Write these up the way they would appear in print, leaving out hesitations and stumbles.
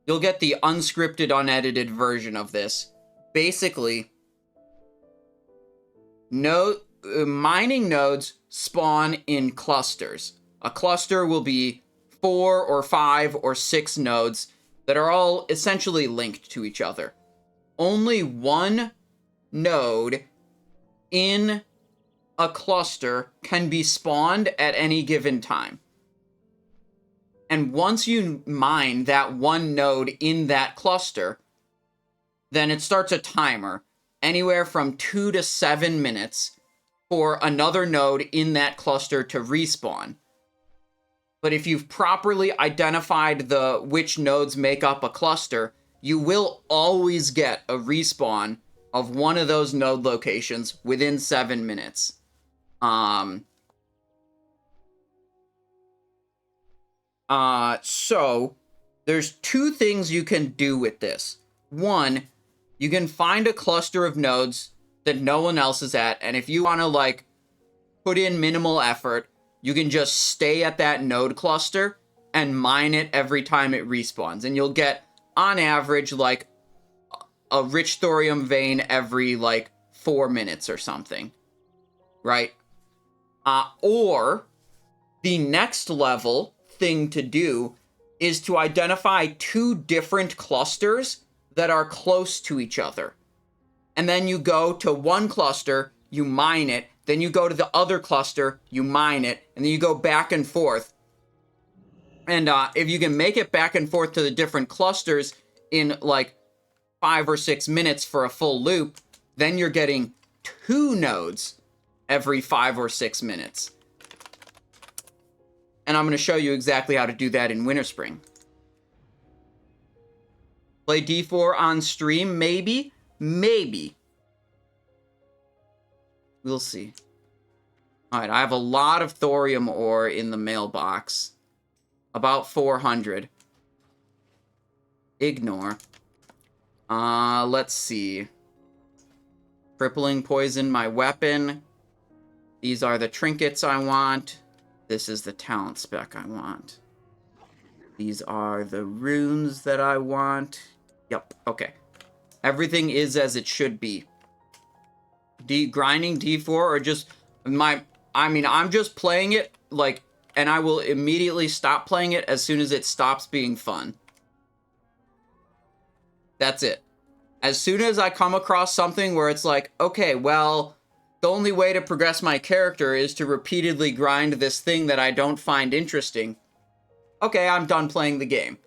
You'll get the unscripted, unedited version of this. Basically, mining nodes spawn in clusters. A cluster will be 4 or 5 or 6 nodes that are all essentially linked to each other. Only one node in a cluster can be spawned at any given time. And once you mine that one node in that cluster, then it starts a timer anywhere from 2 to 7 minutes for another node in that cluster to respawn. But if you've properly identified which nodes make up a cluster, you will always get a respawn of one of those node locations within 7 minutes. So there's 2 things you can do with this. One, you can find a cluster of nodes that no one else is at, and if you want to, like, put in minimal effort, you can just stay at that node cluster and mine it every time it respawns, and you'll get, on average, like, a rich thorium vein every, like, 4 minutes or something, right? Or the next level thing to do is to identify 2 different clusters that are close to each other. And then you go to one cluster, you mine it, then you go to the other cluster, you mine it, and then you go back and forth. And if you can make it back and forth to the different clusters in like 5 or 6 minutes for a full loop, then you're getting 2 nodes every 5 or 6 minutes. And I'm going to show you exactly how to do that in Winterspring. Play D4 on stream, maybe? Maybe. We'll see. Alright, I have a lot of thorium ore in the mailbox. About 400. Ignore. Let's see. Crippling poison, my weapon. These are the trinkets I want. This is the talent spec I want. These are the runes that I want. Yep, okay. Everything is as it should be. Grinding D4 or just I'm just playing it, like, and I will immediately stop playing it as soon as it stops being fun. That's it. As soon as I come across something where it's like, okay, well, the only way to progress my character is to repeatedly grind this thing that I don't find interesting. Okay, I'm done playing the game.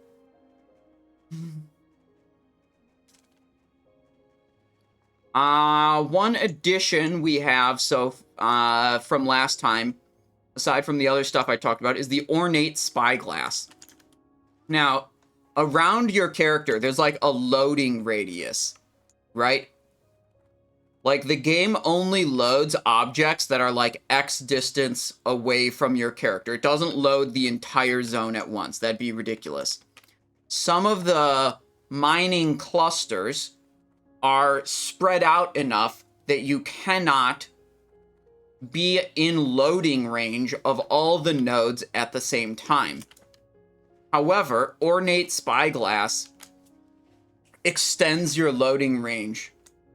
One addition we have, from last time, aside from the other stuff I talked about, is the ornate spyglass. Now, around your character, there's like a loading radius, right? Like, the game only loads objects that are like X distance away from your character. It doesn't load the entire zone at once. That'd be ridiculous. Some of the mining clusters are spread out enough that you cannot be in loading range of all the nodes at the same time. However, ornate spyglass extends your loading range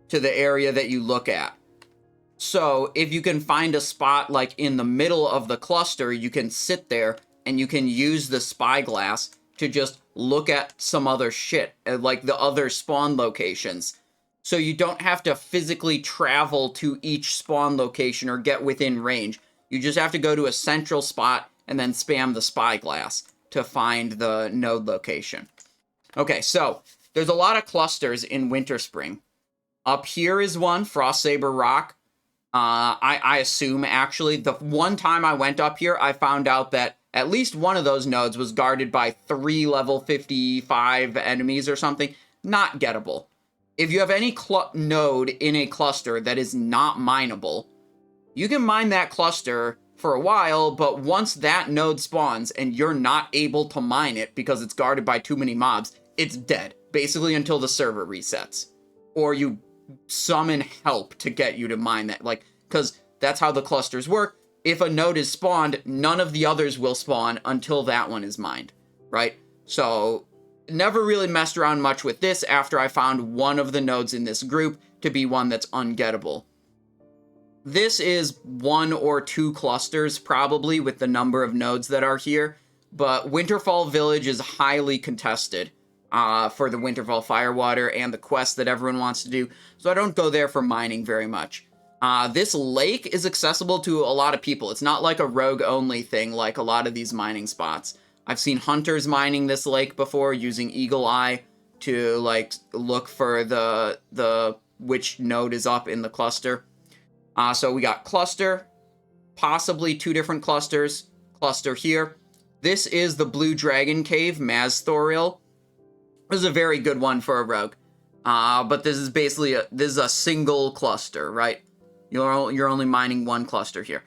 to the area that you look at. So if you can find a spot like in the middle of the cluster, you can sit there and you can use the spyglass to just look at some other shit, like the other spawn locations. So you don't have to physically travel to each spawn location or get within range. You just have to go to a central spot and then spam the spyglass to find the node location. Okay, so there's a lot of clusters in Winterspring. Up here is one, Frostsaber Rock. I assume, actually, the one time I went up here, I found out that at least one of those nodes was guarded by 3 level 55 enemies or something. Not gettable. If you have any node in a cluster that is not mineable, you can mine that cluster for a while, but once that node spawns and you're not able to mine it because it's guarded by too many mobs, it's dead, basically until the server resets. Or you summon help to get you to mine that, like, because that's how the clusters work. If a node is spawned, none of the others will spawn until that one is mined, right? So never really messed around much with this after I found one of the nodes in this group to be one that's ungettable. This is 1 or 2 clusters, probably, with the number of nodes that are here, but Winterfall Village is highly contested for the Winterfall Firewater and the quest that everyone wants to do, so I don't go there for mining very much. This lake is accessible to a lot of people. It's not like a rogue-only thing like a lot of these mining spots. I've seen hunters mining this lake before using Eagle Eye to, like, look for the which node is up in the cluster. So we got cluster, possibly 2 different clusters, cluster here. This is the Blue Dragon Cave, Mazthoril. This is a very good one for a rogue. But this is basically a single cluster, right? You're only mining 1 cluster here.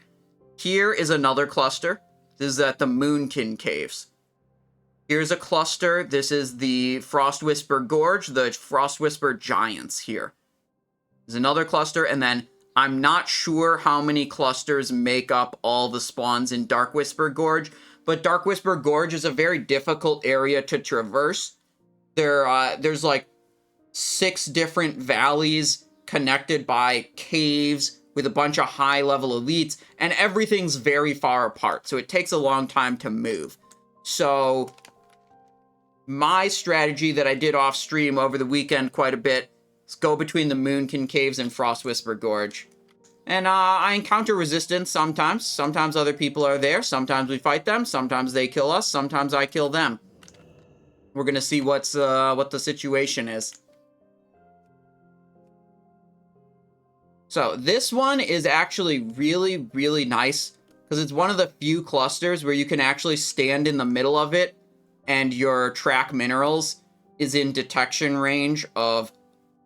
Here is another cluster. This is at the Moonkin Caves. Here's a cluster. This is the Frostwhisper Gorge, the Frostwhisper Giants here. There's another cluster, and then I'm not sure how many clusters make up all the spawns in Darkwhisper Gorge, but Darkwhisper Gorge is a very difficult area to traverse. There's like 6 different valleys connected by caves with a bunch of high-level elites, and everything's very far apart, so it takes a long time to move. So my strategy that I did off-stream over the weekend quite a bit is go between the Moonkin Caves and Frostwhisper Gorge. And I encounter resistance sometimes. Sometimes other people are there. Sometimes we fight them. Sometimes they kill us. Sometimes I kill them. We're going to see what the situation is. So this one is actually really, really nice because it's one of the few clusters where you can actually stand in the middle of it and your track minerals is in detection range of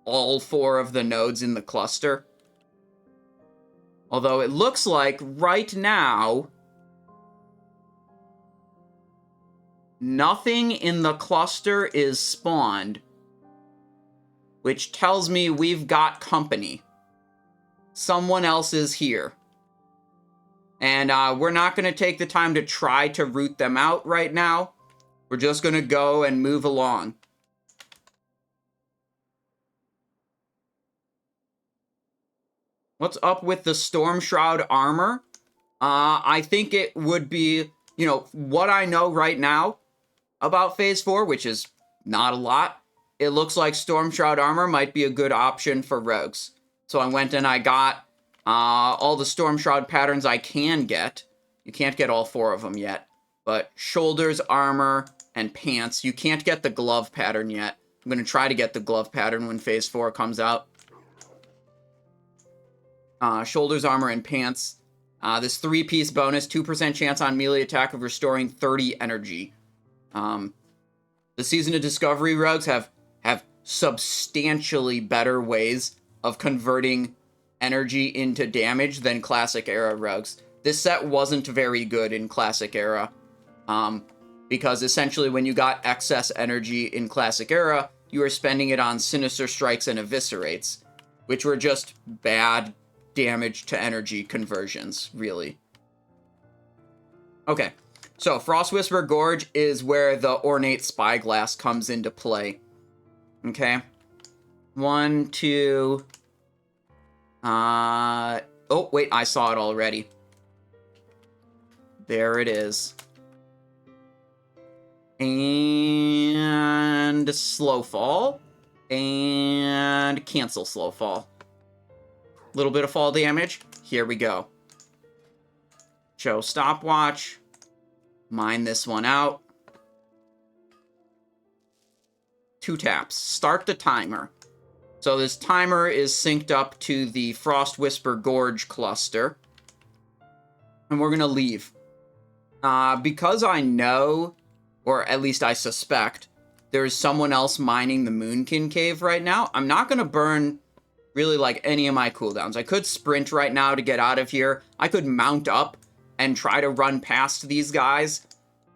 all 4 of the nodes in the cluster. Although it looks like right now nothing in the cluster is spawned, which tells me we've got company. Someone else is here. And we're not going to take the time to try to root them out right now. We're just going to go and move along. What's up with the Storm Shroud armor? I think it would be, you know, what I know right now about Phase 4, which is not a lot. It looks like Storm Shroud armor might be a good option for rogues. So I went and I got all the Storm Shroud patterns I can get. You can't get all 4 of them yet. But shoulders, armor, and pants. You can't get the glove pattern yet. I'm going to try to get the glove pattern when Phase 4 comes out. Shoulders, armor, and pants. This 3-piece bonus, 2% chance on melee attack of restoring 30 energy. The Season of Discovery rogues have substantially better ways of converting energy into damage than Classic Era rogues. This set wasn't very good in Classic Era, because essentially when you got excess energy in Classic Era, you were spending it on Sinister Strikes and Eviscerates, which were just bad damage to energy conversions, really. Okay, so Frostwhisper Gorge is where the Ornate Spyglass comes into play. Okay. 1, 2... oh, wait, I saw it already. There it is. And slow fall. And cancel slow fall. Little bit of fall damage. Here we go. Show stopwatch. Mine this one out. 2 taps. Start the timer. So this timer is synced up to the Frostwhisper Gorge cluster. And we're going to leave. Because I know, or at least I suspect, there's someone else mining the Moonkin Cave right now, I'm not going to burn really like any of my cooldowns. I could sprint right now to get out of here. I could mount up and try to run past these guys,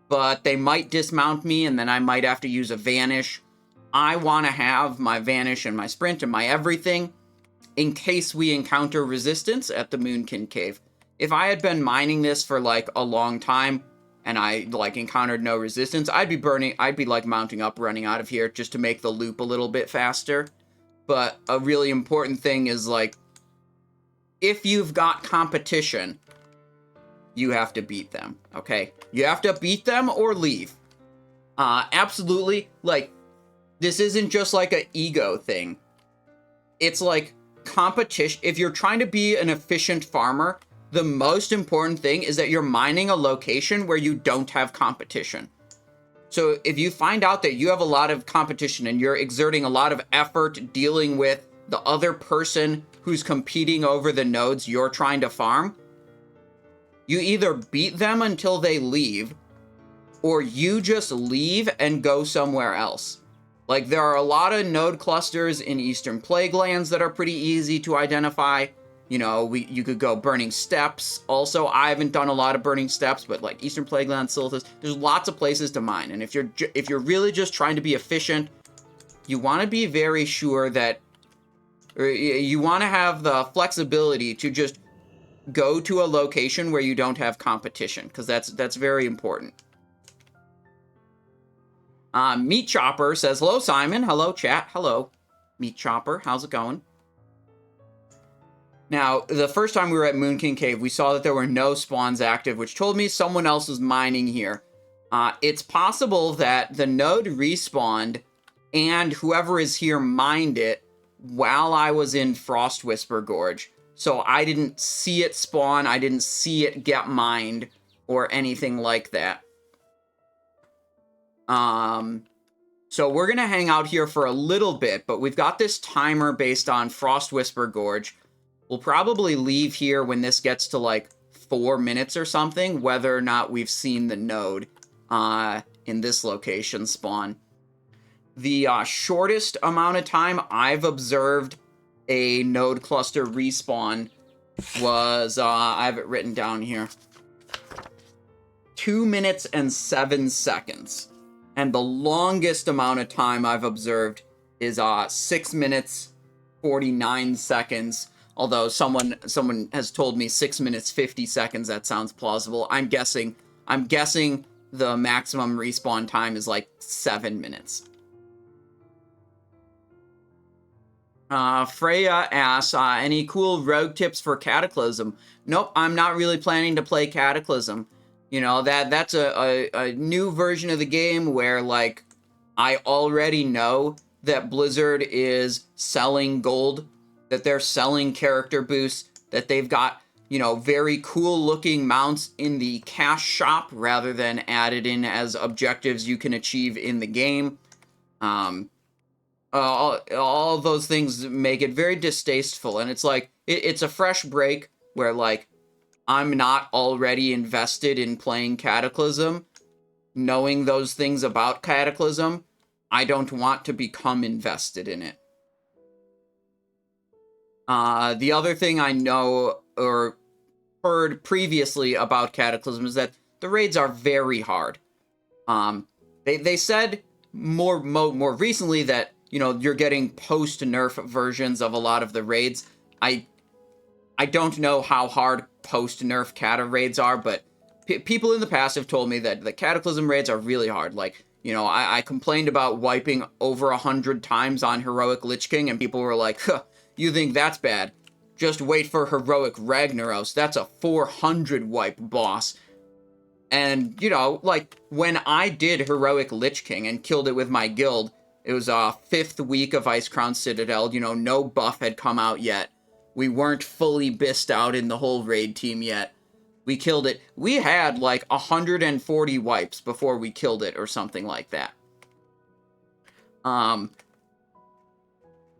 but they might dismount me and then I might have to use a vanish. I want to have my vanish and my sprint and my everything in case we encounter resistance at the Moonkin Cave. If I had been mining this for like a long time, and I, like, encountered no resistance, I'd be, like, mounting up, running out of here just to make the loop a little bit faster. But a really important thing is, like, if you've got competition, you have to beat them, okay? You have to beat them or leave. Absolutely, like, this isn't just, like, an ego thing. It's, like, competition. If you're trying to be an efficient farmer, the most important thing is that you're mining a location where you don't have competition. So if you find out that you have a lot of competition and you're exerting a lot of effort dealing with the other person who's competing over the nodes you're trying to farm, you either beat them until they leave, or you just leave and go somewhere else. Like, there are a lot of node clusters in Eastern Plaguelands that are pretty easy to identify. You know, you could go Burning Steppes. Also, I haven't done a lot of Burning Steppes, but like Eastern Plaguelands, Silithus, there's lots of places to mine. And if you're really just trying to be efficient, you want to be very sure that, or you want to have the flexibility to just go to a location where you don't have competition, because that's very important. Meat Chopper says, hello, Simon. Hello, chat. Hello, Meat Chopper. How's it going? Now, the first time we were at Moon King Cave, we saw that there were no spawns active, which told me someone else was mining here. It's possible that the node respawned and whoever is here mined it while I was in Frost Whisper Gorge. So I didn't see it spawn, I didn't see it get mined, or anything like that. So we're gonna hang out here for a little bit, but we've got this timer based on Frost Whisper Gorge. We'll probably leave here when this gets to like 4 minutes or something, whether or not we've seen the node in this location spawn. The shortest amount of time I've observed a node cluster respawn was, I have it written down here, 2 minutes and 7 seconds. And the longest amount of time I've observed is 6 minutes 49 seconds. Although someone has told me 6 minutes 50 seconds. That sounds plausible. I'm guessing the maximum respawn time is like 7 minutes. Freya asks, any cool rogue tips for Cataclysm? Nope, I'm not really planning to play Cataclysm. You know, that's a new version of the game where, like, I already know that Blizzard is selling gold, that they're selling character boosts, that they've got, you know, very cool looking mounts in the cash shop rather than added in as objectives you can achieve in the game. All those things make it very distasteful, and it's like, it's a fresh break where, like, I'm not already invested in playing Cataclysm. Knowing those things about Cataclysm, I don't want to become invested in it. The other thing I know or heard previously about Cataclysm is that the raids are very hard. They said more recently that, you know, you're getting post-nerf versions of a lot of the raids. I don't know how hard post-nerf Cata raids are, but people in the past have told me that the Cataclysm raids are really hard. Like, you know, I complained about wiping over 100 times on Heroic Lich King, and people were like, huh, you think that's bad? Just wait for Heroic Ragnaros. That's a 400 wipe boss. And, you know, like, when I did Heroic Lich King and killed it with my guild, it was 5th week of Icecrown Citadel. You know, no buff had come out yet. We weren't fully bissed out in the whole raid team yet. We killed it. We had like 140 wipes before we killed it or something like that. And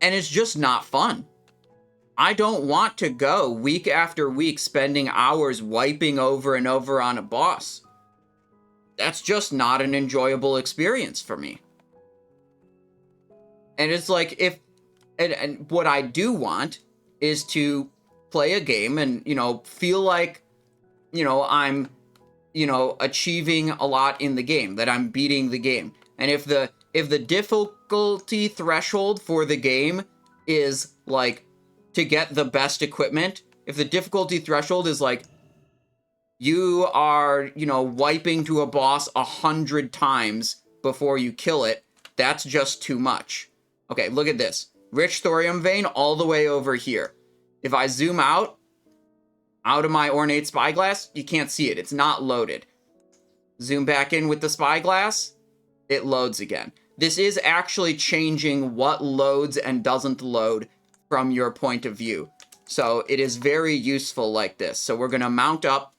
it's just not fun. I don't want to go week after week spending hours wiping over and over on a boss. That's just not an enjoyable experience for me. And it's like, and what I do want is to play a game and, you know, feel like, you know, I'm, you know, achieving a lot in the game, that I'm beating the game. And if the difficulty threshold for the game is, like, to get the best equipment, if the difficulty threshold is, like, you are, you know, wiping to a boss 100 times before you kill it, that's just too much. Okay, look at this. Rich thorium vein all the way over here. If I zoom out of my ornate spyglass, you can't see it. It's not loaded. Zoom back in with the spyglass, it loads again. This is actually changing what loads and doesn't load from your point of view. So it is very useful like this. So we're going to mount up,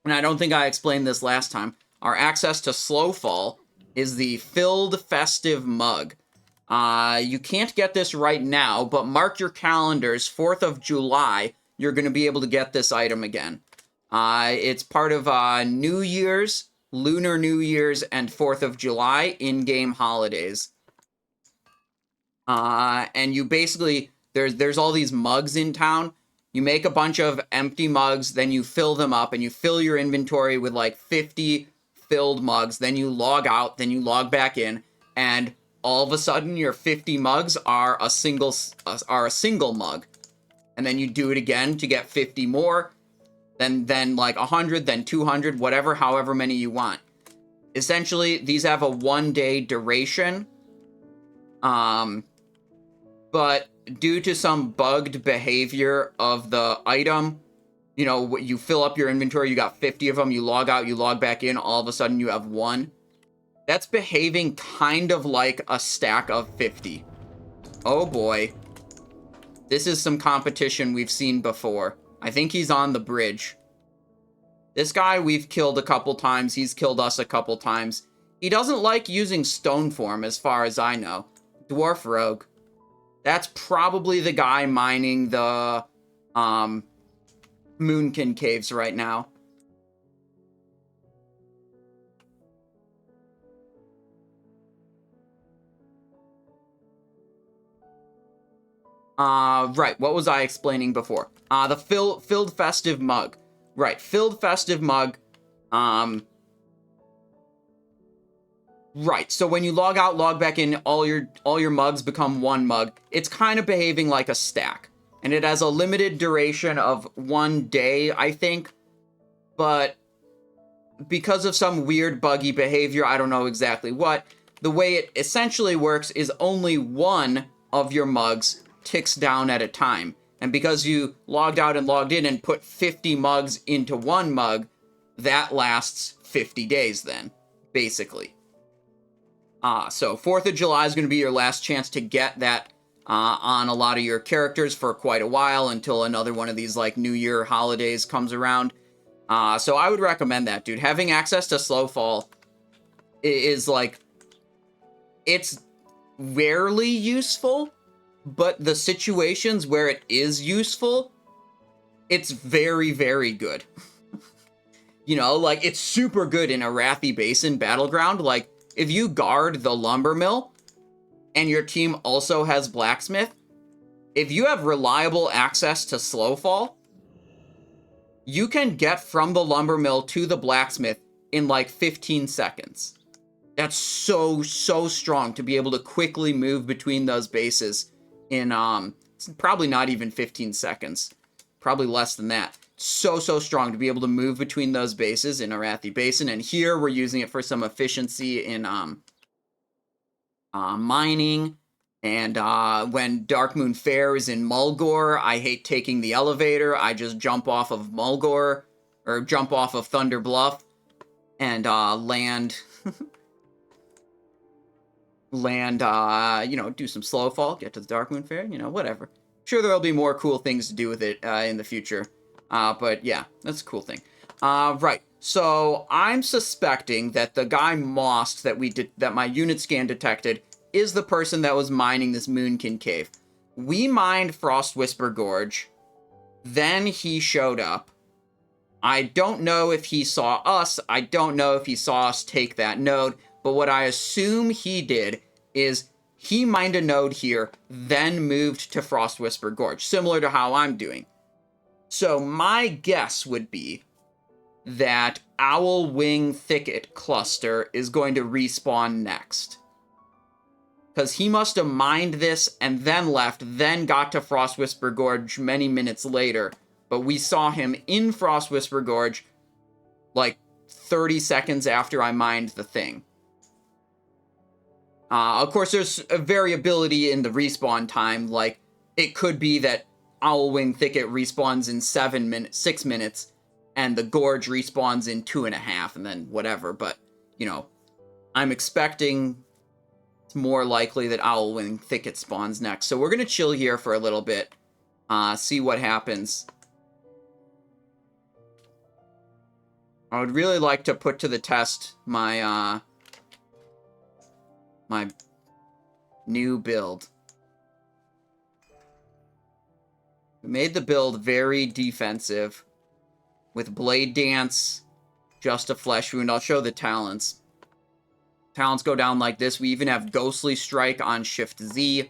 and I don't think I explained this last time. Our access to slow fall is the filled festive mug. You can't get this right now, but mark your calendars, 4th of July, you're going to be able to get this item again. It's part of New Year's, Lunar New Year's, and 4th of July in-game holidays. And you basically, there's all these mugs in town. You make a bunch of empty mugs, then you fill them up, and you fill your inventory with like 50 filled mugs. Then you log out, then you log back in, and all of a sudden your 50 mugs are a single mug. And then you do it again to get 50 more, then like 100, then 200, whatever, however many you want. Essentially, these have a 1-day duration. But due to some bugged behavior of the item, you know, you fill up your inventory, you got 50 of them, you log out, you log back in, all of a sudden you have 1. That's behaving kind of like a stack of 50. Oh boy. This is some competition we've seen before. I think he's on the bridge. This guy we've killed a couple times. He's killed us a couple times. He doesn't like using stone form, as far as I know. Dwarf Rogue. That's probably the guy mining the Moonkin caves right now. Right, what was I explaining before? The filled festive mug. Right, filled festive mug. Right, so when you log out, log back in, all your mugs become 1 mug. It's kind of behaving like a stack. And it has a limited duration of 1 day, I think. But because of some weird buggy behavior, I don't know exactly what, the way it essentially works is only 1 of your mugs ticks down at a time. And because you logged out and logged in and put 50 mugs into 1 mug, that lasts 50 days then, basically. So 4th of July is going to be your last chance to get that on a lot of your characters for quite a while until another one of these like New Year holidays comes around. So I would recommend that, dude. Having access to Slowfall is like, it's rarely useful, but the situations where it is useful, it's very, very good. You know, like, it's super good in a Arathi Basin battleground. Like, if you guard the lumber mill, and your team also has blacksmith, if you have reliable access to Slowfall, you can get from the lumber mill to the blacksmith in like 15 seconds. That's so strong to be able to quickly move between those bases in, it's probably not even 15 seconds. Probably less than that. So strong to be able to move between those bases in Arathi Basin. And here we're using it for some efficiency in mining. And when Darkmoon Fair is in Mulgore, I hate taking the elevator. I just jump off of Mulgore, or jump off of Thunder Bluff, and land, you know, do some slow fall, get to the Darkmoon Fair, you know, whatever. Sure, there'll be more cool things to do with it in the future. But yeah, that's a cool thing. Right. So I'm suspecting that the guy Most that my unit scan detected is the person that was mining this Moonkin cave. We mined Frost Whisper Gorge. Then he showed up. I don't know if he saw us. I don't know if he saw us take that node. But what I assume he did is he mined a node here, then moved to Frost Whisper Gorge, similar to how I'm doing. So my guess would be that Owl Wing Thicket Cluster is going to respawn next. Because he must have mined this and then left, then got to Frost Whisper Gorge many minutes later. But we saw him in Frost Whisper Gorge, like 30 seconds after I mined the thing. Of course, there's a variability in the respawn time. Like, it could be that Owlwing Thicket respawns in 6 minutes, and the Gorge respawns in 2.5, and then whatever. But, you know, I'm expecting it's more likely that Owlwing Thicket spawns next. So we're going to chill here for a little bit, see what happens. I would really like to put to the test my, my new build. We made the build very defensive with Blade Dance, just a Flesh Wound. I'll show the talents. Talents go down like this. We even have Ghostly Strike on Shift Z.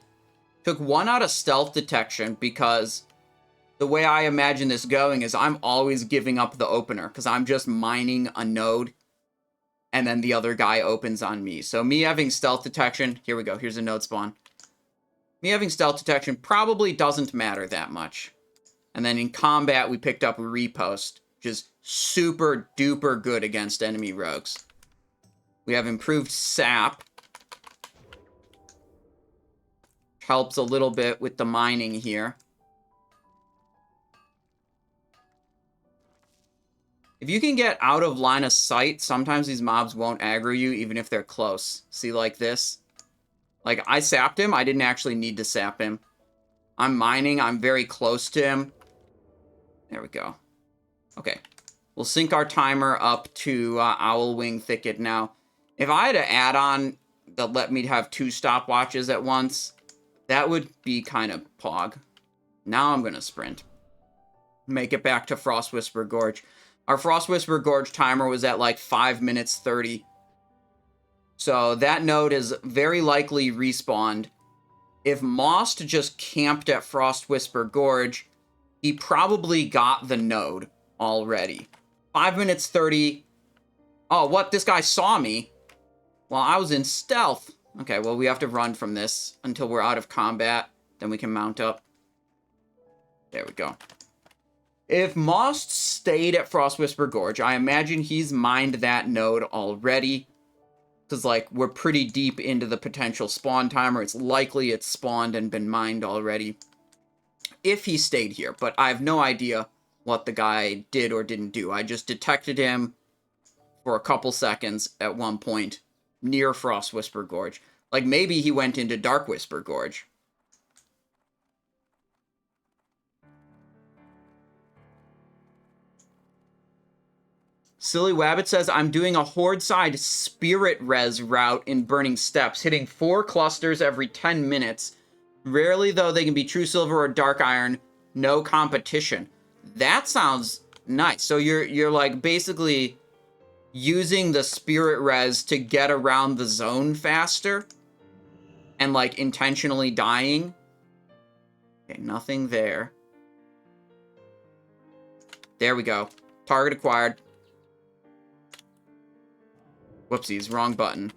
Took 1 out of Stealth Detection because the way I imagine this going is I'm always giving up the opener because I'm just mining a node and then the other guy opens on me. So me having Stealth Detection, here we go, here's a node spawn. Me having Stealth Detection probably doesn't matter that much. And then in combat, we picked up Repost, which is super duper good against enemy rogues. We have improved Sap. Helps a little bit with the mining here. If you can get out of line of sight, sometimes these mobs won't aggro you, even if they're close. See, like this? Like, I sapped him. I didn't actually need to sap him. I'm mining. I'm very close to him. There we go. Okay. We'll sync our timer up to Owlwing Thicket now. If I had an add-on that let me have 2 stopwatches at once, that would be kind of pog. Now I'm going to sprint. Make it back to Frost Whisper Gorge. Our Frost Whisper Gorge timer was at like 5 minutes 30. So that node is very likely respawned. If Most just camped at Frost Whisper Gorge, he probably got the node already. 5 minutes 30. Oh, what? This guy saw me while I was in stealth. Okay, well, we have to run from this until we're out of combat. Then we can mount up. There we go. If Most stayed at Frost Whisper Gorge, I imagine he's mined that node already. Because, like, we're pretty deep into the potential spawn timer. It's likely it's spawned and been mined already. If he stayed here. But I have no idea what the guy did or didn't do. I just detected him for a couple seconds at one point near Frost Whisper Gorge. Like, maybe he went into Dark Whisper Gorge. Silly Wabbit says, I'm doing a Horde side Spirit Res route in Burning Steps, hitting 4 clusters every 10 minutes. Rarely, though, they can be True Silver or Dark Iron. No competition. That sounds nice. So you're like, basically using the Spirit Res to get around the zone faster. And, like, intentionally dying. Okay, nothing there. There we go. Target acquired. Whoopsies, wrong button.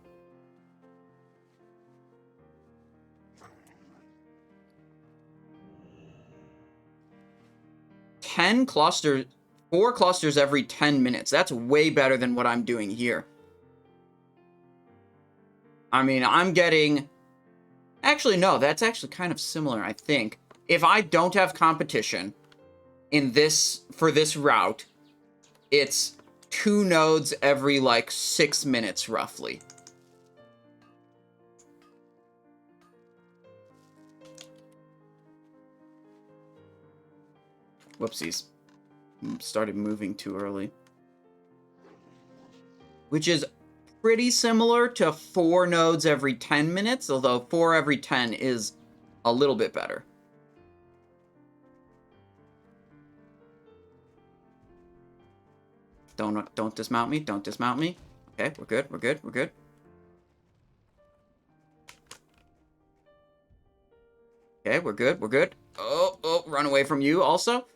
Four clusters every 10 minutes. That's way better than what I'm doing here. I mean, I'm getting... Actually, no, that's actually kind of similar, I think. If I don't have competition for this route, it's 2 nodes every, like, 6 minutes, roughly. Whoopsies. Started moving too early. Which is pretty similar to 4 nodes every 10 minutes, although 4 every 10 is a little bit better. Don't dismount me. Don't dismount me. Okay, we're good. We're good. We're good. Okay, we're good. We're good. Oh, run away from you also.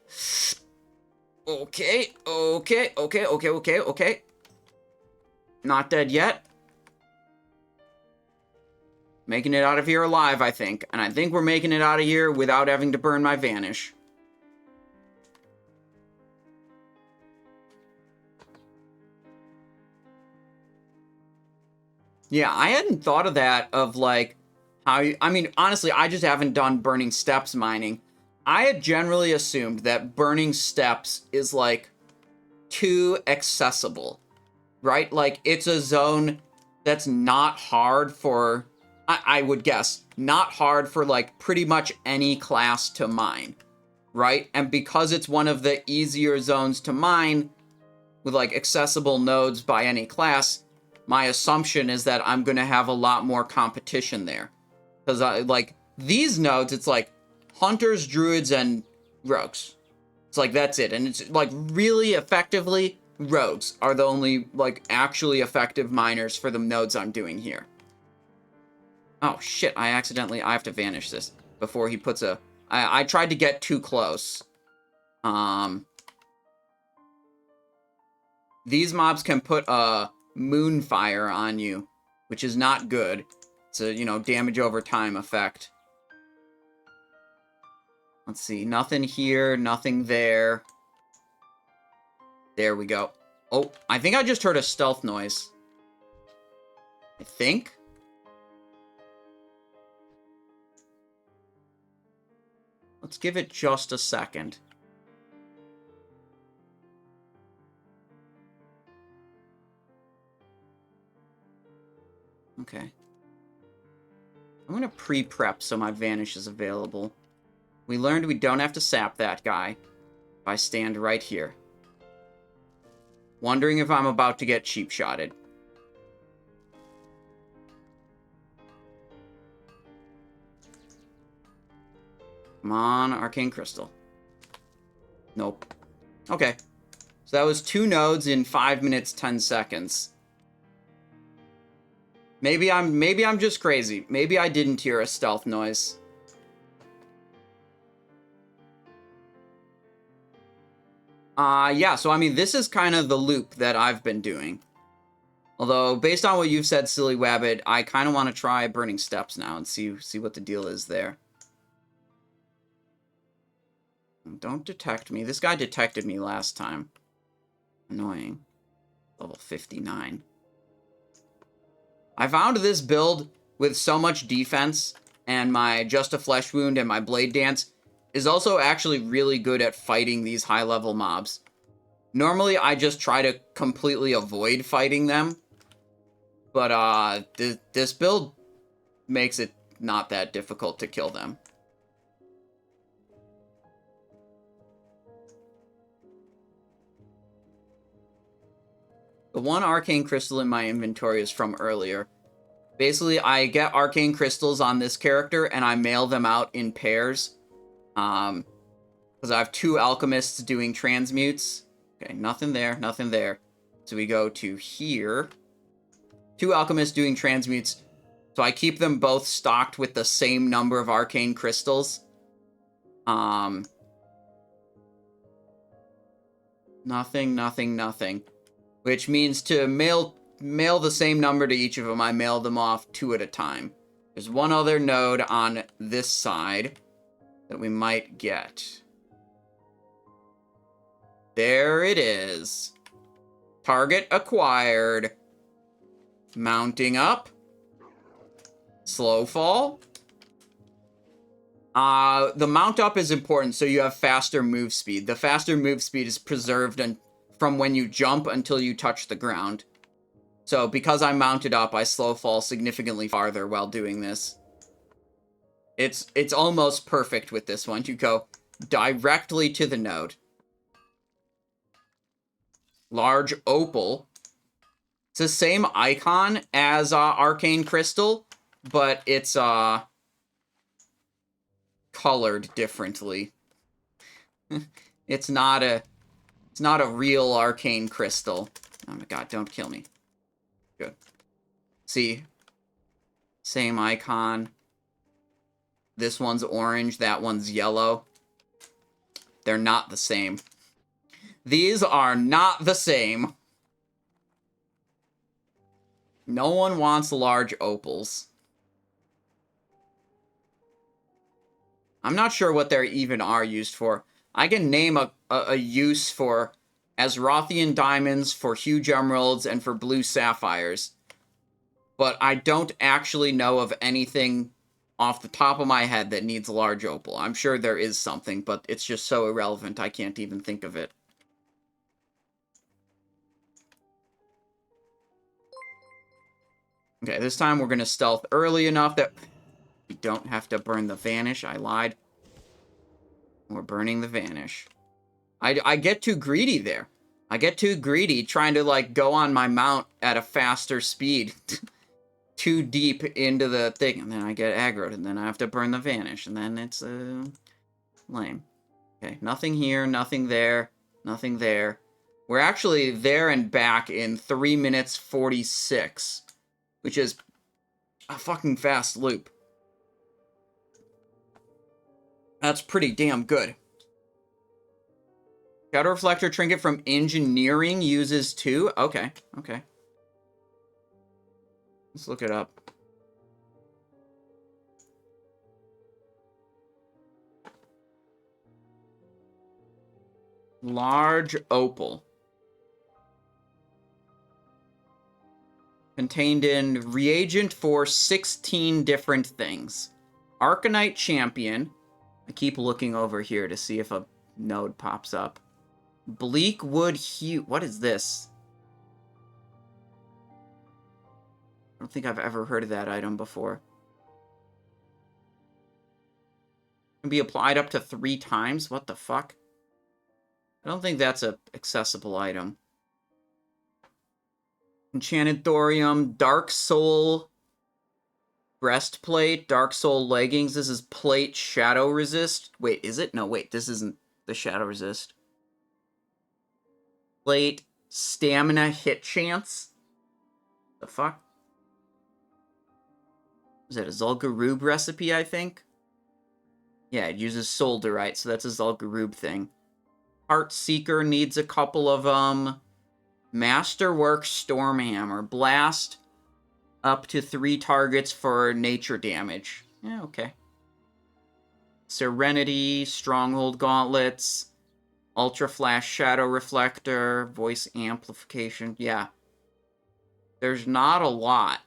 Okay. Not dead yet. Making it out of here alive, I think. And I think we're making it out of here without having to burn my Vanish. Yeah, I hadn't thought of that, of like how you, I mean, honestly, I just haven't done burning steps mining. I had generally assumed that burning steps is like too accessible, right? Like it's a zone that's not hard for, I would guess, not hard for like pretty much any class to mine, right? And because it's one of the easier zones to mine with like accessible nodes by any class, my assumption is that I'm going to have a lot more competition there. Because like these nodes, it's like hunters, druids, and rogues. It's like that's it. And it's like really effectively, rogues are the only like actually effective miners for the nodes I'm doing here. Oh shit, I have to vanish this before he puts a... I tried to get too close. These mobs can put a moonfire on you, which is not good. It's a, you know, damage over time effect. Let's see, nothing here, nothing there. There we go. Oh, I think I just heard a stealth noise. I think. Let's give it just a second. Okay. I'm gonna pre-prep so my vanish is available. We learned we don't have to sap that guy if I stand right here. Wondering if I'm about to get cheap-shotted. Come on, Arcane Crystal. Nope. Okay. So that was 2 nodes in 5 minutes, 10 seconds. Maybe I'm just crazy. Maybe I didn't hear a stealth noise. Yeah, so I mean, this is kind of the loop that I've been doing. Although, based on what you've said, Silly Wabbit, I kind of want to try Burning Steps now and see what the deal is there. Don't detect me. This guy detected me last time. Annoying. Level 59. I found this build with so much defense, and my Just a Flesh Wound and my Blade Dance is also actually really good at fighting these high-level mobs. Normally, I just try to completely avoid fighting them, but this build makes it not that difficult to kill them. The one Arcane Crystal in my inventory is from earlier. Basically, I get Arcane Crystals on this character, and I mail them out in pairs. Because I have 2 Alchemists doing transmutes. Okay, nothing there, nothing there. So we go to here. 2 Alchemists doing transmutes. So I keep them both stocked with the same number of Arcane Crystals. Nothing, nothing, nothing. Which means to mail the same number to each of them, I mail them off 2 at a time. There's one other node on this side that we might get. There it is. Target acquired. Mounting up. Slow fall. The mount up is important, so you have faster move speed. The faster move speed is preserved from when you jump until you touch the ground. So because I'm mounted up, I slow fall significantly farther while doing this. It's almost perfect with this one. You go directly to the node. Large opal. It's the same icon as Arcane Crystal, but it's colored differently. It's not a real Arcane Crystal. Oh my god, don't kill me. Good. See? Same icon. This one's orange, that one's yellow. They're not the same. These are not the same. No one wants large opals. I'm not sure what they even are used for. I can name a use for Azrothian diamonds, for huge emeralds, and for blue sapphires. but I don't actually know of anything off the top of my head that needs large opal. I'm sure there is something, but it's just so irrelevant I can't even think of it. Okay, this time we're going to stealth early enough that we don't have to burn the Vanish. I lied. We're burning the Vanish. I get too greedy there. I get too greedy trying to, like, go on my mount at a faster speed. Too deep into the thing, and then I get aggroed, and then I have to burn the Vanish, and then it's, lame. Okay, nothing here, nothing there, nothing there. We're actually there and back in 3 minutes 46, which is a fucking fast loop. That's pretty damn good. Shadow Reflector Trinket from Engineering uses 2? Okay, okay. Let's look it up. Large opal. Contained in reagent for 16 different things. Arcanite Champion. I keep looking over here to see if a node pops up. Bleak Wood Hue. What is this? I don't think I've ever heard of that item before. Can be applied up to 3 times? What the fuck? I don't think that's a accessible item. Enchanted Thorium, Dark Soul Breastplate, Dark Soul Leggings. This is Plate Shadow Resist. Wait, is it? No, wait, this isn't the Shadow Resist. Plate Stamina Hit Chance. The fuck? Is that a Zul'Gurub recipe, I think? Yeah, it uses Solderite, so that's a Zul'Gurub thing. Heart Seeker needs a couple of, Masterwork Stormhammer. Blast up to 3 targets for nature damage. Yeah, okay. Serenity, Stronghold Gauntlets, Ultra Flash Shadow Reflector, Voice Amplification. Yeah. There's not a lot.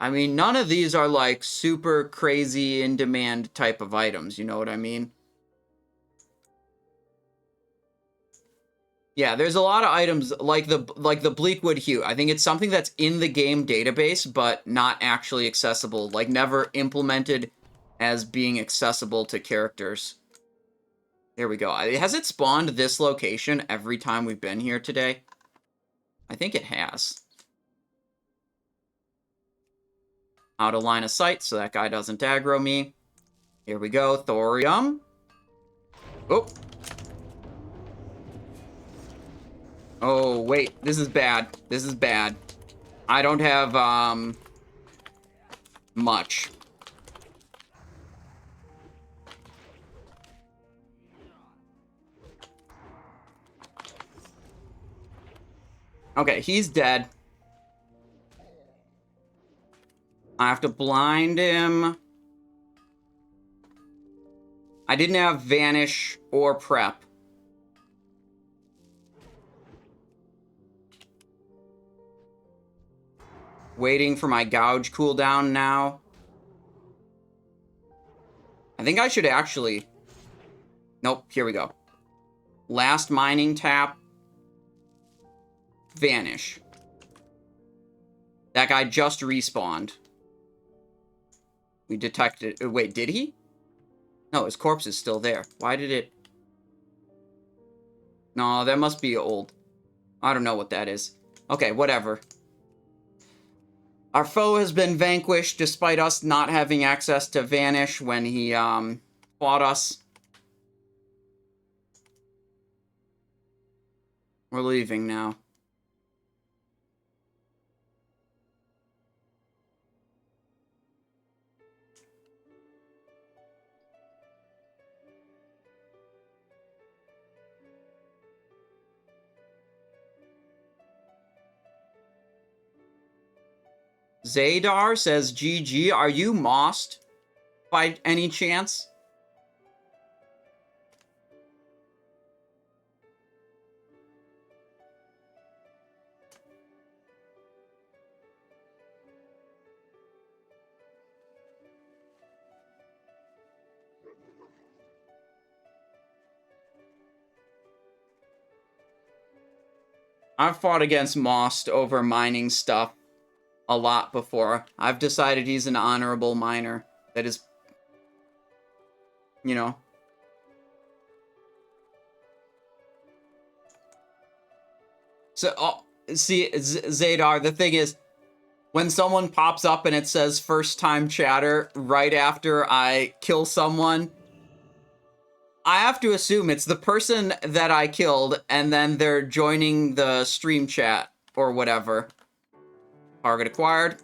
I mean, none of these are, like, super crazy in-demand type of items, you know what I mean? Yeah, there's a lot of items like the Bleakwood Hue. I think it's something that's in the game database, but not actually accessible. Like, never implemented as being accessible to characters. There we go. Has it spawned this location every time we've been here today? I think it has. Out of line of sight, so that guy doesn't aggro me. Here we go. Thorium. Oh. Oh, wait. This is bad. This is bad. I don't have, much. Okay, he's dead. I have to blind him. I didn't have Vanish or Prep. Waiting for my Gouge cooldown now. I think I should actually... Nope, here we go. Last Mining Tap. Vanish. That guy just respawned. We detected... Wait, did he? No, his corpse is still there. Why did it... No, that must be old. I don't know what that is. Okay, whatever. Our foe has been vanquished despite us not having access to Vanish when he, fought us. We're leaving now. Zadar says, GG, are you mossed by any chance? I've fought against Most over mining stuff a lot before. I've decided he's an honorable miner. That is, you know. So, see, Zadar, the thing is, when someone pops up and it says first time chatter right after I kill someone, I have to assume it's the person that I killed and then they're joining the stream chat or whatever. Target acquired.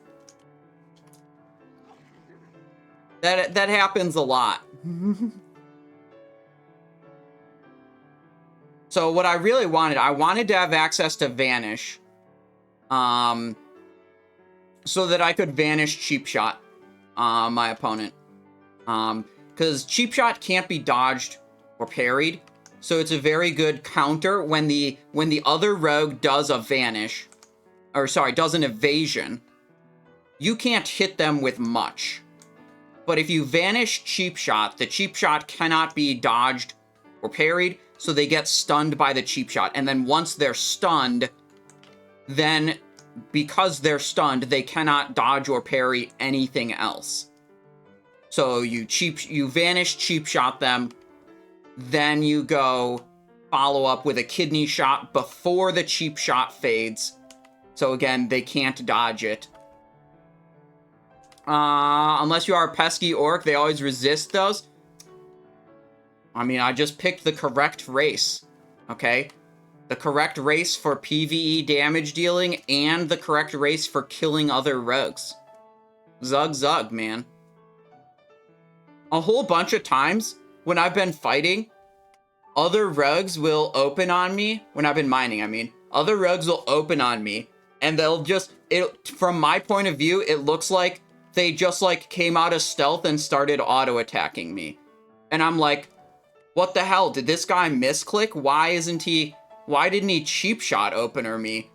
That happens a lot. So what I really wanted, I wanted to have access to Vanish. So that I could Vanish Cheap Shot my opponent. Because Cheap Shot can't be dodged or parried. So it's a very good counter when the other rogue does a Vanish. Or sorry, does an evasion. You can't hit them with much. But if you Vanish Cheap Shot, the Cheap Shot cannot be dodged or parried, so they get stunned by the Cheap Shot. And then once they're stunned, then because they're stunned, they cannot dodge or parry anything else. So you Vanish Cheap Shot them, then you go follow up with a Kidney Shot before the Cheap Shot fades. So again, they can't dodge it. Unless you are a pesky orc, they always resist those. I mean, I just picked the correct race, okay? The correct race for PvE damage dealing and the correct race for killing other rogues. Zug zug, man. A whole bunch of times when I've been fighting, other rogues will open on me. When I've been mining, I mean. Other rogues will open on me, and they'll just... from my point of view, it looks like they just, like, came out of stealth and started auto-attacking me. And I'm like, what the hell? Did this guy misclick? Why didn't he cheap shot opener me?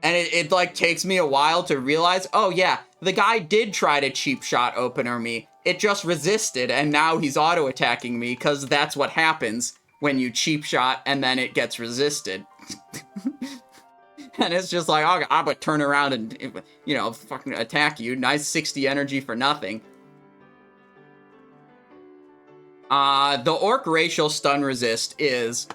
And it like, takes me a while to realize, oh yeah, the guy did try to cheap shot opener me. It just resisted, and now he's auto-attacking me, because that's what happens when you cheap shot and then it gets resisted. And it's just like, oh, I'm gonna turn around and, you know, fucking attack you. Nice 60 energy for nothing. The orc racial stun resist is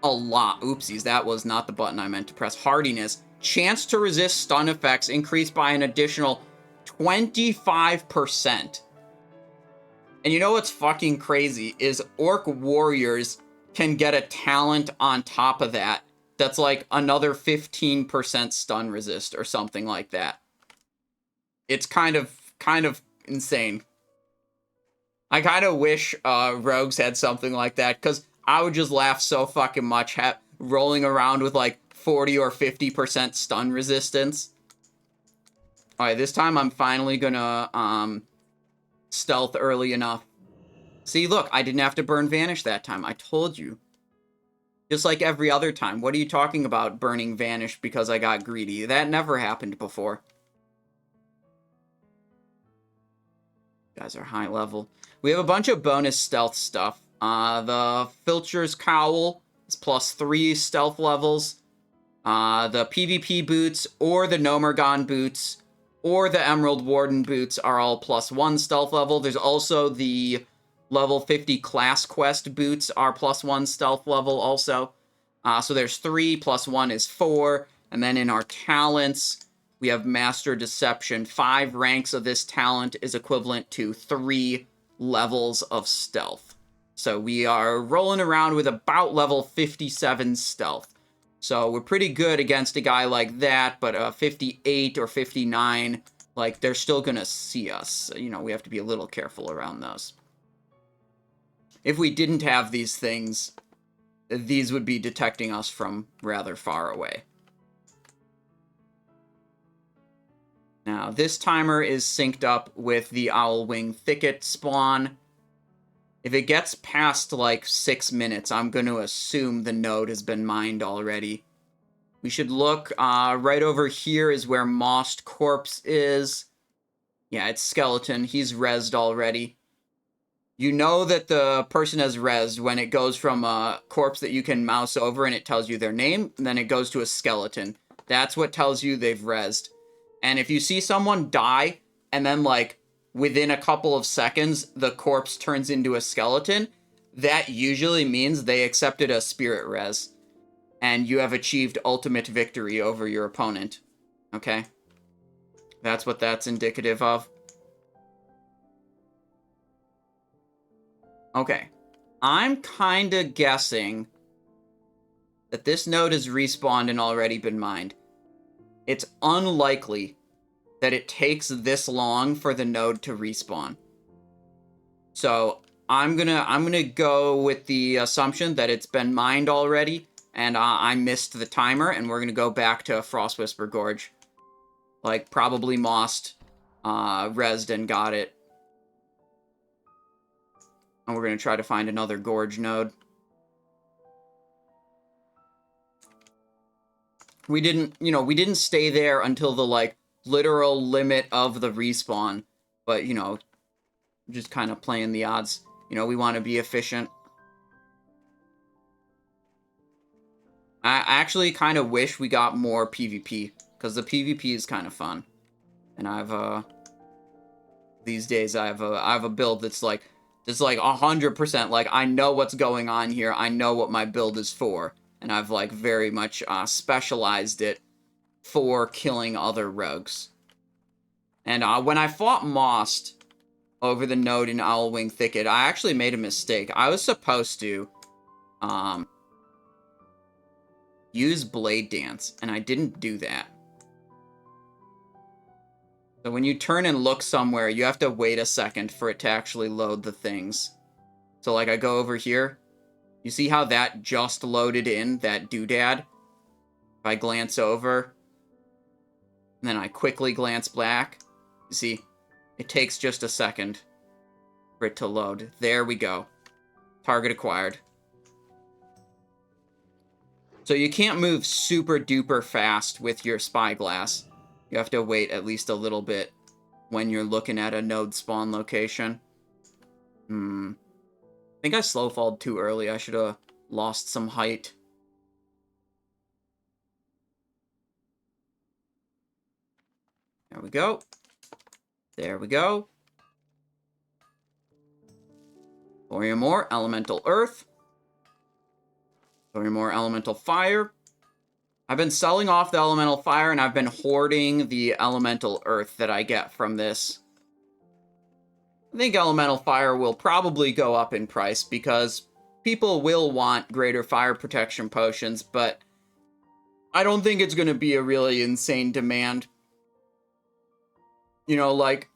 a lot. Oopsies, that was not the button I meant to press. Hardiness. Chance to resist stun effects increased by an additional 25%. And you know what's fucking crazy is orc warriors can get a talent on top of that. That's like another 15% stun resist or something like that. It's kind of insane. I kind of wish rogues had something like that, because I would just laugh so fucking much rolling around with like 40 or 50% stun resistance. Alright, this time I'm finally gonna stealth early enough. See, look, I didn't have to burn Vanish that time. I told you. Just like every other time. What are you talking about burning Vanish because I got greedy? That never happened before. You guys are high level. We have a bunch of bonus stealth stuff. The Filcher's Cowl is +3 stealth levels. The PvP boots or the Nomergon boots or the Emerald Warden boots are all +1 stealth level. There's also the level 50 class quest boots are +1 stealth level also. So there's 3, +1 is 4. And then in our talents, we have Master Deception. 5 ranks of this talent is equivalent to 3 levels of stealth. So we are rolling around with about level 57 stealth. So we're pretty good against a guy like that, but 58 or 59, like, they're still gonna see us. So, you know, we have to be a little careful around those. If we didn't have these things, these would be detecting us from rather far away. Now, this timer is synced up with the Owlwing Thicket spawn. If it gets past, like, 6 minutes, I'm going to assume the node has been mined already. We should look, right over here is where Mossed Corpse is. Yeah, it's Skeleton. He's rezzed already. You know that the person has rezzed when it goes from a corpse that you can mouse over and it tells you their name, and then it goes to a skeleton. That's what tells you they've rezzed. And if you see someone die, and then, like, within a couple of seconds, the corpse turns into a skeleton, that usually means they accepted a spirit res. And you have achieved ultimate victory over your opponent. Okay? That's what that's indicative of. Okay. I'm kind of guessing that this node has respawned and already been mined. It's unlikely that it takes this long for the node to respawn. So I'm gonna go with the assumption that it's been mined already, and I missed the timer, and we're gonna go back to Frostwhisper Gorge. Like, probably mossed, rezzed and got it. And we're gonna try to find another gorge node. We didn't stay there until the, like, literal limit of the respawn. But, just kind of playing the odds. We want to be efficient. I actually kind of wish we got more PvP, because the PvP is kind of fun. And these days I have a build that's like 100%, like, I know what's going on here, I know what my build is for, and I've, like, very much specialized it for killing other rogues. And when I fought Most over the node in Owlwing Thicket, I actually made a mistake. I was supposed to use Blade Dance, and I didn't do that. So when you turn and look somewhere, you have to wait a second for it to actually load the things. So, like, I go over here. You see how that just loaded in, that doodad? If I glance over, and then I quickly glance back, you see, it takes just a second for it to load. There we go. Target acquired. So you can't move super duper fast with your spyglass. You have to wait at least a little bit when you're looking at a node spawn location. I think I slow-falled too early. I should have lost some height. There we go. There we go. Thorium ore, elemental earth. Thorium ore, elemental fire. I've been selling off the elemental fire, and I've been hoarding the elemental earth that I get from this. I think elemental fire will probably go up in price, because people will want greater fire protection potions, but I don't think it's going to be a really insane demand. Like,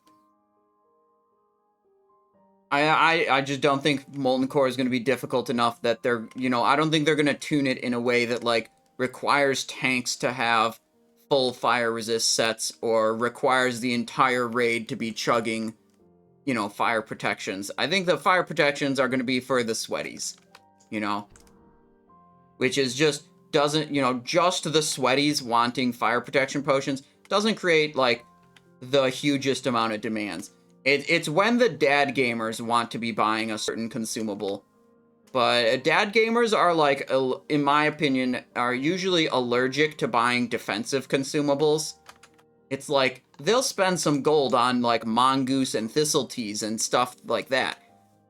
I just don't think Molten Core is going to be difficult enough that they're, I don't think they're going to tune it in a way that, like, requires tanks to have full fire resist sets, or requires the entire raid to be chugging, fire protections. I think the fire protections are going to be for the sweaties, which is just doesn't, just the sweaties wanting fire protection potions doesn't create, like, the hugest amount of demands. It's when the dad gamers want to be buying a certain consumable. But dad gamers are, like, in my opinion, are usually allergic to buying defensive consumables. It's like, they'll spend some gold on, like, mongoose and thistle teas and stuff like that.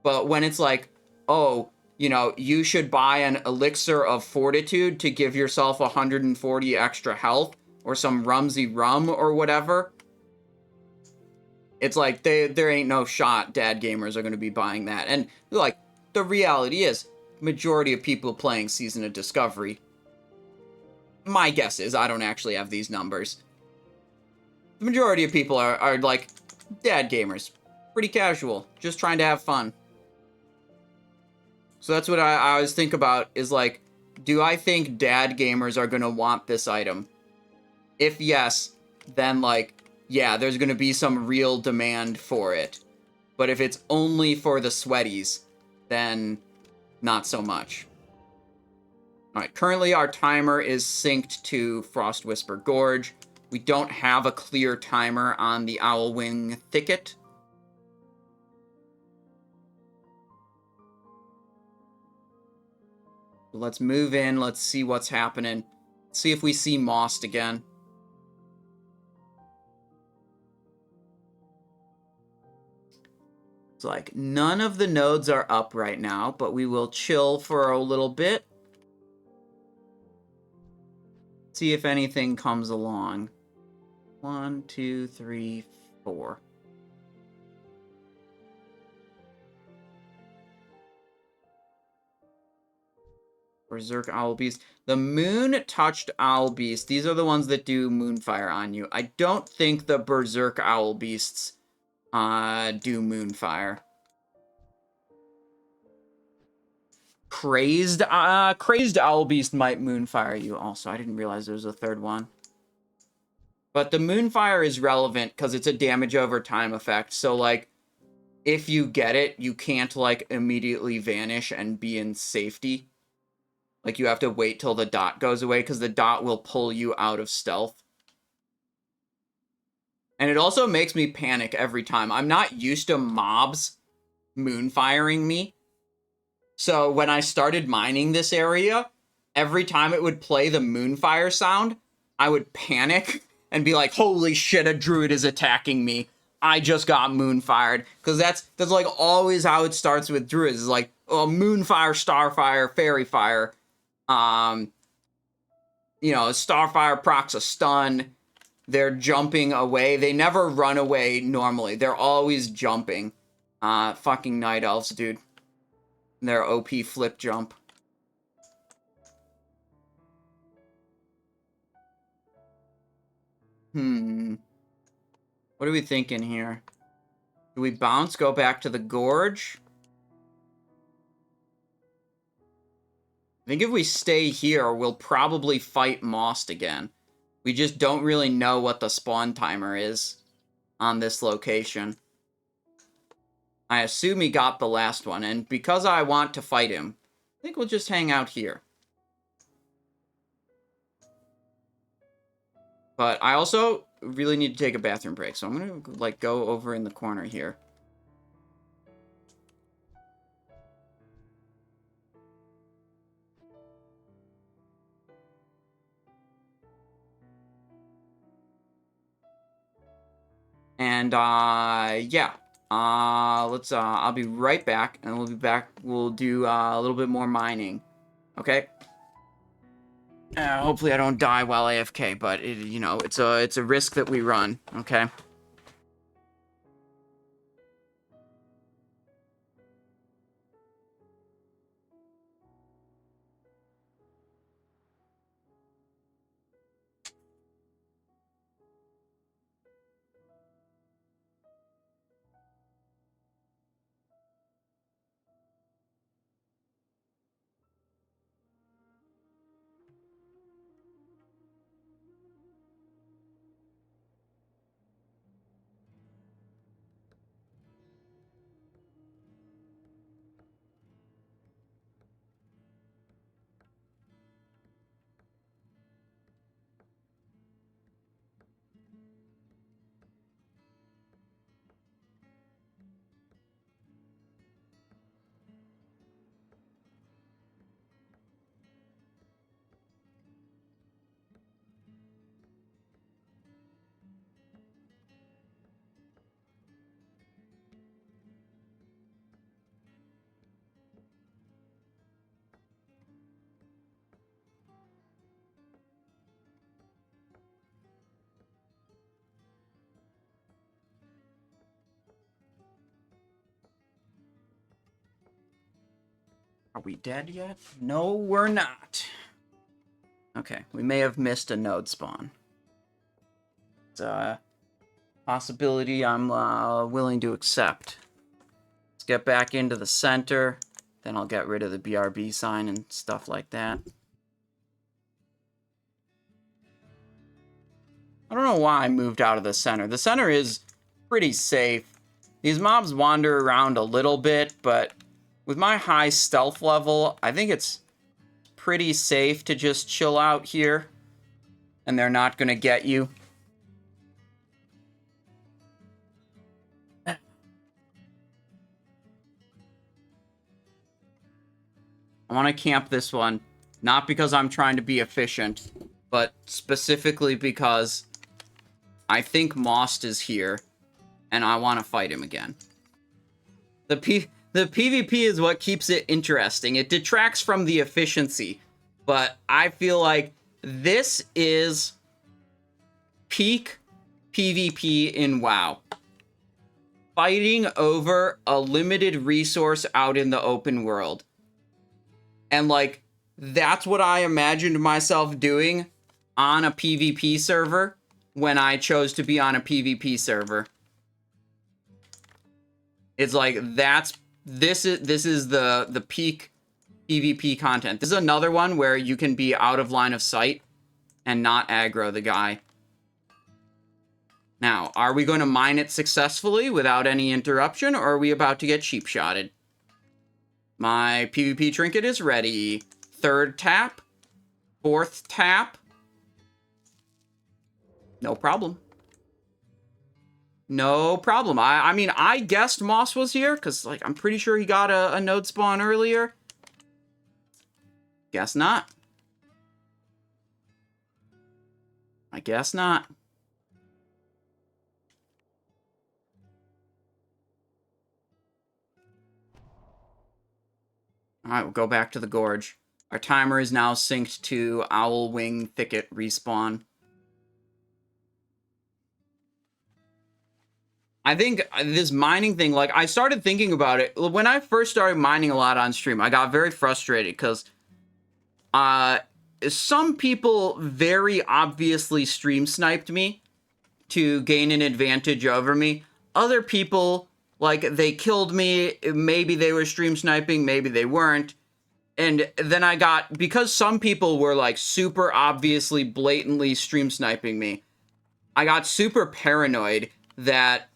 But when it's like, oh, you should buy an elixir of fortitude to give yourself 140 extra health, or some rumsy rum or whatever, it's like, there ain't no shot dad gamers are going to be buying that. And, like, the reality is, majority of people playing Season of Discovery, my guess is, I don't actually have these numbers, the majority of people are like, dad gamers. Pretty casual. Just trying to have fun. So that's what I always think about, is like, do I think dad gamers are going to want this item? If yes, then, like, yeah, there's going to be some real demand for it. But if it's only for the sweaties, then not so much. Alright, currently our timer is synced to Frostwhisper Gorge. We don't have a clear timer on the Owlwing Thicket. Let's move in. Let's see what's happening. See if we see Most again. It's like none of the nodes are up right now, but we will chill for a little bit. See if anything comes along. 1, 2, 3, 4. Berserk Owl Beast. The Moon-touched Owl Beast. These are the ones that do Moonfire on you. I don't think the Berserk Owl Beasts do Moonfire. Crazed Owl Beast might Moonfire you also. I didn't realize there was a third one. But the Moonfire is relevant because it's a damage over time effect. So, like, if you get it, you can't, like, immediately vanish and be in safety. Like, you have to wait till the dot goes away, because the dot will pull you out of stealth. And it also makes me panic every time. I'm not used to mobs moonfiring me. So when I started mining this area, every time it would play the moonfire sound, I would panic and be like, holy shit, a druid is attacking me. I just got moonfired. Because that's like always how it starts with druids. It's like, oh, moonfire, starfire, fairy fire. You know, Starfire procs a stun. They're jumping away. They never run away normally. They're always jumping. Fucking Night Elves, dude. Their OP flip jump. What are we thinking here? Do we bounce, go back to the Gorge? I think if we stay here, we'll probably fight Most again. We just don't really know what the spawn timer is on this location. I assume he got the last one, and because I want to fight him, I think we'll just hang out here. But I also really need to take a bathroom break, so I'm gonna, like, go over in the corner here. And, yeah. I'll be right back, and we'll be back. We'll do, a little bit more mining. Okay? Hopefully I don't die while AFK, but, you know, it's a risk that we run, okay? Are we dead yet? No, we're not. Okay, we may have missed a node spawn. It's a possibility I'm willing to accept. Let's get back into the center. Then I'll get rid of the BRB sign and stuff like that. I don't know why I moved out of the center. The center is pretty safe. These mobs wander around a little bit, but with my high stealth level, I think it's pretty safe to just chill out here. And they're not going to get you. I want to camp this one. Not because I'm trying to be efficient, but specifically because I think Most is here, and I want to fight him again. The PvP is what keeps it interesting. It detracts from the efficiency, but I feel like this is peak PvP in WoW. Fighting over a limited resource out in the open world. And, like, that's what I imagined myself doing on a PvP server when I chose to be on a PvP server. It's like, this is the peak PvP content. This is another one where you can be out of line of sight and not aggro the guy. Now, are we going to mine it successfully without any interruption, or are we about to get sheep-shotted? My PvP trinket is ready. 3rd tap. 4th tap. No problem. No problem. I mean, I guessed Moss was here, because, like, I'm pretty sure he got a node spawn earlier. Guess not. I guess not. Alright, we'll go back to the gorge. Our timer is now synced to Owl Wing Thicket respawn. I think this mining thing, like, I started thinking about it. When I first started mining a lot on stream, I got very frustrated because some people very obviously stream sniped me to gain an advantage over me. Other people, like, they killed me. Maybe they were stream sniping, maybe they weren't. And then I got, because some people were, like, super obviously, blatantly stream sniping me, I got super paranoid that,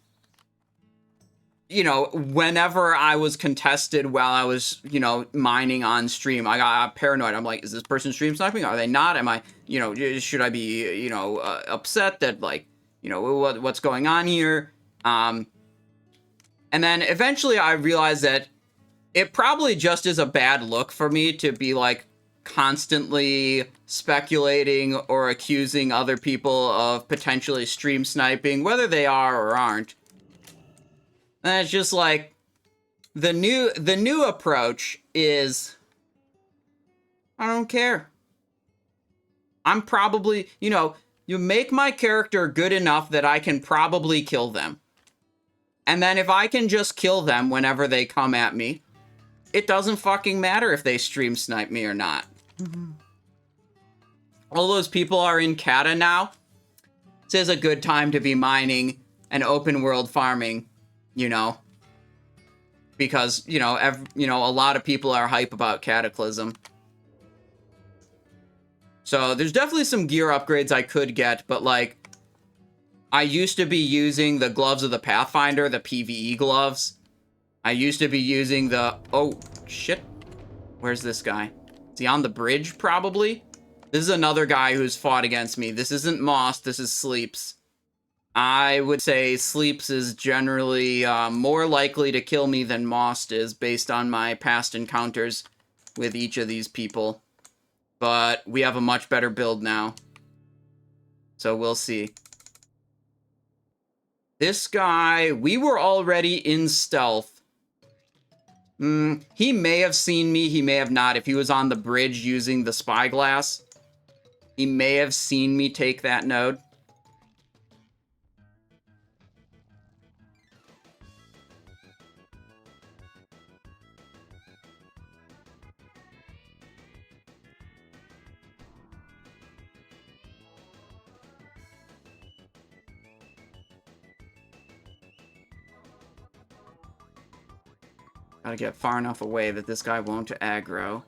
you know, whenever I was contested while I was, you know, mining on stream, I got paranoid. I'm like, is this person stream sniping? Are they not? Am I, you know, should I be, you know, upset that, like, you know, what's going on here? And then eventually I realized that it probably just is a bad look for me to be, like, constantly speculating or accusing other people of potentially stream sniping, whether they are or aren't. And it's just like, the new approach is, I don't care. I'm probably, you know, you make my character good enough that I can probably kill them. And then if I can just kill them whenever they come at me, it doesn't fucking matter if they stream snipe me or not. All those people are in Cata now. This is a good time to be mining and open world farming, you know. Because, you know, a lot of people are hype about Cataclysm. So there's definitely some gear upgrades I could get, but, like, I used to be using the gloves of the Pathfinder, the PvE gloves. I used to be using the... Oh, shit. Where's this guy? Is he on the bridge, probably? This is another guy who's fought against me. This isn't Moss, this is Sleeps. I would say Sleeps is generally more likely to kill me than Moss is, based on my past encounters with each of these people. But we have a much better build now. So we'll see. This guy, we were already in stealth. He may have seen me, he may have not. If he was on the bridge using the spyglass, he may have seen me take that node. Gotta get far enough away that this guy won't aggro.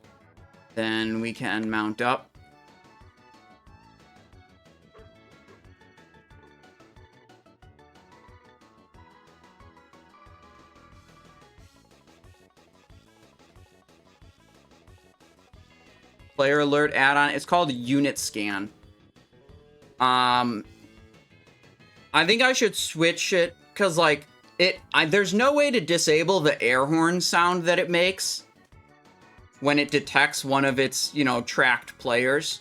Then we can mount up. Player alert add-on. It's called Unit Scan. I think I should switch it, because, like, there's no way to disable the air horn sound that it makes. when it detects one of its, you know, tracked players.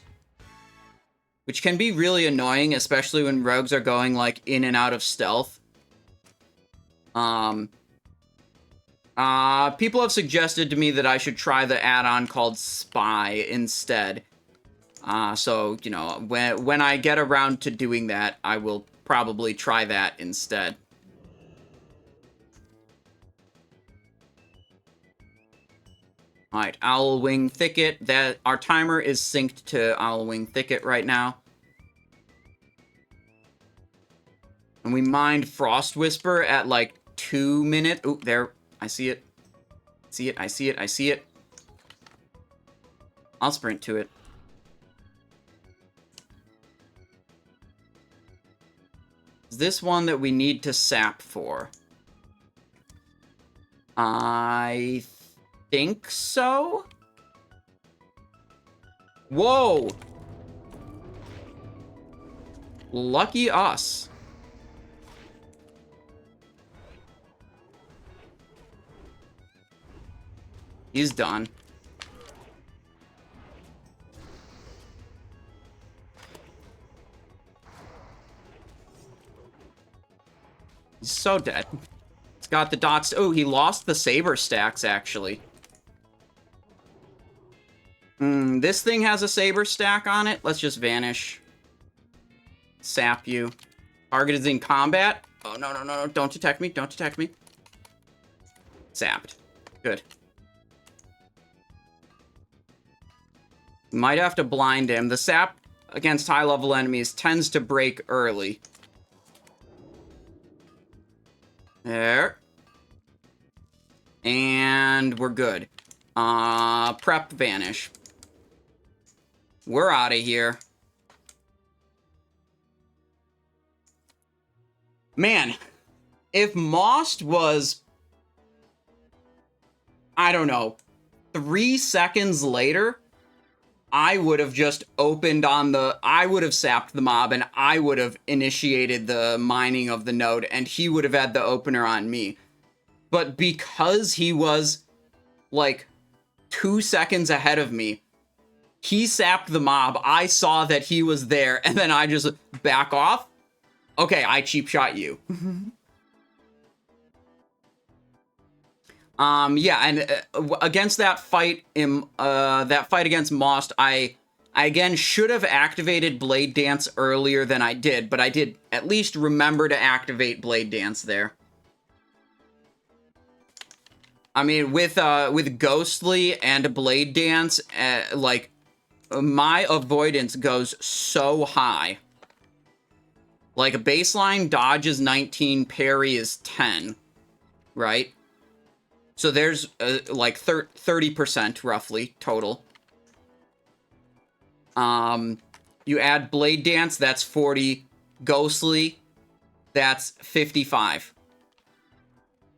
Which can be really annoying, especially when rogues are going, like, in and out of stealth. People have suggested to me that I should try the add-on called Spy instead. So, you know, when I get around to doing that, I will probably try that instead. Alright, Owlwing Thicket. That our timer is synced to Owlwing Thicket right now. And we mined Frost Whisper at like 2 minutes. Oh, there. I see it. See it, I see it, I see it. I'll sprint to it. Is this one that we need to sap for? I think so? Whoa! Lucky us. He's done. He's so dead. It's got the dots. Oh, he lost the saber stacks, actually. This thing has a saber stack on it. Let's just vanish. Sap you. Target is in combat. Oh, no, no, no, no. Don't detect me. Don't detect me. Sapped. Good. Might have to blind him. The sap against high-level enemies tends to break early. There. And we're good. Prep vanish. We're out of here. Man, if Most was, I don't know, 3 seconds later, I would have just opened on the, I would have sapped the mob and I would have initiated the mining of the node and he would have had the opener on me. But because he was like 2 seconds ahead of me, he sapped the mob, I saw that he was there, and then I just back off. Okay, I cheap shot you. Yeah, and against that fight, against Most, I again should have activated Blade Dance earlier than I did, but I did at least remember to activate Blade Dance there. I mean, with Ghostly and Blade Dance, like, my avoidance goes so high. Like, a baseline dodge is 19, parry is 10, right? So there's, like, 30% roughly total. You add Blade Dance, that's 40. Ghostly, that's 55.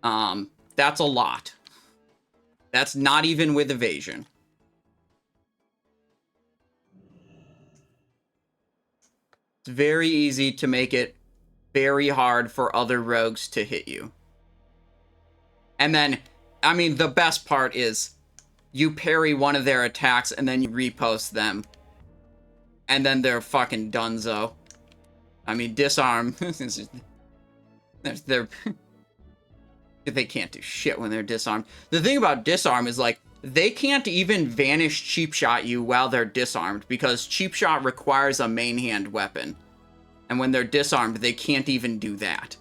That's a lot. That's not even with evasion. It's very easy to make it very hard for other rogues to hit you. And then, I mean, the best part is you parry one of their attacks and then you repost them. And then they're fucking donezo. I mean, disarm. They can't do shit when they're disarmed. The thing about disarm is, like, they can't even vanish cheap shot you while they're disarmed because cheap shot requires a main hand weapon. And when they're disarmed, they can't even do that.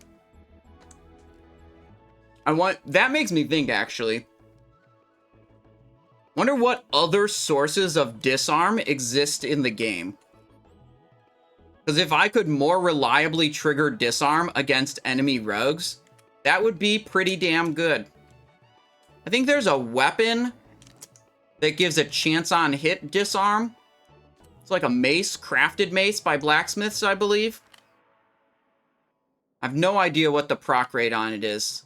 That makes me think, actually. Wonder what other sources of disarm exist in the game. Because if I could more reliably trigger disarm against enemy rogues, that would be pretty damn good. I think there's a weapon that gives a chance on hit disarm. It's like a mace, crafted mace by blacksmiths, I believe. I have no idea what the proc rate on it is.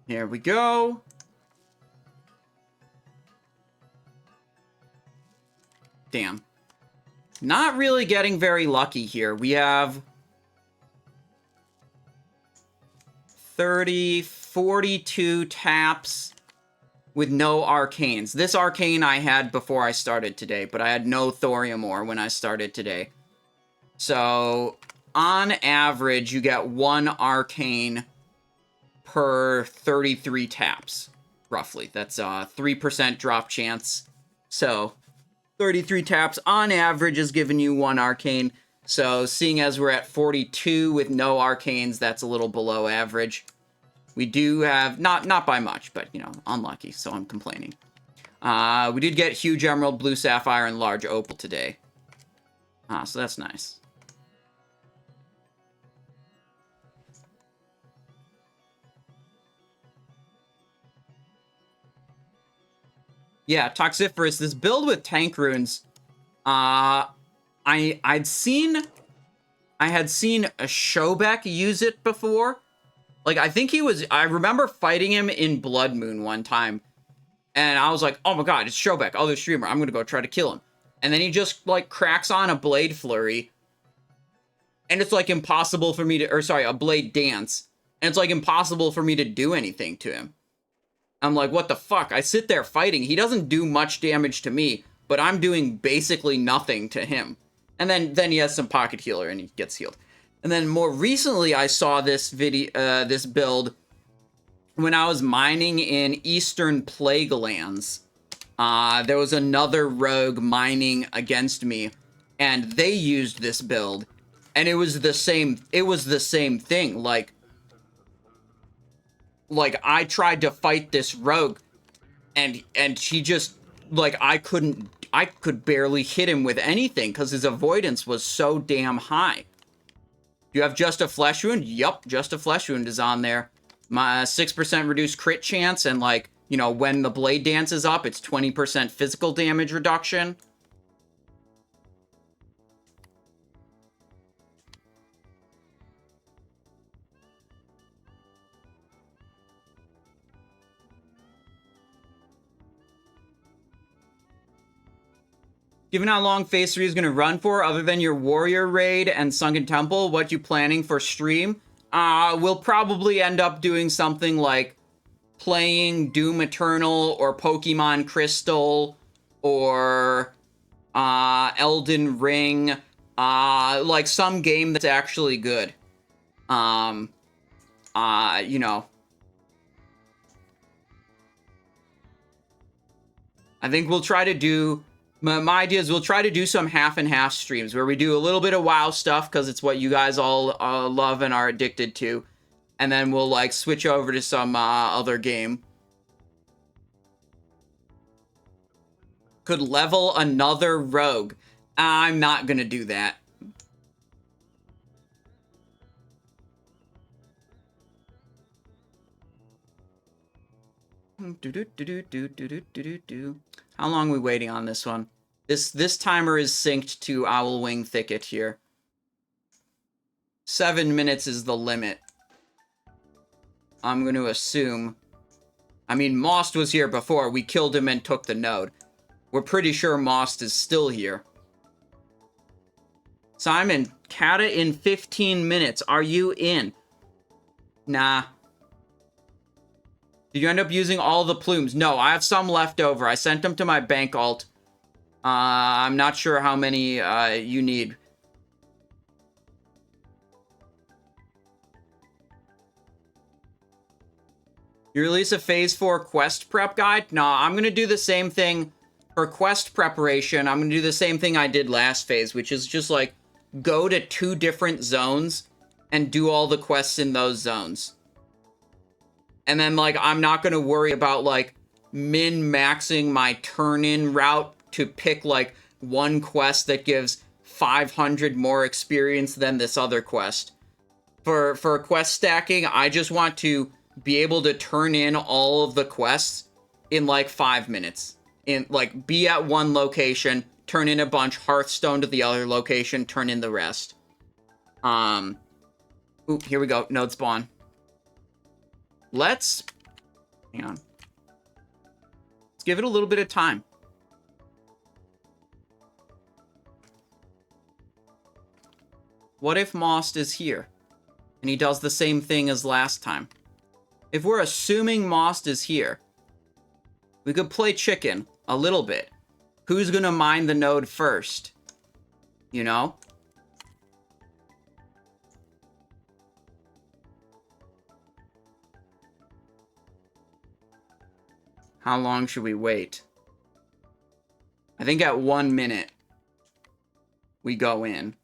Here we go. Damn. Not really getting very lucky here. We have 30, 42 taps with no arcanes. This arcane I had before I started today, but I had no thorium ore when I started today. So, on average, you get 1 arcane per 33 taps, roughly. That's a 3% drop chance. So, 33 taps on average is giving you 1 arcane. So, seeing as we're at 42 with no arcanes, that's a little below average. We do have, not by much, but, you know, unlucky, so I'm complaining. We did get huge emerald, blue sapphire, and large opal today. So that's nice. Yeah, Toxiferous, this build with tank runes, I had seen a Shobek use it before. Like, I remember fighting him in Blood Moon one time, and I was like, oh my god, it's Shobek, other streamer, I'm gonna go try to kill him. And then he just, like, cracks on a Blade Flurry, and it's, like, impossible for me to, or sorry, a Blade Dance, and it's, like, impossible for me to do anything to him. I'm like, what the fuck? I sit there fighting. He doesn't do much damage to me, but I'm doing basically nothing to him. And then he has some pocket healer and he gets healed. And then more recently, I saw this this build when I was mining in Eastern Plague Lands. There was another rogue mining against me, and they used this build, and it was the same thing. Like, I tried to fight this rogue, and he just, like, I could barely hit him with anything, because his avoidance was so damn high. You have Just a Flesh Wound? Yup, Just a Flesh Wound is on there. My 6% reduced crit chance, and, like, you know, when the Blade Dance is up, it's 20% physical damage reduction. Given how long Phase 3 is going to run for, other than your Warrior Raid and Sunken Temple, what you planning for stream? We'll probably end up doing something like playing Doom Eternal or Pokemon Crystal or Elden Ring. Like some game that's actually good. You know. I think we'll try to do... My idea is we'll try to do some half and half streams where we do a little bit of WoW stuff because it's what you guys all love and are addicted to. And then we'll, like, switch over to some other game. Could level another rogue. I'm not gonna do that. How long are we waiting on this one? This timer is synced to Owlwing Thicket here. 7 minutes is the limit. I'm going to assume. I mean, Most was here before. We killed him and took the node. We're pretty sure Most is still here. Simon, Kata in 15 minutes. Are you in? Nah. Did you end up using all the plumes? No, I have some left over. I sent them to my bank alt. I'm not sure how many you need. You release a Phase 4 quest prep guide? No, I'm going to do the same thing for quest preparation. I'm going to do the same thing I did last phase, which is just, like, go to 2 different zones and do all the quests in those zones. And then, like, I'm not going to worry about, like, min-maxing my turn-in route to pick, like, one quest that gives 500 more experience than this other quest. For quest stacking, I just want to be able to turn in all of the quests in, like, 5 minutes. Like, be at one location, turn in a bunch, Hearthstone to the other location, turn in the rest. Ooh, here we go. Node spawn. Hang on. Let's give it a little bit of time. What if Most is here? And he does the same thing as last time? if we're assuming Most is here, we could play chicken a little bit. Who's gonna mine the node first? You know? How long should we wait? I think at 1 minute, we go in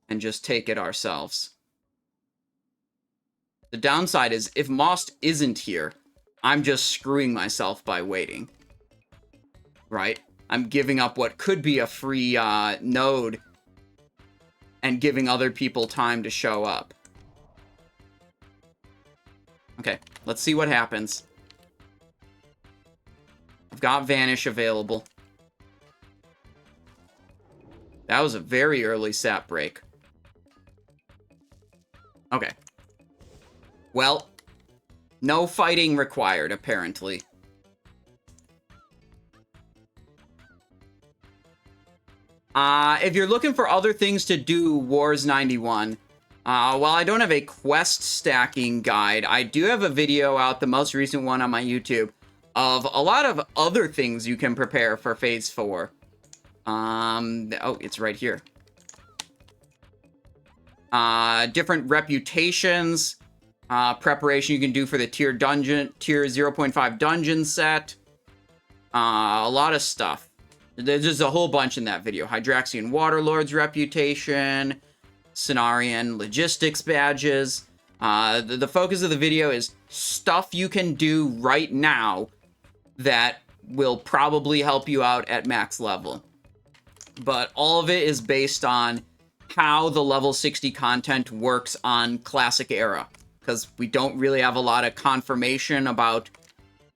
and just take it ourselves. The downside is, if Most isn't here, I'm just screwing myself by waiting. Right? I'm giving up what could be a free node and giving other people time to show up. Okay, let's see what happens. I've got Vanish available. That was a very early sap break. Okay. Well, no fighting required, apparently. If you're looking for other things to do, Wars 91, while I don't have a quest stacking guide, I do have a video out, the most recent one on my YouTube, of a lot of other things you can prepare for Phase 4. Oh, it's right here. Different reputations, preparation you can do for the tier 0.5 dungeon set. A lot of stuff. There's just a whole bunch in that video. Hydraxian Waterlord's reputation, Cenarian logistics badges. The focus of the video is stuff you can do right now that will probably help you out at max level. But all of it is based on how the level 60 content works on Classic Era, because we don't really have a lot of confirmation about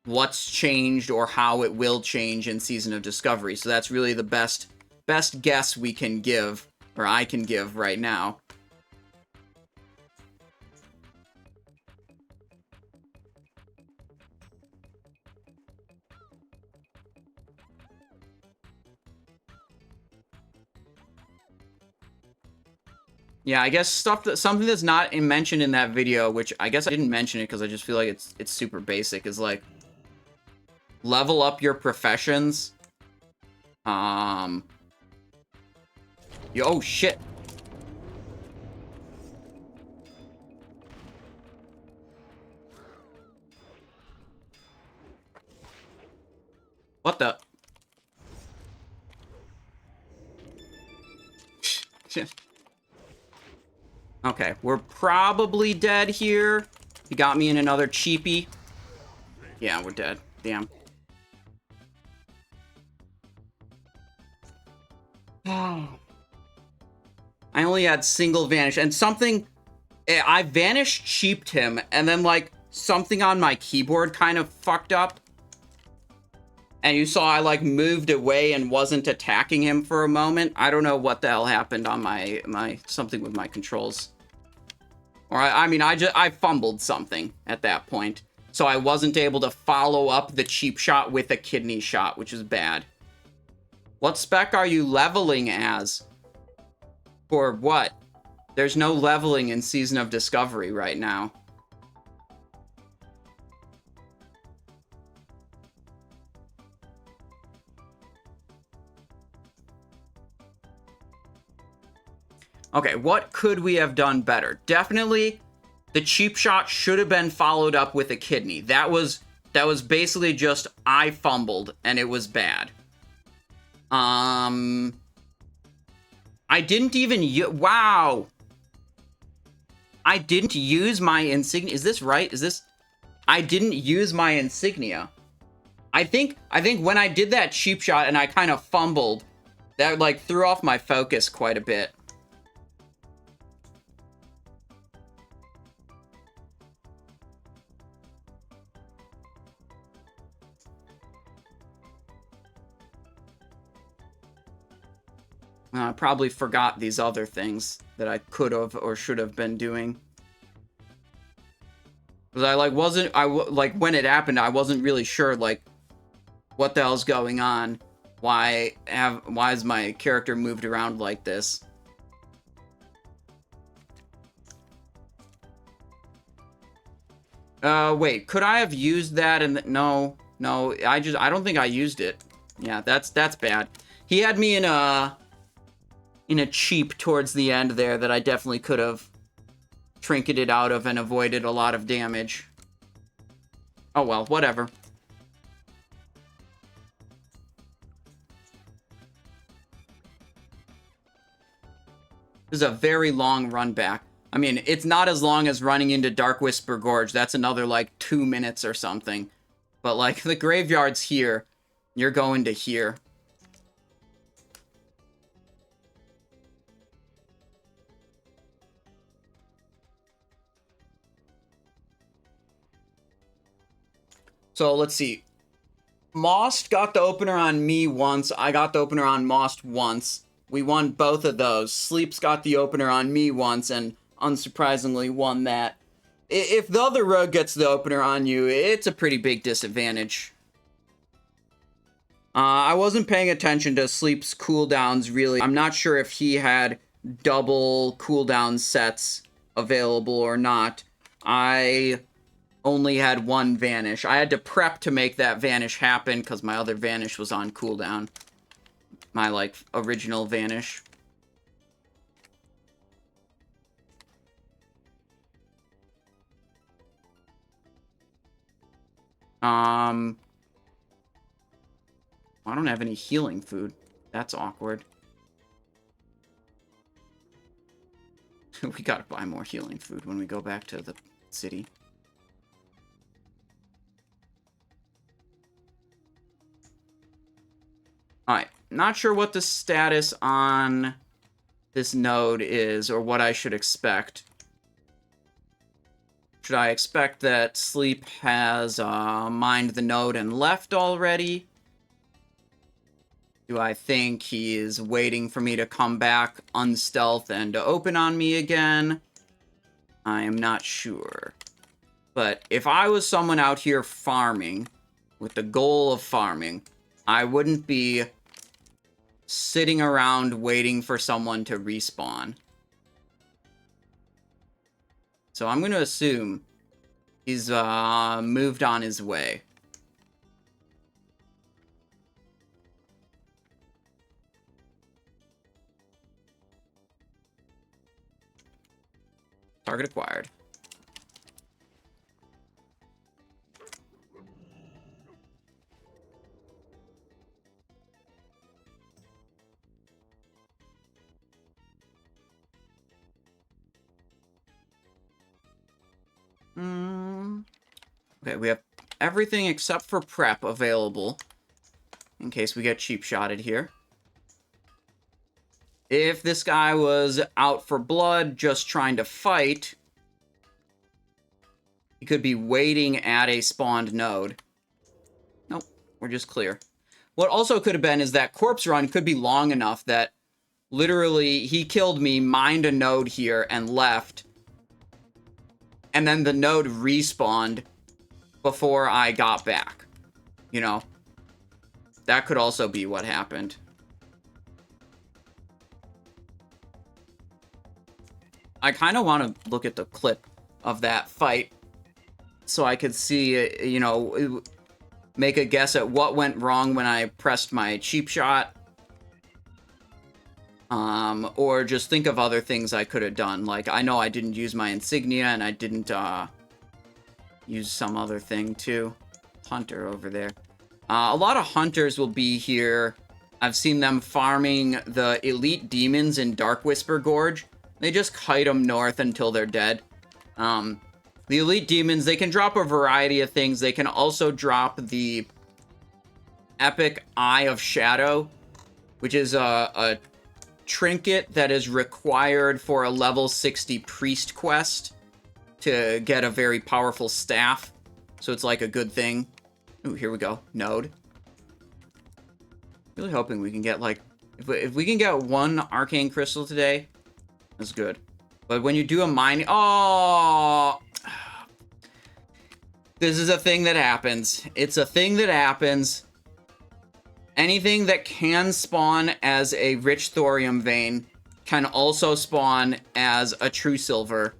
what's changed or how it will change in Season of Discovery. So that's really the best guess we can give, or I can give right now. Yeah, I guess something that's not mentioned in that video, which I guess I didn't mention it because I just feel like it's super basic, is like level up your professions. Oh shit. What the? Okay, we're probably dead here. He got me in another cheapie. Yeah, we're dead. Damn. I only had single vanish, and something... I vanished cheaped him, and then, like, something on my keyboard kind of fucked up. And you saw I, like, moved away and wasn't attacking him for a moment. I don't know what the hell happened on my something with my controls. Or, I mean, I fumbled something at that point. So I wasn't able to follow up the cheap shot with a kidney shot, which is bad. What spec are you leveling as? For what? There's no leveling in Season of Discovery right now. Okay, what could we have done better? Definitely, the cheap shot should have been followed up with a kidney. That was basically just, I fumbled, and it was bad. I didn't even wow! I didn't use my insignia. Is this right? Is this... I didn't use my insignia. I think when I did that cheap shot and I kind of fumbled, that, like, threw off my focus quite a bit. I probably forgot these other things that I could have or should have been doing. Because I, like, like, when it happened, I wasn't really sure, like, what the hell's going on. Why is my character moved around like this? Wait, could I have used that and no, I don't think I used it. Yeah, that's bad. He had me in a cheap towards the end there that I definitely could have trinketed out of and avoided a lot of damage. Oh well, whatever. This is a very long run back. I mean, it's not as long as running into Dark Whisper Gorge. That's another, like, 2 minutes or something. But, like, the graveyard's here. You're going to here. So, let's see. Most got the opener on me once. I got the opener on Most once. We won both of those. Sleep's got the opener on me once, and unsurprisingly won that. If the other rogue gets the opener on you, it's a pretty big disadvantage. I wasn't paying attention to Sleep's cooldowns, really. I'm not sure if he had double cooldown sets available or not. I only had one Vanish. I had to prep to make that Vanish happen because my other Vanish was on cooldown. My, like, original Vanish. I don't have any healing food. That's awkward. We gotta buy more healing food when we go back to the city. Alright, not sure what the status on this node is, or what I should expect. Should I expect that Sleep has mined the node and left already? Do I think he is waiting for me to come back unstealth and to open on me again? I am not sure. But if I was someone out here farming, with the goal of farming, I wouldn't be sitting around waiting for someone to respawn. So I'm going to assume he's moved on his way. Target acquired. Okay, we have everything except for prep available in case we get cheap shotted here. If this guy was out for blood, just trying to fight, he could be waiting at a spawned node. Nope, we're just clear. What also could have been is that corpse run could be long enough that literally he killed me, mined a node here, and left. And then the node respawned before I got back. You know? That could also be what happened. I kind of want to look at the clip of that fight so I could see, you know, make a guess at what went wrong when I pressed my cheap shot. Or just think of other things I could have done. Like, I know I didn't use my insignia, and I didn't, use some other thing, too. Hunter over there. A lot of hunters will be here. I've seen them farming the elite demons in Dark Whisper Gorge. They just kite them north until they're dead. The elite demons, they can drop a variety of things. They can also drop the Epic Eye of Shadow, which is a trinket that is required for a level 60 priest quest to get a very powerful staff. So it's like a good thing. Ooh, here we go. Node. Really hoping we can get, like, if we can get one arcane crystal today, that's good. But when you do a mining... Oh! This is a thing that happens. It's a thing that happens. Anything that can spawn as a rich thorium vein can also spawn as a true silver.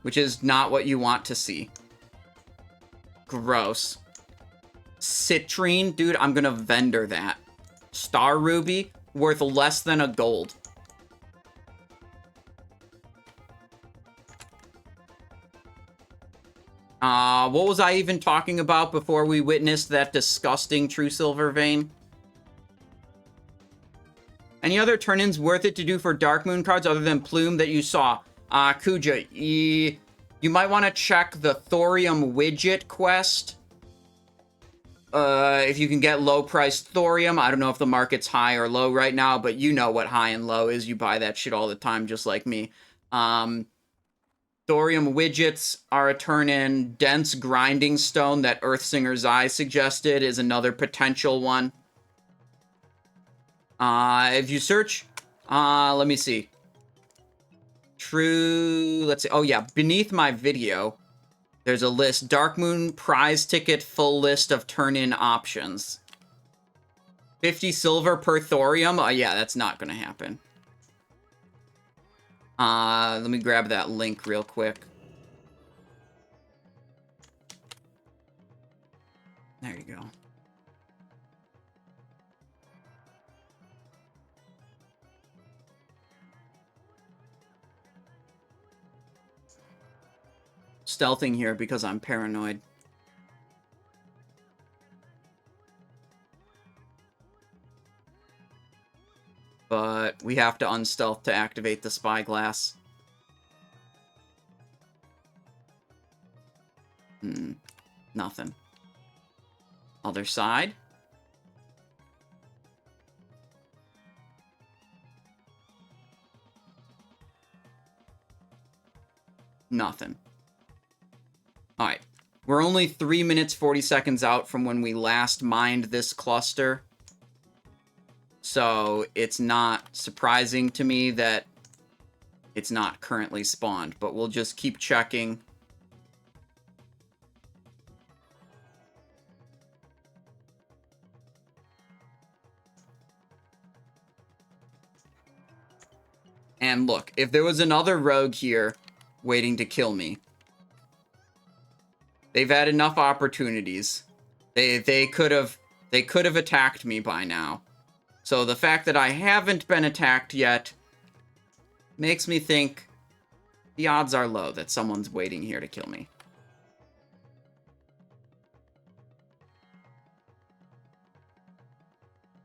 which is not what you want to see. Gross. Citrine, dude, I'm gonna vendor that. Star Ruby, worth less than a gold. What was I even talking about before we witnessed that disgusting True Silver vein? Any other turn-ins worth it to do for Dark Moon cards other than Plume that you saw? Kuja, you might want to check the Thorium Widget quest. If you can get low-priced Thorium. I don't know if the market's high or low right now, but you know what high and low is. You buy that shit all the time, just like me. Thorium Widgets are a turn-in. Dense Grinding Stone that Earthsinger's Eye suggested is another potential one. If you search, let me see. Let's see. Oh, yeah. Beneath my video, there's a list. Dark Moon prize ticket full list of turn-in options. 50 silver per thorium? Yeah, that's not going to happen. Let me grab that link real quick. There you go. Stealthing here because I'm paranoid. But we have to unstealth to activate the spyglass. Nothing. Other side. Nothing. Alright. We're only 3 minutes 40 seconds out from when we last mined this cluster. So it's not surprising to me that it's not currently spawned, but we'll just keep checking. And look, if there was another rogue here waiting to kill me, they've had enough opportunities. They could have attacked me by now. So the fact that I haven't been attacked yet makes me think the odds are low that someone's waiting here to kill me.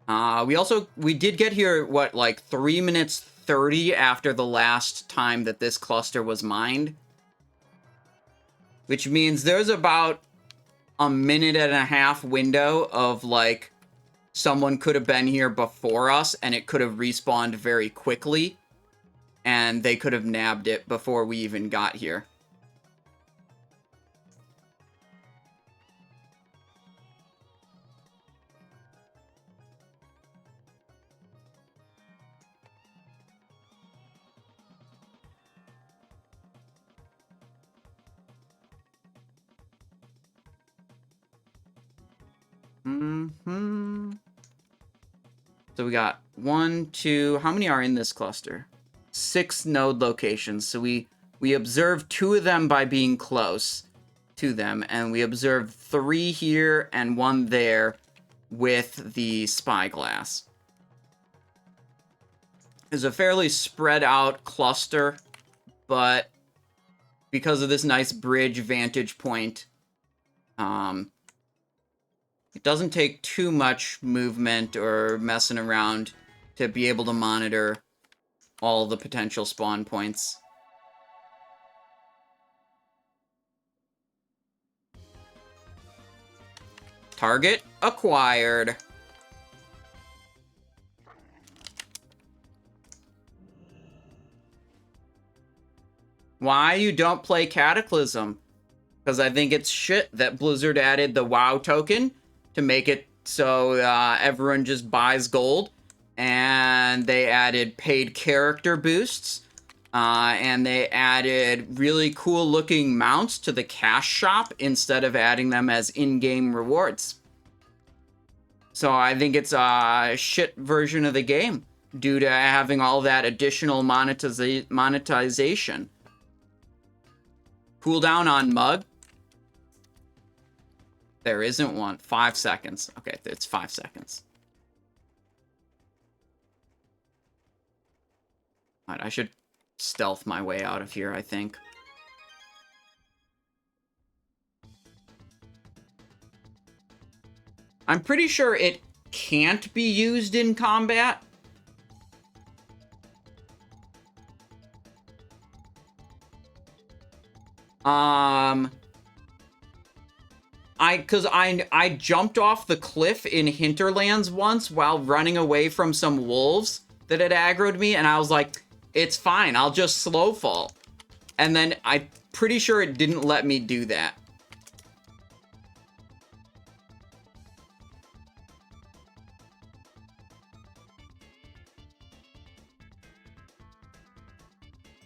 We did get here, what, like 3 minutes 30 after the last time that this cluster was mined. Which means there's about a minute and a half window of, like, someone could have been here before us, and it could have respawned very quickly, and they could have nabbed it before we even got here. So we got 1, 2, how many are in this cluster? 6 node locations. So we observed 2 of them by being close to them, and we observed 3 here and 1 there with the spyglass. It's a fairly spread out cluster, but because of this nice bridge vantage point, it doesn't take too much movement or messing around to be able to monitor all the potential spawn points. Target acquired. Why you don't play Cataclysm? Because I think it's shit that Blizzard added the WoW token to make it so everyone just buys gold. And they added paid character boosts. And they added really cool looking mounts to the cash shop instead of adding them as in-game rewards. So I think it's a shit version of the game due to having all that additional monetization. Cooldown on Mug. There isn't one. 5 seconds. Okay, it's 5 seconds. All right, I should stealth my way out of here, I think. I'm pretty sure it can't be used in combat. Cause I jumped off the cliff in Hinterlands once while running away from some wolves that had aggroed me, and I was like, it's fine, I'll just slow fall. And then I'm pretty sure it didn't let me do that.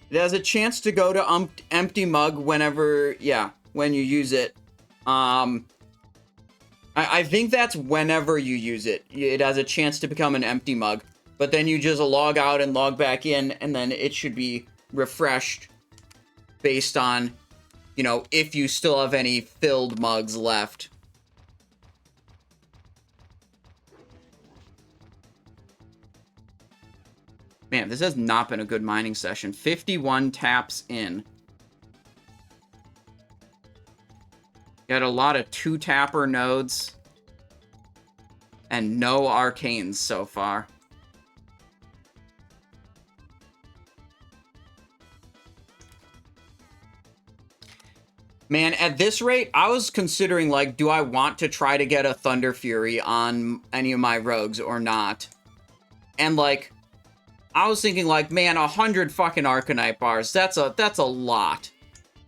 It has a chance to go to empty mug whenever, yeah, when you use it. I think that's whenever you use it. It has a chance to become an empty mug. But then you just log out and log back in, and then it should be refreshed based on, you know, if you still have any filled mugs left. Man, this has not been a good mining session. 51 taps in. Got a lot of 2-tapper nodes. And no arcanes so far. Man, at this rate, I was considering, like, do I want to try to get a Thunder Fury on any of my rogues or not? And, like, I was thinking, like, man, 100 fucking Arcanite bars, that's a lot.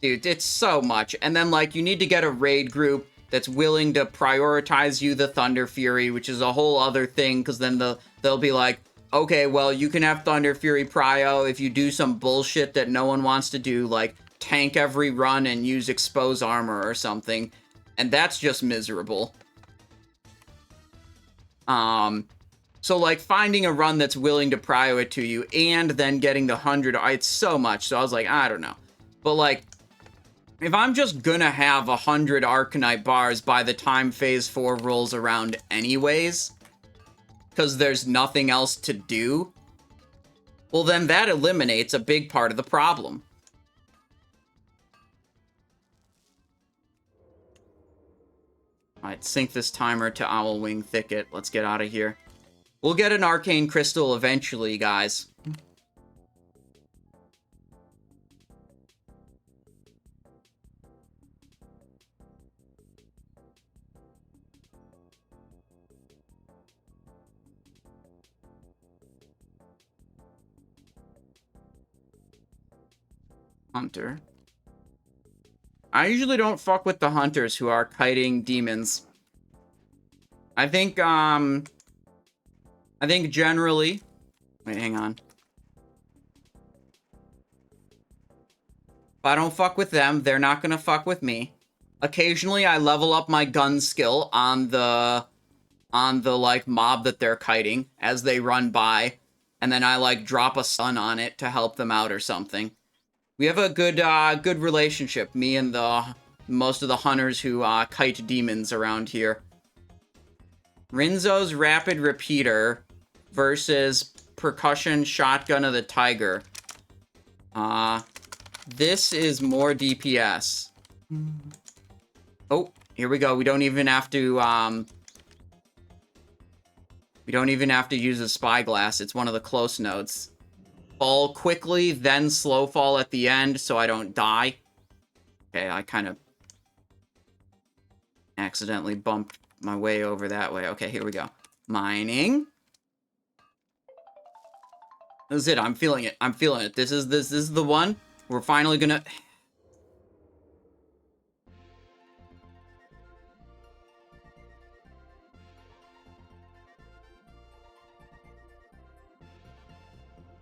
Dude, it's so much. And then, like, you need to get a raid group that's willing to prioritize you the Thunder Fury, which is a whole other thing, because then they'll be like, okay, well, you can have Thunder Fury prio if you do some bullshit that no one wants to do, like tank every run and use expose armor or something. And that's just miserable. So, like, finding a run that's willing to prio it to you and then getting the 100, it's so much. So I was like, I don't know. But, like, if I'm just gonna have 100 Arcanite bars by the time Phase 4 rolls around anyways, because there's nothing else to do, well, then that eliminates a big part of the problem. Alright, sync this timer to Owlwing Thicket. Let's get out of here. We'll get an Arcane Crystal eventually, guys. Hunter. I usually don't fuck with the hunters who are kiting demons. I think generally... Wait, hang on. If I don't fuck with them, they're not gonna fuck with me. Occasionally, I level up my gun skill on the like, mob that they're kiting as they run by. And then I, like, drop a stun on it to help them out or something. We have a good relationship, me and most of the hunters who kite demons around here. Rinzo's Rapid Repeater versus Percussion Shotgun of the Tiger. This is more DPS. Oh, here we go. We don't even have to use a spyglass. It's one of the close nodes. Fall quickly, then slow fall at the end so I don't die. Okay, I kind of accidentally bumped my way over that way. Okay, here we go. Mining. This is it. I'm feeling it. I'm feeling it. This is the one. We're finally gonna...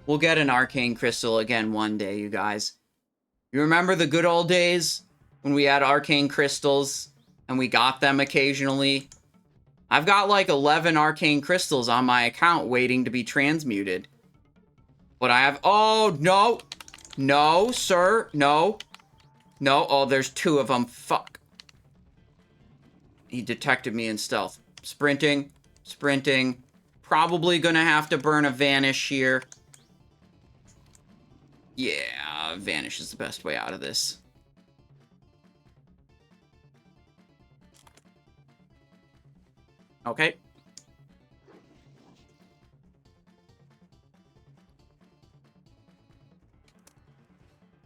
We'll get an Arcane Crystal again one day, you guys. You remember the good old days when we had Arcane Crystals and we got them occasionally? I've got like 11 Arcane Crystals on my account waiting to be transmuted. But I have... Oh, no! No, sir, no. No, oh, there's two of them. Fuck. He detected me in stealth. Sprinting. Sprinting. Probably gonna have to burn a Vanish here. Yeah, Vanish is the best way out of this. Okay.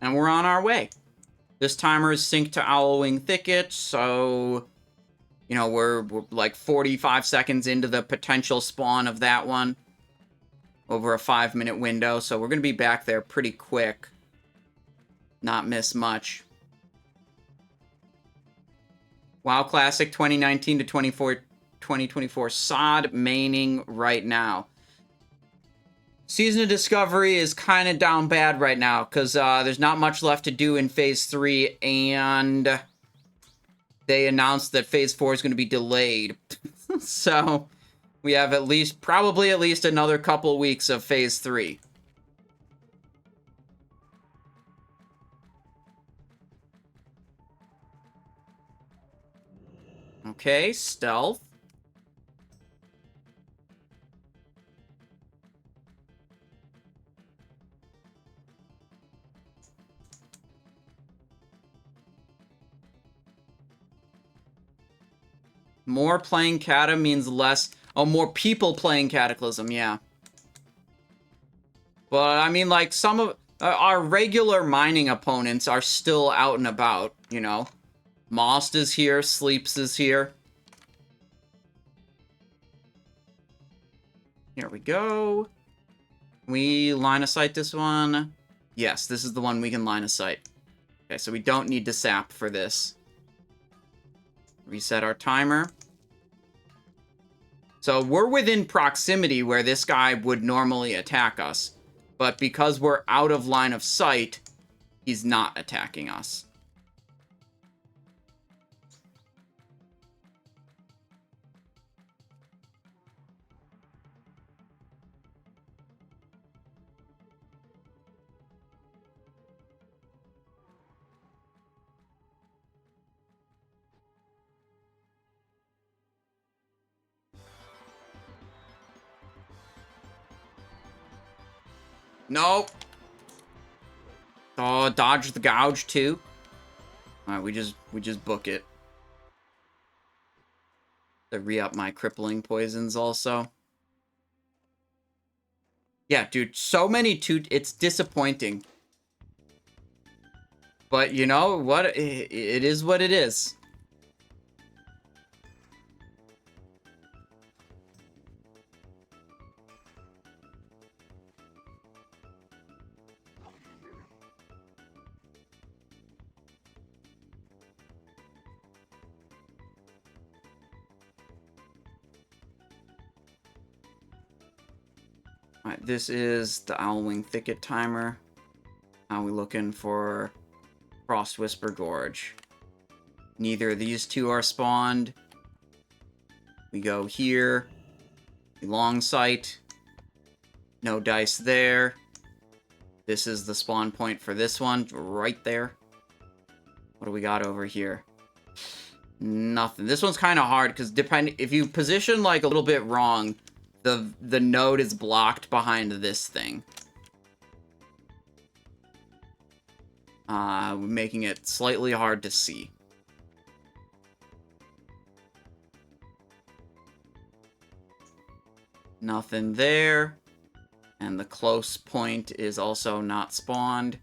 And we're on our way. This timer is synced to Owlwing Thicket, so... You know, we're like 45 seconds into the potential spawn of that one. Over a 5-minute window, so we're going to be back there pretty quick. Not miss much. WoW Classic 2019 to 2024 sod maining right now. Season of Discovery is kind of down bad right now, because there's not much left to do in Phase 3, and they announced that Phase 4 is going to be delayed. So, we have probably at least another couple weeks of Phase 3. Okay, stealth. More playing Cata means less... Oh, more people playing Cataclysm, yeah. But, I mean, like, some of... our regular mining opponents are still out and about, you know. Most is here, Sleeps is here. Here we go. Can we line of sight this one? Yes, this is the one we can line of sight. Okay, so we don't need to sap for this. Reset our timer. So we're within proximity where this guy would normally attack us. But because we're out of line of sight, he's not attacking us. Nope. Oh, dodge the gouge too. Alright, we just book it. To re-up my crippling poisons also. Yeah, dude, so many it's disappointing. But you know what? It is what it is. Alright, this is the Owlwing Thicket timer. Now we're looking for Frost Whisper Gorge. Neither of these two are spawned. We go here. Long sight. No dice there. This is the spawn point for this one, right there. What do we got over here? Nothing. This one's kind of hard, because if you position, like, a little bit wrong, the node is blocked behind this thing. Making it slightly hard to see. Nothing there. And the close point is also not spawned.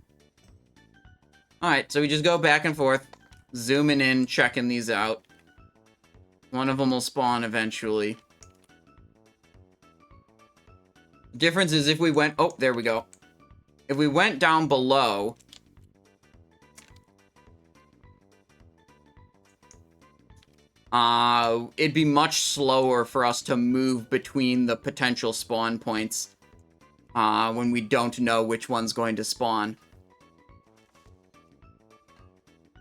Alright, so we just go back and forth, zooming in, checking these out. One of them will spawn eventually. Difference is if we went... Oh, there we go. If we went down below... it'd be much slower for us to move between the potential spawn points. When we don't know which one's going to spawn.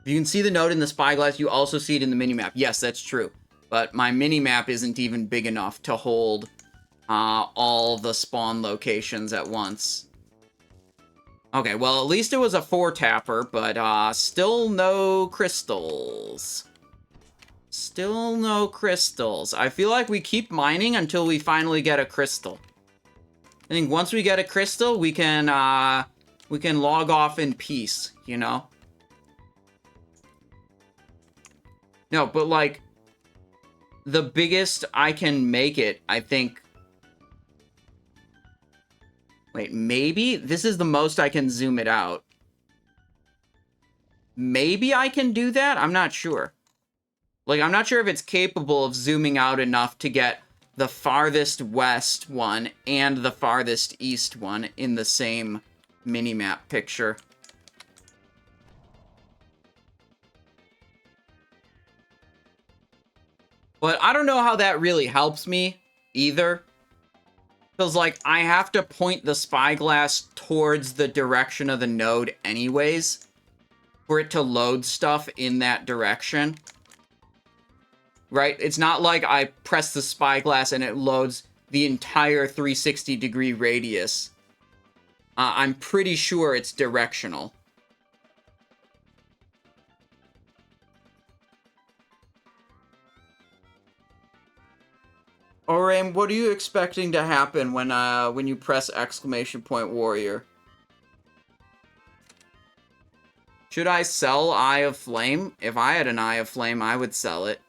If you can see the node in the spyglass, you also see it in the minimap. Yes, that's true. But my minimap isn't even big enough to hold all the spawn locations at once. Okay, well, at least it was a 4-tapper, but still no crystals. Still no crystals. I feel like we keep mining until we finally get a crystal. I think once we get a crystal, we can log off in peace, you know? No, but like, the biggest I can make it, I think... Wait, maybe? This is the most I can zoom it out. Maybe I can do that? I'm not sure. Like, I'm not sure if it's capable of zooming out enough to get the farthest west one and the farthest east one in the same minimap picture. But I don't know how that really helps me either. Because, like, I have to point the spyglass towards the direction of the node anyways for it to load stuff in that direction. Right? It's not like I press the spyglass and it loads the entire 360-degree radius. I'm pretty sure it's directional. Oraim, what are you expecting to happen when you press !warrior? Should I sell Eye of Flame? If I had an Eye of Flame, I would sell it.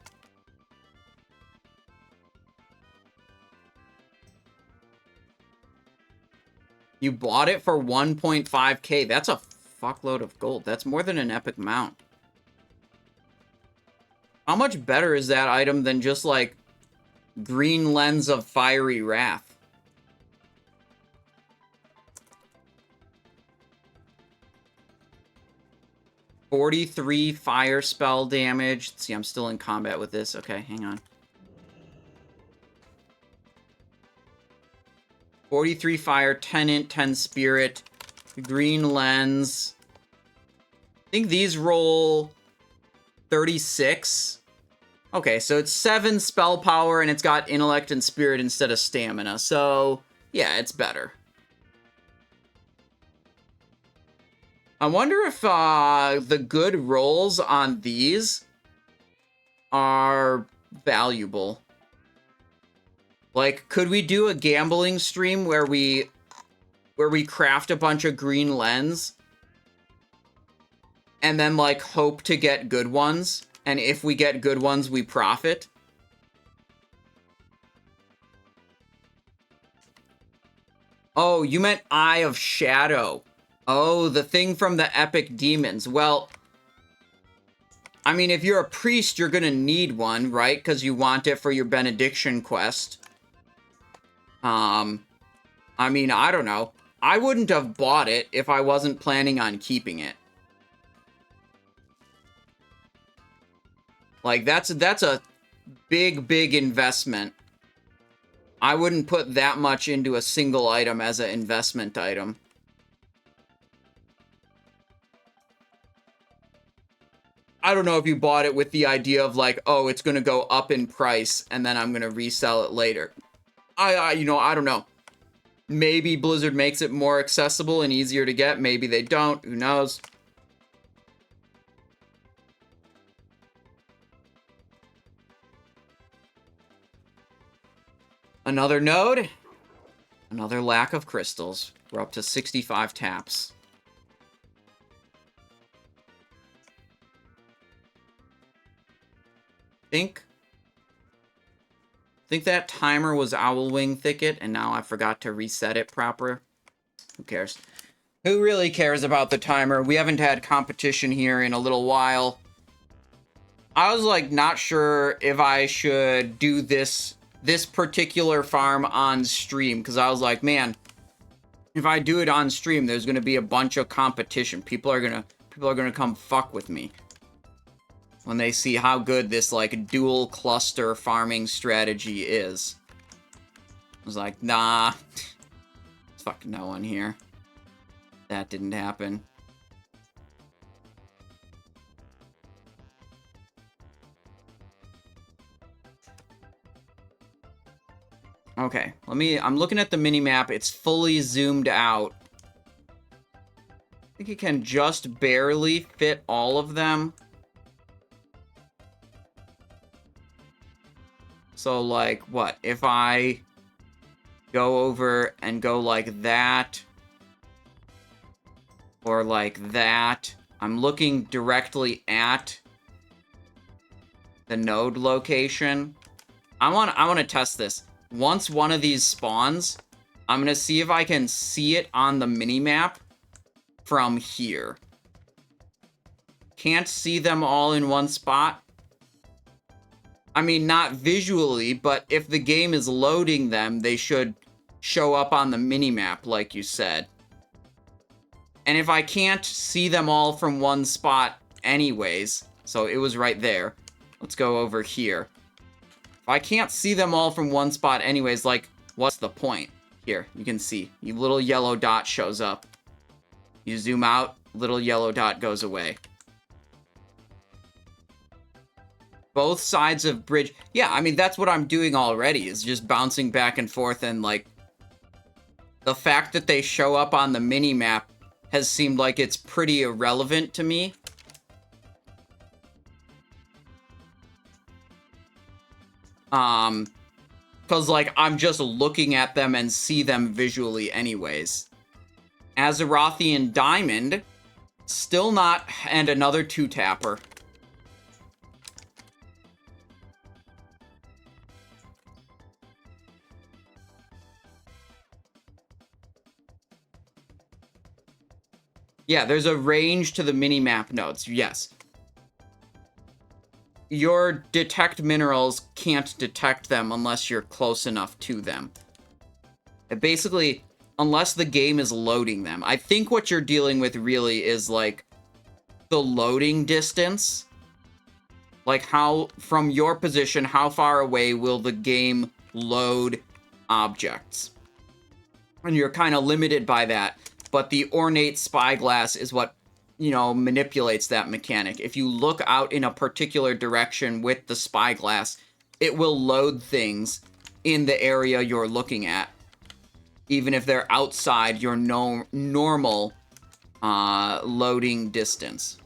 You bought it for 1.5k. That's a fuckload of gold. That's more than an epic mount. How much better is that item than just, like, Green Lens of Fiery Wrath? $43 fire spell damage. Let's see, I'm still in combat with this. Okay, hang on. 43 fire, 10 int, 10 spirit, green lens. I think these roll 36. Okay, so it's 7 spell power and it's got intellect and spirit instead of stamina. So, yeah, it's better. I wonder if the good rolls on these are valuable. Like, could we do a gambling stream where we craft a bunch of green lens and then, like, hope to get good ones? And if we get good ones, we profit? Oh, you meant Eye of Shadow. Oh, the thing from the Epic Demons. Well, I mean, if you're a priest, you're gonna need one, right? Because you want it for your benediction quest. I mean, I don't know. I wouldn't have bought it if I wasn't planning on keeping it. Like, that's a big investment. I wouldn't put that much into a single item as an investment item. I don't know if you bought it with the idea of, like, oh, it's gonna go up in price, and then I'm gonna resell it later. You know, I don't know. Maybe Blizzard makes it more accessible and easier to get. Maybe they don't. Who knows? Another node. Another lack of crystals. We're up to 65 taps. Think that timer was Owlwing Thicket, and now I forgot to reset it proper. Who cares? Who really cares about the timer? We haven't had competition here in a little while. I was, like, not sure if I should do this particular farm on stream, because I was like, man, if I do it on stream, there's gonna be a bunch of competition. People are gonna come fuck with me when they see how good this, like, dual cluster farming strategy is. I was like, nah. Fuck no one here. That didn't happen. Okay, I'm looking at the minimap. It's fully zoomed out. think it can just barely fit all of them. So, like, what? If I go over and go like that, or like that, I'm looking directly at the node location. I want to test this. Once one of these spawns, I'm going to see if I can see it on the minimap from here. Can't see them all in one spot. I mean, not visually, but if the game is loading them, they should show up on the minimap, like you said. And if I can't see them all from one spot anyways, so it was right there. Let's go over here. If I can't see them all from one spot anyways, like, what's the point? Here, you can see. Your little yellow dot shows up. You zoom out, little yellow dot goes away. Both sides of bridge. Yeah, I mean, that's what I'm doing already, is just bouncing back and forth, and, like, the fact that they show up on the minimap has seemed like it's pretty irrelevant to me. Because, like, I'm just looking at them and see them visually anyways. Azerothian Diamond, still not, and another 2-tapper. Yeah, there's a range to the minimap nodes, yes. Your detect minerals can't detect them unless you're close enough to them. Basically, unless the game is loading them. I think what you're dealing with really is, like, the loading distance. Like, how, from your position, how far away will the game load objects? And you're kind of limited by that. But the ornate spyglass is what, you know, manipulates that mechanic. If you look out in a particular direction with the spyglass, it will load things in the area you're looking at, even if they're outside your normal loading distance.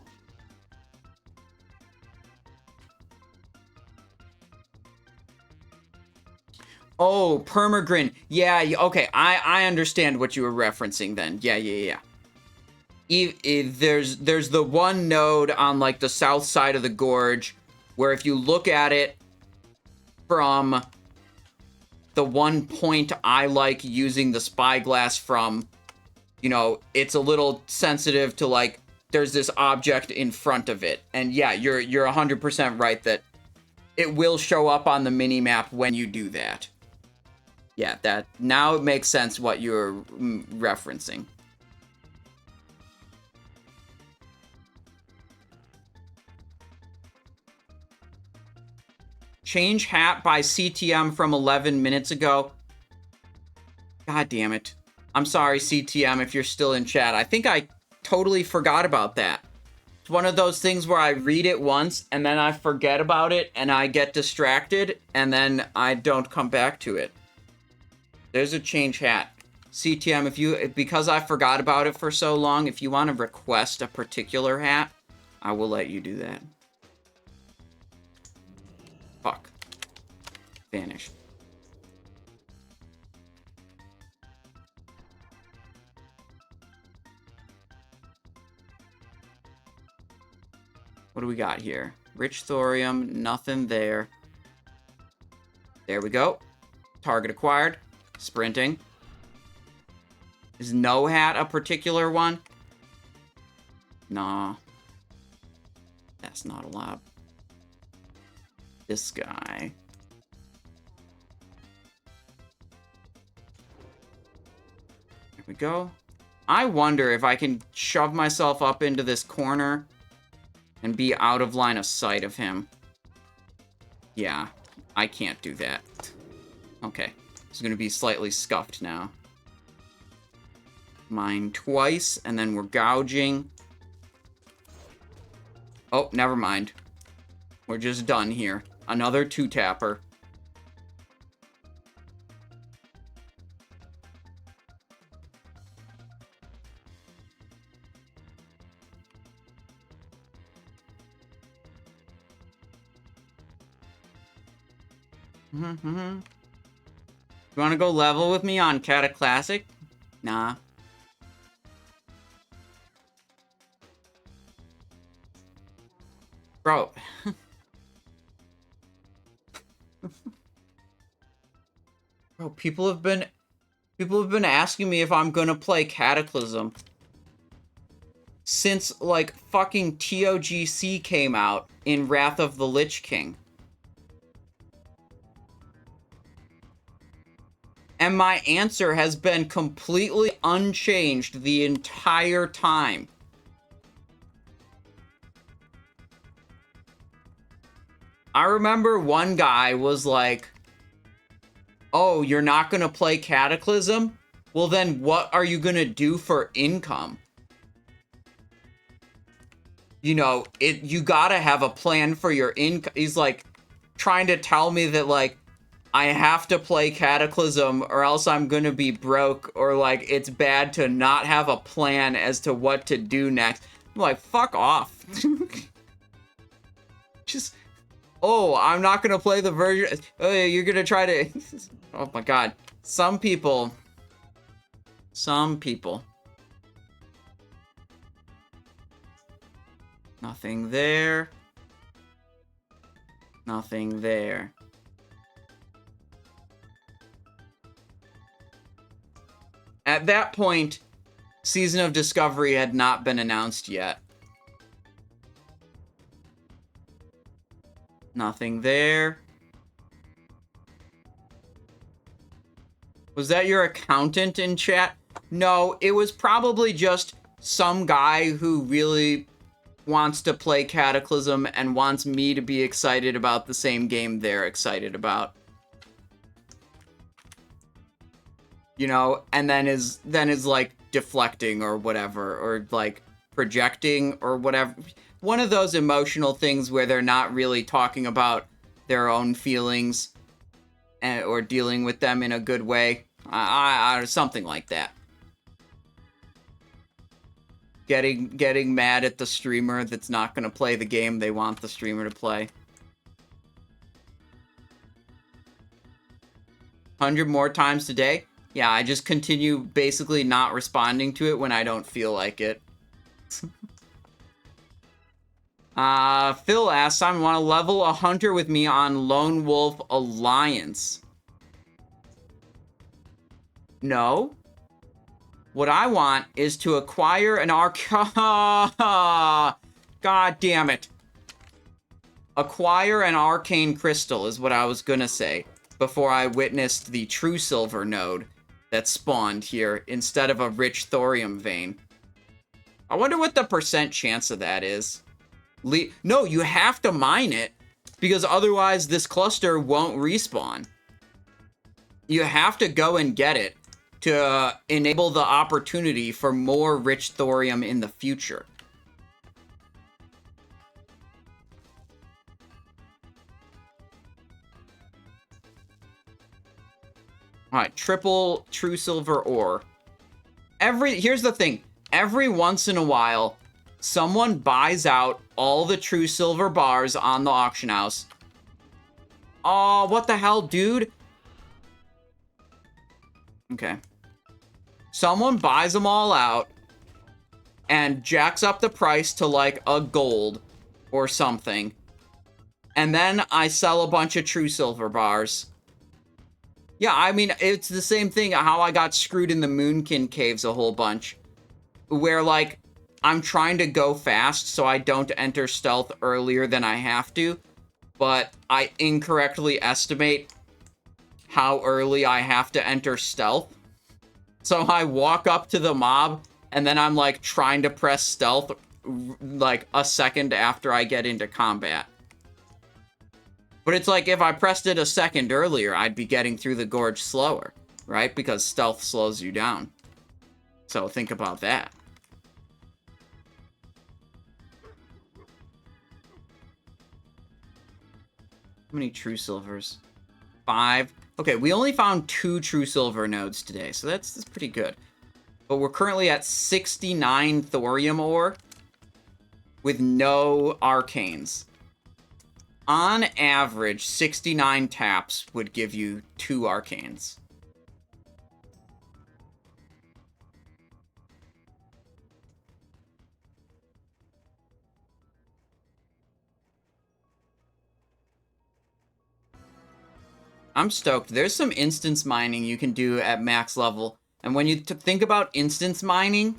Oh, Permagrin. Yeah, okay, I understand what you were referencing then. Yeah. There's the one node on, like, the south side of the gorge where if you look at it from the one point I like using the spyglass from, you know, it's a little sensitive to, like, there's this object in front of it. And yeah, you're 100% right that it will show up on the minimap when you do that. Yeah, that now it makes sense what you're referencing. Change hat by CTM from 11 minutes ago. God damn it. I'm sorry, CTM, if you're still in chat. I think I totally forgot about that. It's one of those things where I read it once, and then I forget about it, and I get distracted, and then I don't come back to it. There's a change hat. CTM, because I forgot about it for so long, if you want to request a particular hat, I will let you do that. Fuck. Vanished. What do we got here? Rich thorium, nothing there. There we go. Target acquired. Sprinting. Is no hat a particular one? Nah. That's not allowed. This guy. There we go. I wonder if I can shove myself up into this corner and be out of line of sight of him. Yeah, I can't do that. Okay, it's gonna be slightly scuffed now. Mine twice, and then we're gouging. Oh, never mind. We're just done here. Another 2-tapper. You wanna go level with me on Cataclysm? Nah. Bro. Bro, people have been asking me if I'm gonna play Cataclysm since, like, fucking TOGC came out in Wrath of the Lich King. And my answer has been completely unchanged the entire time. I remember one guy was like, oh, you're not gonna play Cataclysm? Well then, what are you gonna do for income? You know, you gotta have a plan for your income. He's like, trying to tell me that, like, I have to play Cataclysm or else I'm gonna be broke, or, like, it's bad to not have a plan as to what to do next. I'm like, fuck off. Just, oh, I'm not gonna play the version. Oh, you're gonna try to. Oh my god. Some people. Nothing there. Nothing there. At that point, Season of Discovery had not been announced yet. Nothing there. Was that your accountant in chat? No, it was probably just some guy who really wants to play Cataclysm and wants me to be excited about the same game they're excited about. You know, and then is like deflecting or whatever, or like projecting or whatever. One of those emotional things where they're not really talking about their own feelings or dealing with them in a good way. Something like that. Getting mad at the streamer that's not going to play the game they want the streamer to play. 100 more times today? Yeah, I just continue basically not responding to it when I don't feel like it. Phil asks, I want to level a hunter with me on Lone Wolf Alliance. No. What I want is to acquire an God damn it. Acquire an arcane crystal is what I was gonna say before I witnessed the true silver node that spawned here instead of a rich thorium vein. I wonder what the % chance of that is. No, you have to mine it because otherwise this cluster won't respawn. You have to go and get it to enable the opportunity for more rich thorium in the future. Alright, triple true silver ore. Here's the thing. Every once in a while, someone buys out all the true silver bars on the auction house. Oh, what the hell, dude? Okay. Someone buys them all out and jacks up the price to like a gold or something. And then I sell a bunch of true silver bars. Yeah, I mean, it's the same thing how I got screwed in the Moonkin Caves a whole bunch. Where, like, I'm trying to go fast so I don't enter stealth earlier than I have to. But I incorrectly estimate how early I have to enter stealth. So I walk up to the mob, and then I'm, like, trying to press stealth, like, a second after I get into combat. But it's like, if I pressed it a second earlier, I'd be getting through the gorge slower, right? Because stealth slows you down. So think about that. How many true silvers? 5. Okay, we only found 2 true silver nodes today, so that's pretty good. But we're currently at 69 thorium ore with no arcanes. On average, 69 taps would give you 2 arcanes. I'm stoked. There's some instance mining you can do at max level. And when you think about instance mining,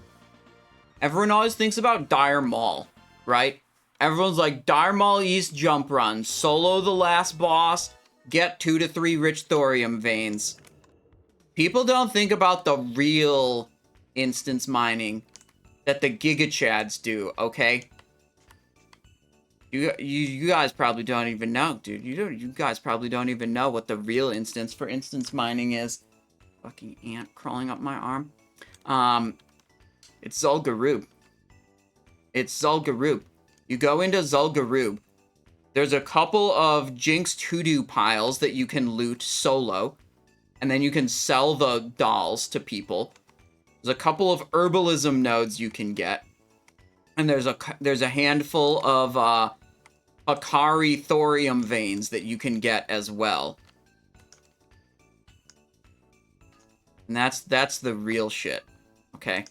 everyone always thinks about Dire Maul, right? Everyone's like, Dire Maul East jump run, solo the last boss, get 2 to 3 rich thorium veins. People don't think about the real instance mining that the Giga Chads do, okay? You guys probably don't even know, dude. You guys probably don't even know what the real instance for instance mining is. Fucking ant crawling up my arm. It's Zul'Gurub. It's Zul'Gurub. You go into Zul'Gurub. There's a couple of Jinxed Hoodoo piles that you can loot solo, and then you can sell the dolls to people. There's a couple of herbalism nodes you can get, and there's a handful of Akari thorium veins that you can get as well. And that's the real shit. Okay.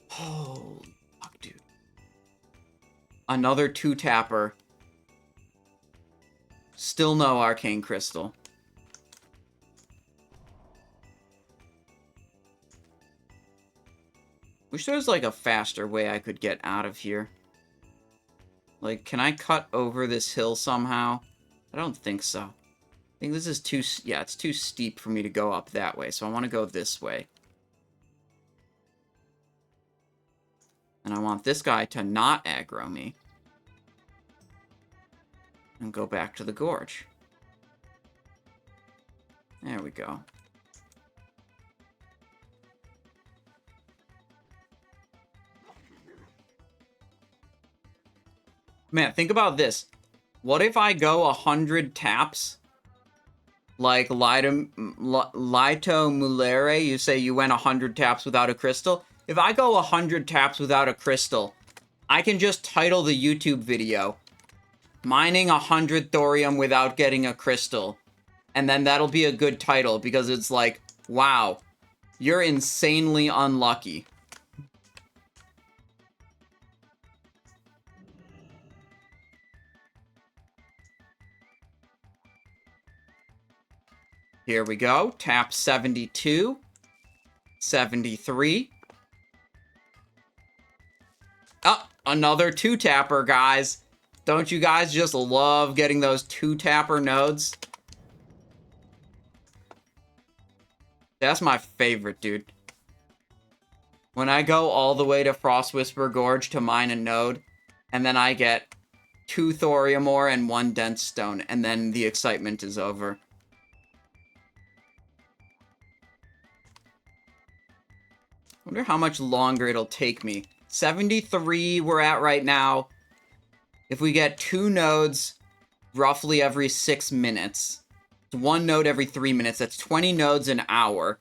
Holy fuck, dude. Another 2-tapper. Still no arcane crystal. Wish there was like a faster way I could get out of here. Like, can I cut over this hill somehow? I don't think so. I think this is too... Yeah, it's too steep for me to go up that way, so I want to go this way. And I want this guy to not aggro me. And go back to the gorge. There we go. Man, think about this. What if I go 100 taps? Like Lito Mulere, you say you went 100 taps without a crystal? If I go 100 taps without a crystal, I can just title the YouTube video, Mining 100 Thorium Without Getting a Crystal. And then that'll be a good title, because it's like, wow, you're insanely unlucky. Here we go. Tap 72. 73. Oh, another 2-tapper, guys. Don't you guys just love getting those 2-tapper nodes? That's my favorite, dude. When I go all the way to Frostwhisper Gorge to mine a node, and then I get 2 thorium ore and 1 dense stone, and then the excitement is over. I wonder how much longer it'll take me. 73 we're at right now. If we get 2 nodes roughly every 6 minutes, it's 1 node every 3 minutes, that's 20 nodes an hour,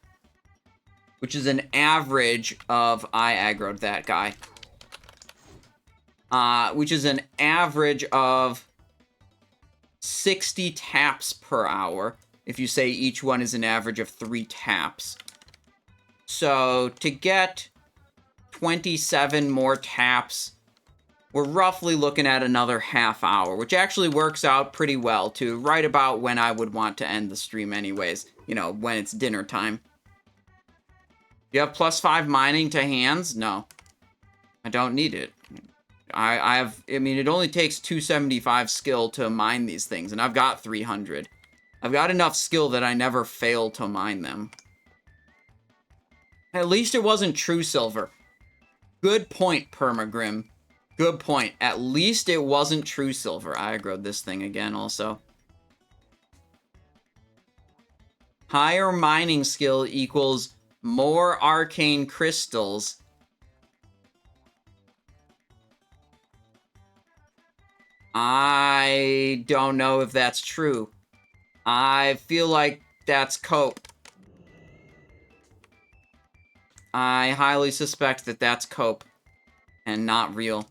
which is an average of... I aggroed that guy. Which is an average of 60 taps per hour, if you say each one is an average of 3 taps. So, to get 27 more taps, we're roughly looking at another half hour, which actually works out pretty well to right about when I would want to end the stream anyways. You know, when it's dinner time. You have +5 mining to hands? No. I don't need it. I mean, it only takes 275 skill to mine these things, and I've got 300. I've got enough skill that I never fail to mine them. At least it wasn't true silver. Good point, Permagrim. Good point. At least it wasn't true silver. I aggroed this thing again also. Higher mining skill equals more arcane crystals. I don't know if that's true. I feel like that's cope. I highly suspect that that's cope. and not real.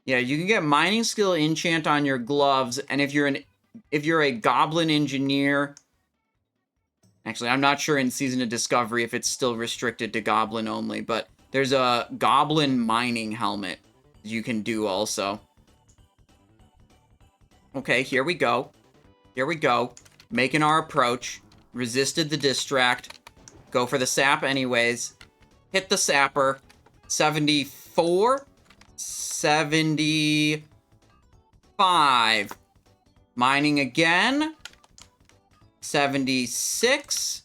Yeah, you can get mining skill enchant on your gloves, and if you're a goblin engineer, actually, I'm not sure in Season of Discovery if it's still restricted to goblin only, but there's a goblin mining helmet you can do also. Okay, here we go. Here we go. Making our approach. Resisted the distract. Go for the sap anyways. Hit the sapper. 74. 75. Mining again. 76.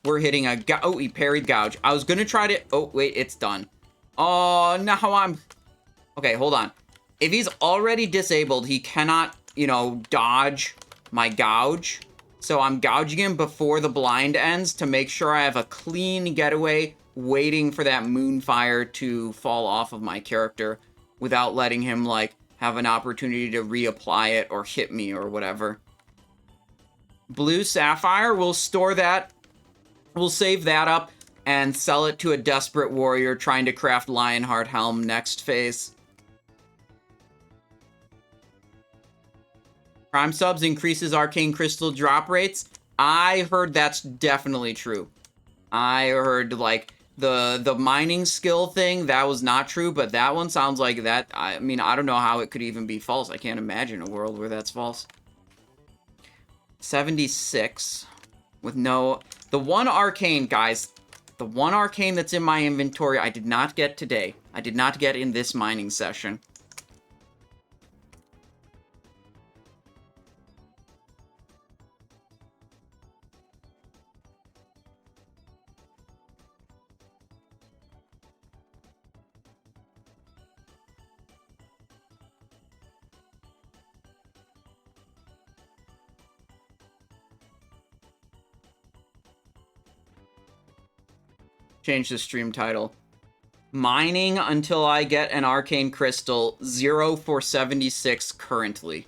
We're hitting a... Oh, he parried gouge. I was going to try to... Oh, wait, it's done. Oh, now I'm... Okay, hold on. If he's already disabled, he cannot, you know, dodge my gouge. So I'm gouging him before the blind ends to make sure I have a clean getaway, waiting for that moonfire to fall off of my character without letting him, like, have an opportunity to reapply it or hit me or whatever. Blue sapphire, we'll store that. We'll save that up and sell it to a desperate warrior trying to craft Lionheart Helm next phase. Prime subs increases arcane crystal drop rates. I heard that's definitely true. I heard, like, the mining skill thing, that was not true, but that one sounds like that. I mean, I don't know how it could even be false. I can't imagine a world where that's false. 76 with no... The one arcane, guys, the one arcane that's in my inventory I did not get today. I did not get in this mining session. Change the stream title. Mining until I get an arcane crystal. 0 for 76 currently.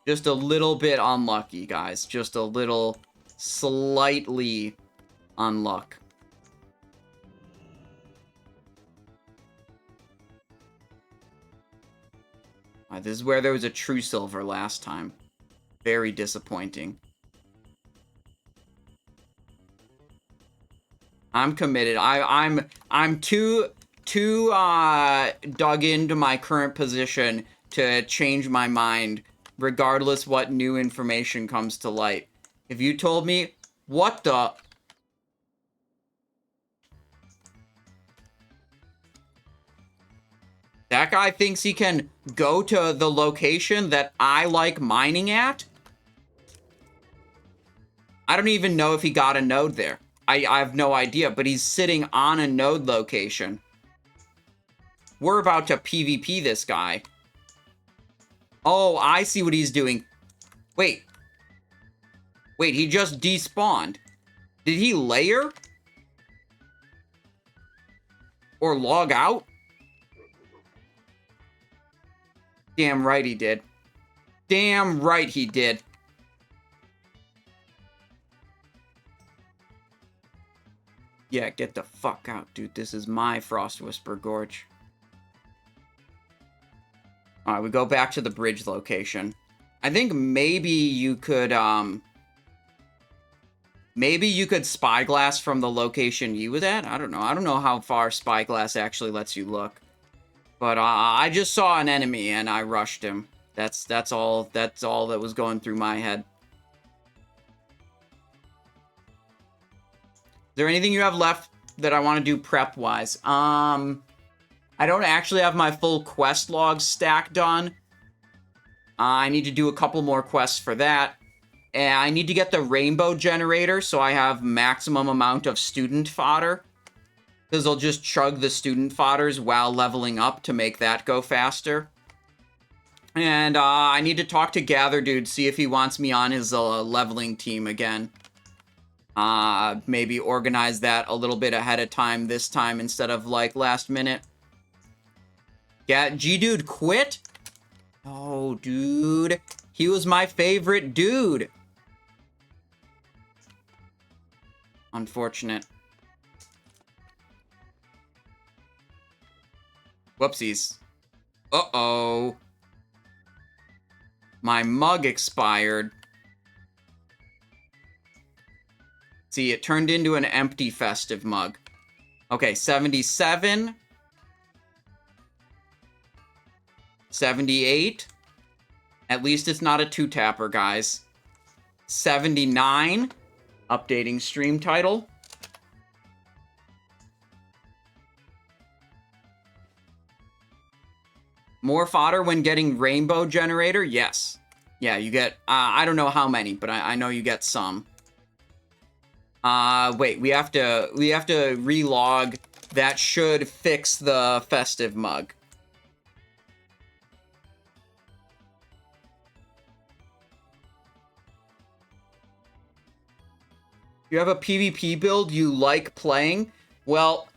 Just a little bit unlucky, guys. Just a little slightly unluck. This is where there was a true silver last time. Very disappointing. I'm committed. I'm too dug into my current position to change my mind, regardless what new information comes to light. If you told me, what the... That guy thinks he can go to the location that I like mining at? I don't even know if he got a node there. I have no idea, but he's sitting on a node location. We're about to PvP this guy. Oh, I see what he's doing. Wait. Wait, he just despawned. Did he layer? Or log out? Damn right he did. Damn right he did. Yeah, get the fuck out, dude. This is my Frost Whisper Gorge. Alright, we go back to the bridge location. I think maybe you could, maybe you could spyglass from the location you was at? I don't know. I don't know how far spyglass actually lets you look. But, I just saw an enemy and I rushed him. That's all that was going through my head. Is there anything you have left that I want to do prep-wise? I don't actually have my full quest log stack done. I need to do a couple more quests for that. And I need to get the rainbow generator so I have maximum amount of student fodder. Because I'll just chug the student fodders while leveling up to make that go faster. And I need to talk to Gather Dude, see if he wants me on his leveling team again. Maybe organize that a little bit ahead of time this time instead of, like, last minute. Yeah, G-Dude quit? Oh, dude. He was my favorite dude. Unfortunate. Whoopsies. Uh-oh. My mug expired. See, it turned into an empty festive mug. Okay, 77. 78. At least it's not a two-tapper, guys. 79. Updating stream title. More fodder when getting rainbow generator? Yes. Yeah, you get, I don't know how many, but I know you get some. Wait, we have to relog. That should fix the festive mug. You have a PvP build you like playing? Well,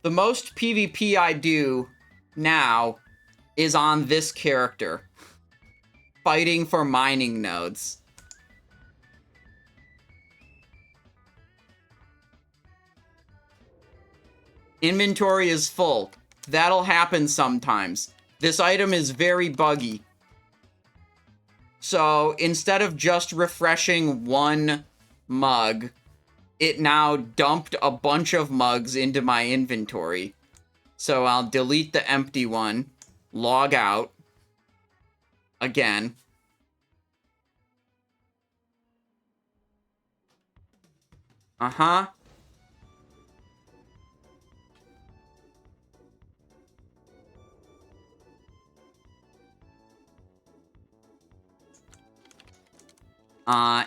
the most PvP I do now is on this character. Fighting for mining nodes. Inventory is full. That'll happen sometimes. This item is very buggy. So instead of just refreshing one mug, it now dumped a bunch of mugs into my inventory. So I'll delete the empty one, log out again. Uh-huh.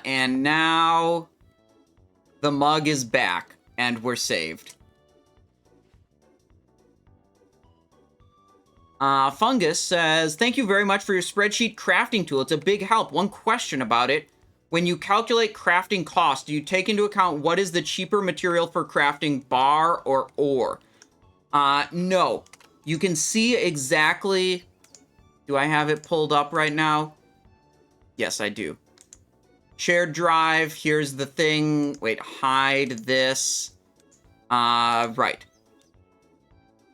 And now the mug is back, and we're saved. Fungus says, thank you very much for your spreadsheet crafting tool. It's a big help. One question about it. When you calculate crafting cost, do you take into account what is the cheaper material for crafting, bar or ore? No. You can see exactly... Do I have it pulled up right now? Yes, I do. Shared drive, here's the thing. Wait, hide this. Right.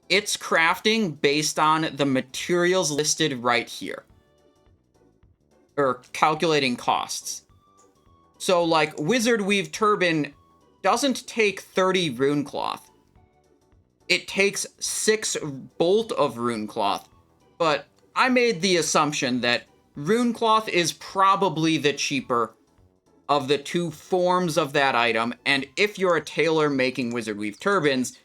It's crafting based on the materials listed right here. Or calculating costs. So, like, Wizard Weave Turban doesn't take 30 rune cloth. It takes 6 bolt of rune cloth. But I made the assumption that rune cloth is probably the cheaper of the two forms of that item, and if you're a tailor making Wizard Weave turbans,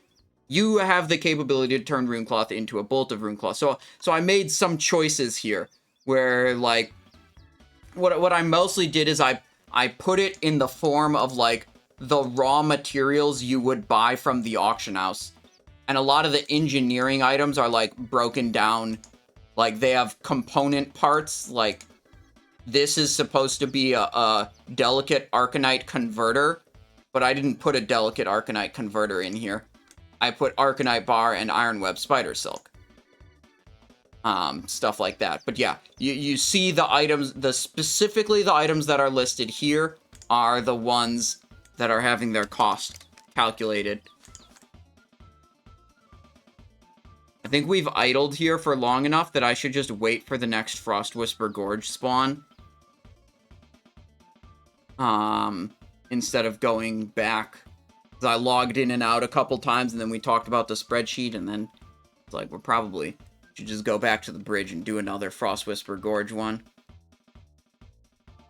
you have the capability to turn runecloth into a bolt of runecloth. So I made some choices here, where, like, what I mostly did is I put it in the form of, like, the raw materials you would buy from the auction house. And a lot of the engineering items are, like, broken down, like, they have component parts, like, this is supposed to be a delicate arcanite converter, but I didn't put a delicate arcanite converter in here. I put arcanite bar and ironweb spider silk. Stuff like that. But yeah, you see the items, specifically the items that are listed here are the ones that are having their cost calculated. I think we've idled here for long enough that I should just wait for the next Frost Whisper Gorge spawn. Instead of going back. Because I logged in and out a couple times, and then we talked about the spreadsheet, and then it's like, we're probably should just go back to the bridge and do another Frost Whisper Gorge one.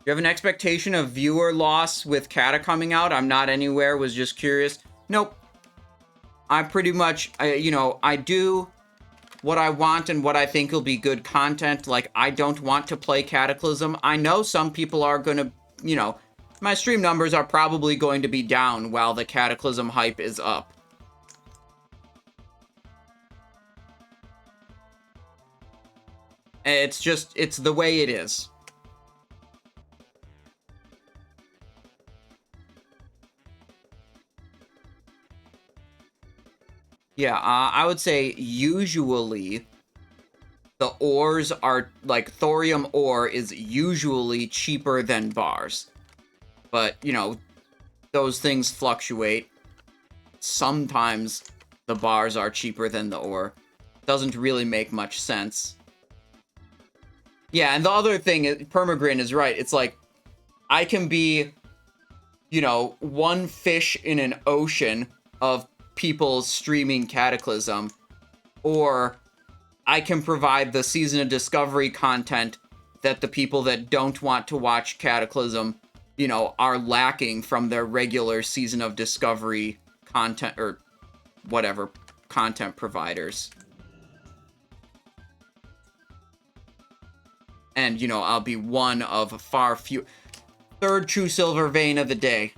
You have an expectation of viewer loss with Cata coming out? I'm not anywhere, was just curious. Nope. I pretty much, I do what I want and what I think will be good content. Like, I don't want to play Cataclysm. I know some people are gonna, my stream numbers are probably going to be down while the Cataclysm hype is up. It's the way it is. Yeah, I would say usually ores are, like, thorium ore is usually cheaper than bars. But, you know, those things fluctuate. Sometimes the bars are cheaper than the ore. Doesn't really make much sense. Yeah, and the other thing, Permagrin is right. It's like, I can be, you know, one fish in an ocean of people streaming Cataclysm, or I can provide the Season of Discovery content that the people that don't want to watch Cataclysm, you know, are lacking from their regular Season of Discovery content, or whatever, content providers. And, you know, I'll be one of far few... Third True Silver vein of the day.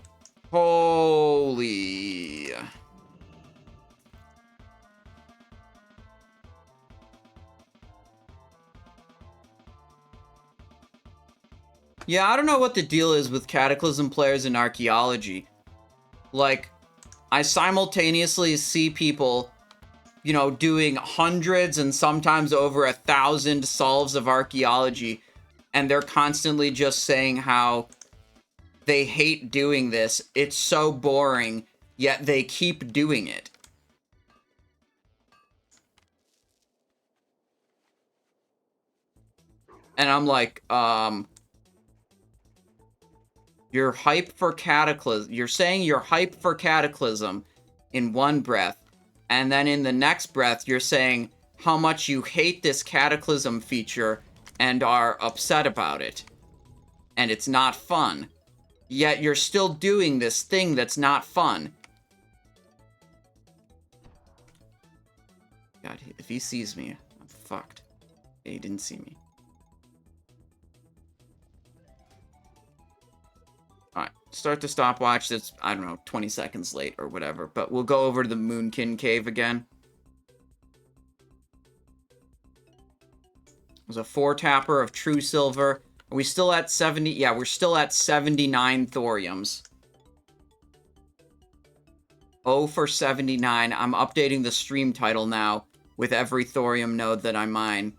Holy... Yeah, I don't know what the deal is with Cataclysm players in archaeology. Like, I simultaneously see people, you know, doing hundreds and sometimes over 1,000 solves of archaeology, and they're constantly just saying how they hate doing this. It's so boring, yet they keep doing it. And I'm like, you're hype for Cataclysm. You're saying you're hype for Cataclysm in one breath, and then in the next breath, you're saying how much you hate this Cataclysm feature and are upset about it. And it's not fun. Yet you're still doing this thing that's not fun. God, if he sees me, I'm fucked. He didn't see me. Alright, start the stopwatch. That's, I don't know, 20 seconds late or whatever. But we'll go over to the Moonkin Cave again. There's a 4-tapper of True Silver. Are we still at 70? Yeah, we're still at 79 thoriums. 0 for 79. I'm updating the stream title now with every thorium node that I mine.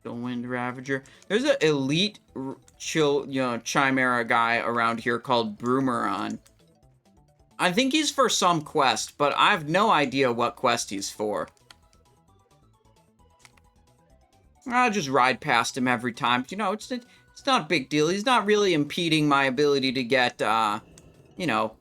The Wind Ravager. There's an elite Chimera guy around here called Broomeron. I think he's for some quest, but I have no idea what quest he's for. I'll just ride past him every time. You know, it's not a big deal. He's not really impeding my ability to get, you know,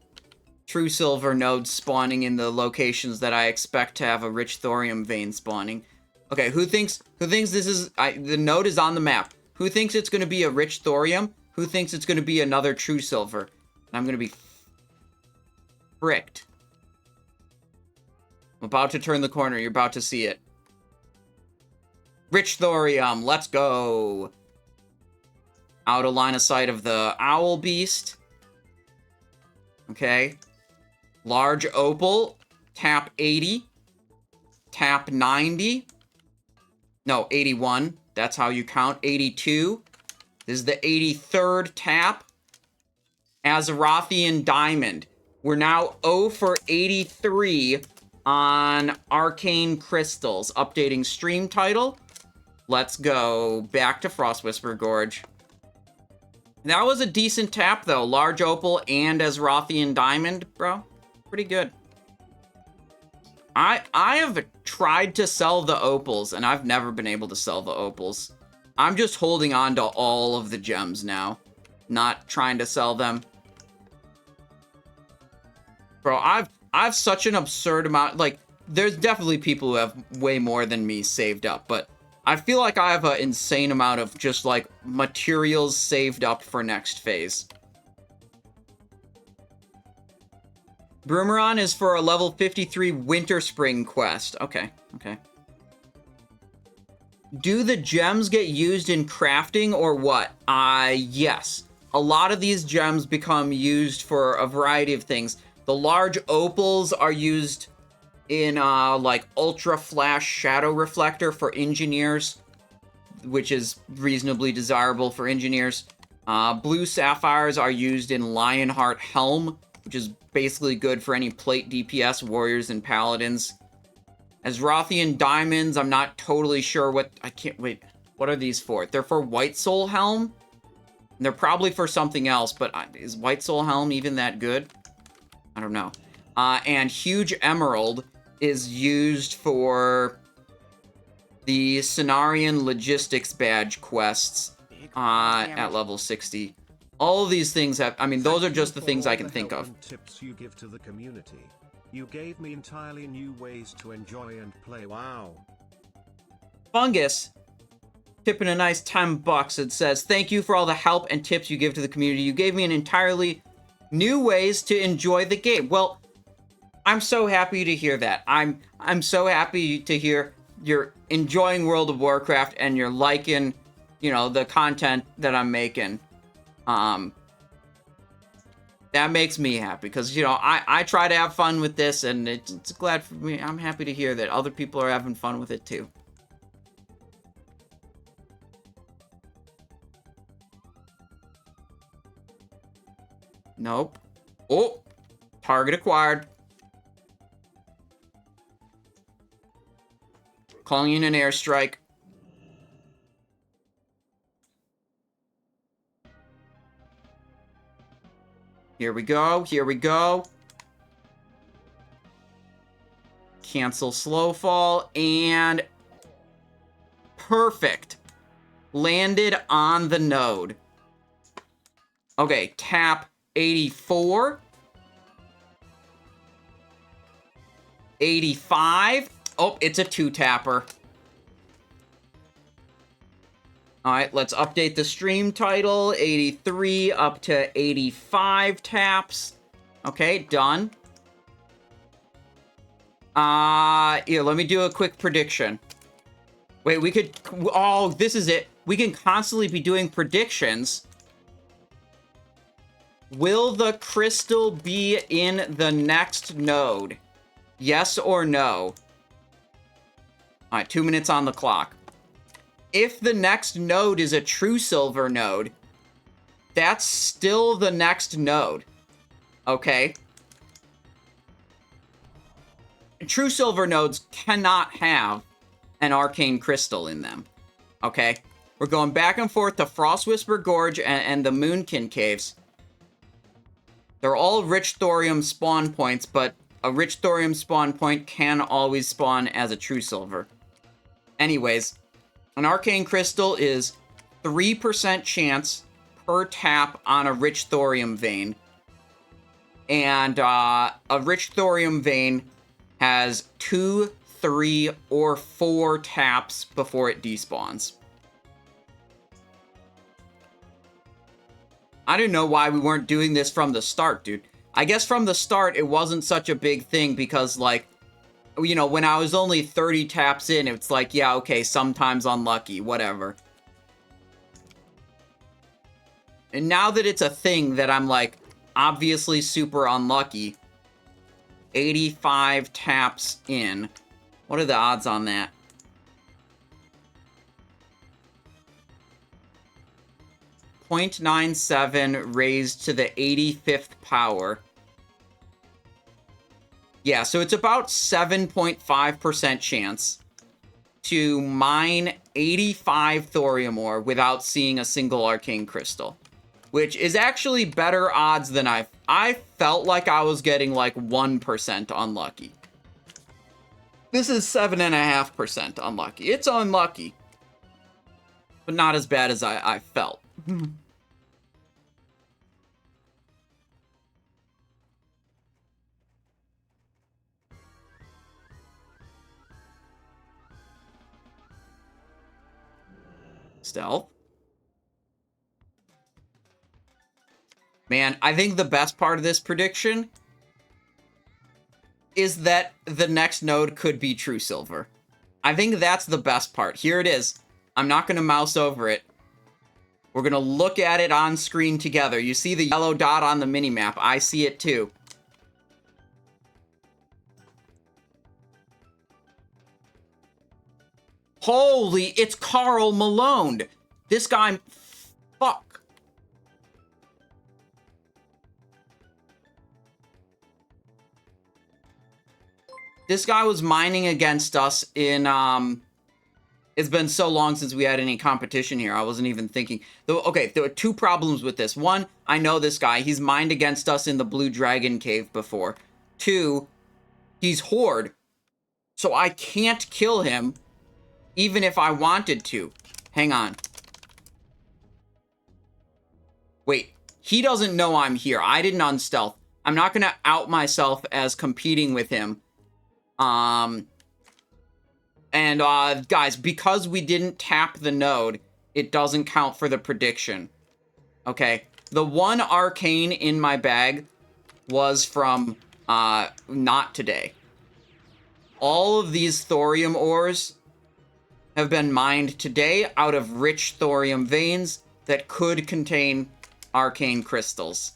True Silver nodes spawning in the locations that I expect to have a rich thorium vein spawning. Okay, who thinks this is... the node is on the map. Who thinks it's going to be a rich thorium? Who thinks it's going to be another True Silver? And I'm going to be... fricked. I'm about to turn the corner. You're about to see it. Rich thorium. Let's go. Out of line of sight of the Owl Beast. Okay. Large Opal. Tap 80. Tap 90. No, 81. That's how you count. 82. This is the 83rd tap. Azerothian Diamond. We're now 0 for 83 on Arcane Crystals. Updating stream title. Let's go back to Frostwhisper Gorge. That was a decent tap, though. Large Opal and Azerothian Diamond, bro. Pretty good. I have tried to sell the opals, and I've never been able to sell the opals. I'm just holding on to all of the gems now. Not trying to sell them. Bro, I've such an absurd amount. Like, there's definitely people who have way more than me saved up, but I feel like I have an insane amount of just, like, materials saved up for next phase. Broomeron is for a level 53 Winterspring quest. Okay, okay. Do the gems get used in crafting or what? Yes. A lot of these gems become used for a variety of things. The large opals are used in, like, Ultra Flash Shadow Reflector for engineers, which is reasonably desirable for engineers. Blue sapphires are used in Lionheart Helm, which is basically good for any plate DPS warriors and paladins. Azrothian diamonds, I'm not totally sure what... I can't... Wait. What are these for? They're for White Soul Helm? They're probably for something else, but is White Soul Helm even that good? I don't know. And Huge Emerald is used for the Cenarian Logistics Badge quests at level 60. All of these things have... I mean, those are just the things I can think of. Tips you give to the community. You gave me entirely new ways to enjoy and play. Wow. Fungus, tipping a nice $10. It says, thank you for all the help and tips you give to the community. You gave me an entirely new ways to enjoy the game. Well, I'm so happy to hear that. I'm so happy to hear you're enjoying World of Warcraft and you're liking, you know, the content that I'm making. That makes me happy because, you know, I try to have fun with this, and it's glad for me. I'm happy to hear that other people are having fun with it too. Nope. Oh, target acquired. Calling in an airstrike. Here we go, here we go. Cancel slow fall, and perfect. Landed on the node. Okay, tap 84. 85. Oh, it's a 2-tapper. Alright, let's update the stream title. 83 up to 85 taps. Okay, done. Yeah, let me do a quick prediction. Wait, we could... Oh, this is it. We can constantly be doing predictions. Will the crystal be in the next node? Yes or no? Alright, 2 minutes on the clock. If the next node is a true silver node, that's still the next node. Okay? True silver nodes cannot have an arcane crystal in them. Okay? We're going back and forth to Frostwhisper Gorge and the Moonkin Caves. They're all rich thorium spawn points, but a rich thorium spawn point can always spawn as a true silver. Anyways, an arcane crystal is 3% chance per tap on a rich thorium vein. And a rich thorium vein has 2, 3, or 4 taps before it despawns. I didn't know why we weren't doing this from the start, dude. I guess from the start, it wasn't such a big thing because, like, you know, when I was only 30 taps in, it's like, yeah, okay, sometimes unlucky, whatever. And now that it's a thing that I'm, like, obviously super unlucky, 85 taps in. What are the odds on that? .97 raised to the 85th power. Yeah, so it's about 7.5% chance to mine 85 thorium ore without seeing a single arcane crystal. Which is actually better odds than I felt like I was getting like 1% unlucky. This is 7.5% unlucky. It's unlucky. But not as bad as I felt. Stealth. Man, I think the best part of this prediction is that the next node could be True Silver. I think that's the best part. Here it is. I'm not going to mouse over it. We're going to look at it on screen together. You see the yellow dot on the minimap. I see it too. Holy, it's Karl Malone. This guy, fuck. This guy was mining against us in, it's been so long since we had any competition here. I wasn't even thinking. Okay, there were two problems with this. One, I know this guy. He's mined against us in the Blue Dragon Cave before. Two, he's Horde. So I can't kill him, even if I wanted to. Hang on. Wait, he doesn't know I'm here. I didn't unstealth. I'm not going to out myself as competing with him. Guys, because we didn't tap the node, it doesn't count for the prediction. Okay? The one arcane in my bag was from, not today. All of these thorium ores have been mined today out of rich thorium veins that could contain arcane crystals.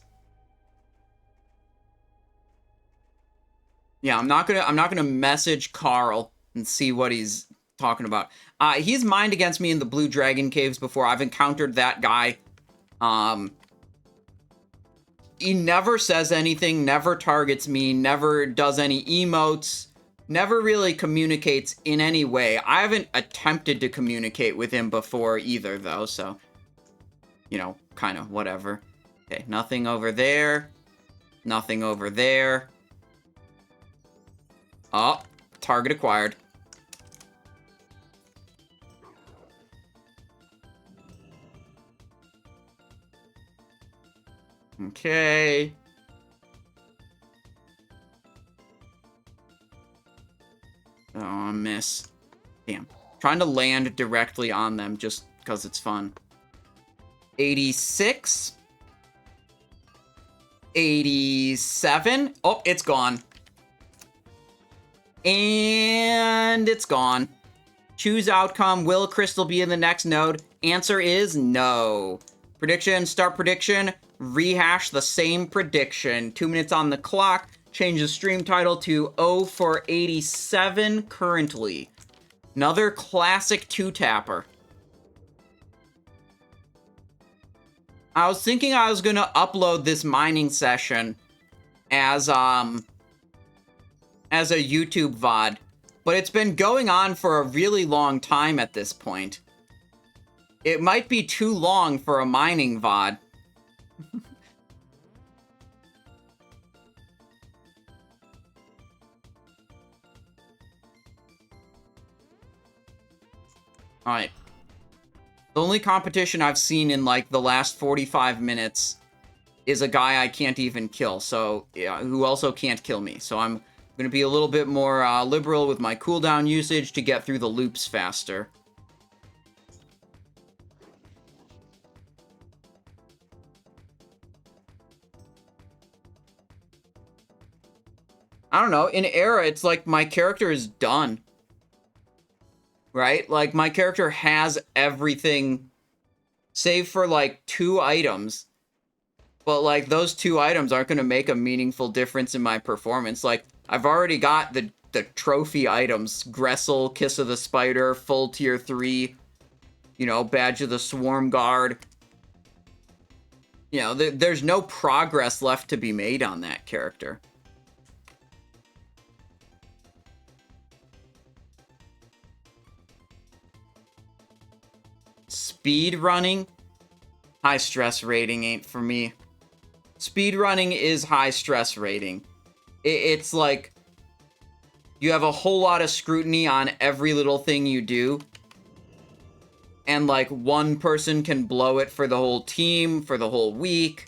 Yeah, I'm not gonna message Karl and see what he's talking about. He's mined against me in the Blue Dragon Caves before. I've encountered that guy. He never says anything, never targets me, never does any emotes, never really communicates in any way. I haven't attempted to communicate with him before either, though, so, you know, kind of whatever. Okay, nothing over there. Nothing over there. Oh, target acquired. Okay. Oh, I miss. Damn. Trying to land directly on them just because it's fun. 86. 87. Oh, it's gone. And it's gone. Choose outcome. Will Crystal be in the next node? Answer is no. Prediction, start prediction. Rehash the same prediction. 2 minutes on the clock. Change the stream title to O for 87 currently. Another classic two-tapper. I was thinking I was going to upload this mining session as a YouTube VOD, but it's been going on for a really long time at this point. It might be too long for a mining VOD. Alright. The only competition I've seen in, like, the last 45 minutes is a guy I can't even kill, so, yeah, who also can't kill me. So I'm going to be a little bit more liberal with my cooldown usage to get through the loops faster. I don't know, in Era, it's like my character is done. Right? Like, my character has everything, save for, like, 2 items. But, like, those 2 items aren't going to make a meaningful difference in my performance. Like, I've already got the trophy items. Gressel, Kiss of the Spider, full tier 3, you know, Badge of the Swarm Guard. You know, there's no progress left to be made on that character. Speed running, high stress rating ain't for me. Speed running is high stress rating. It's like you have a whole lot of scrutiny on every little thing you do, and like one person can blow it for the whole team for the whole week.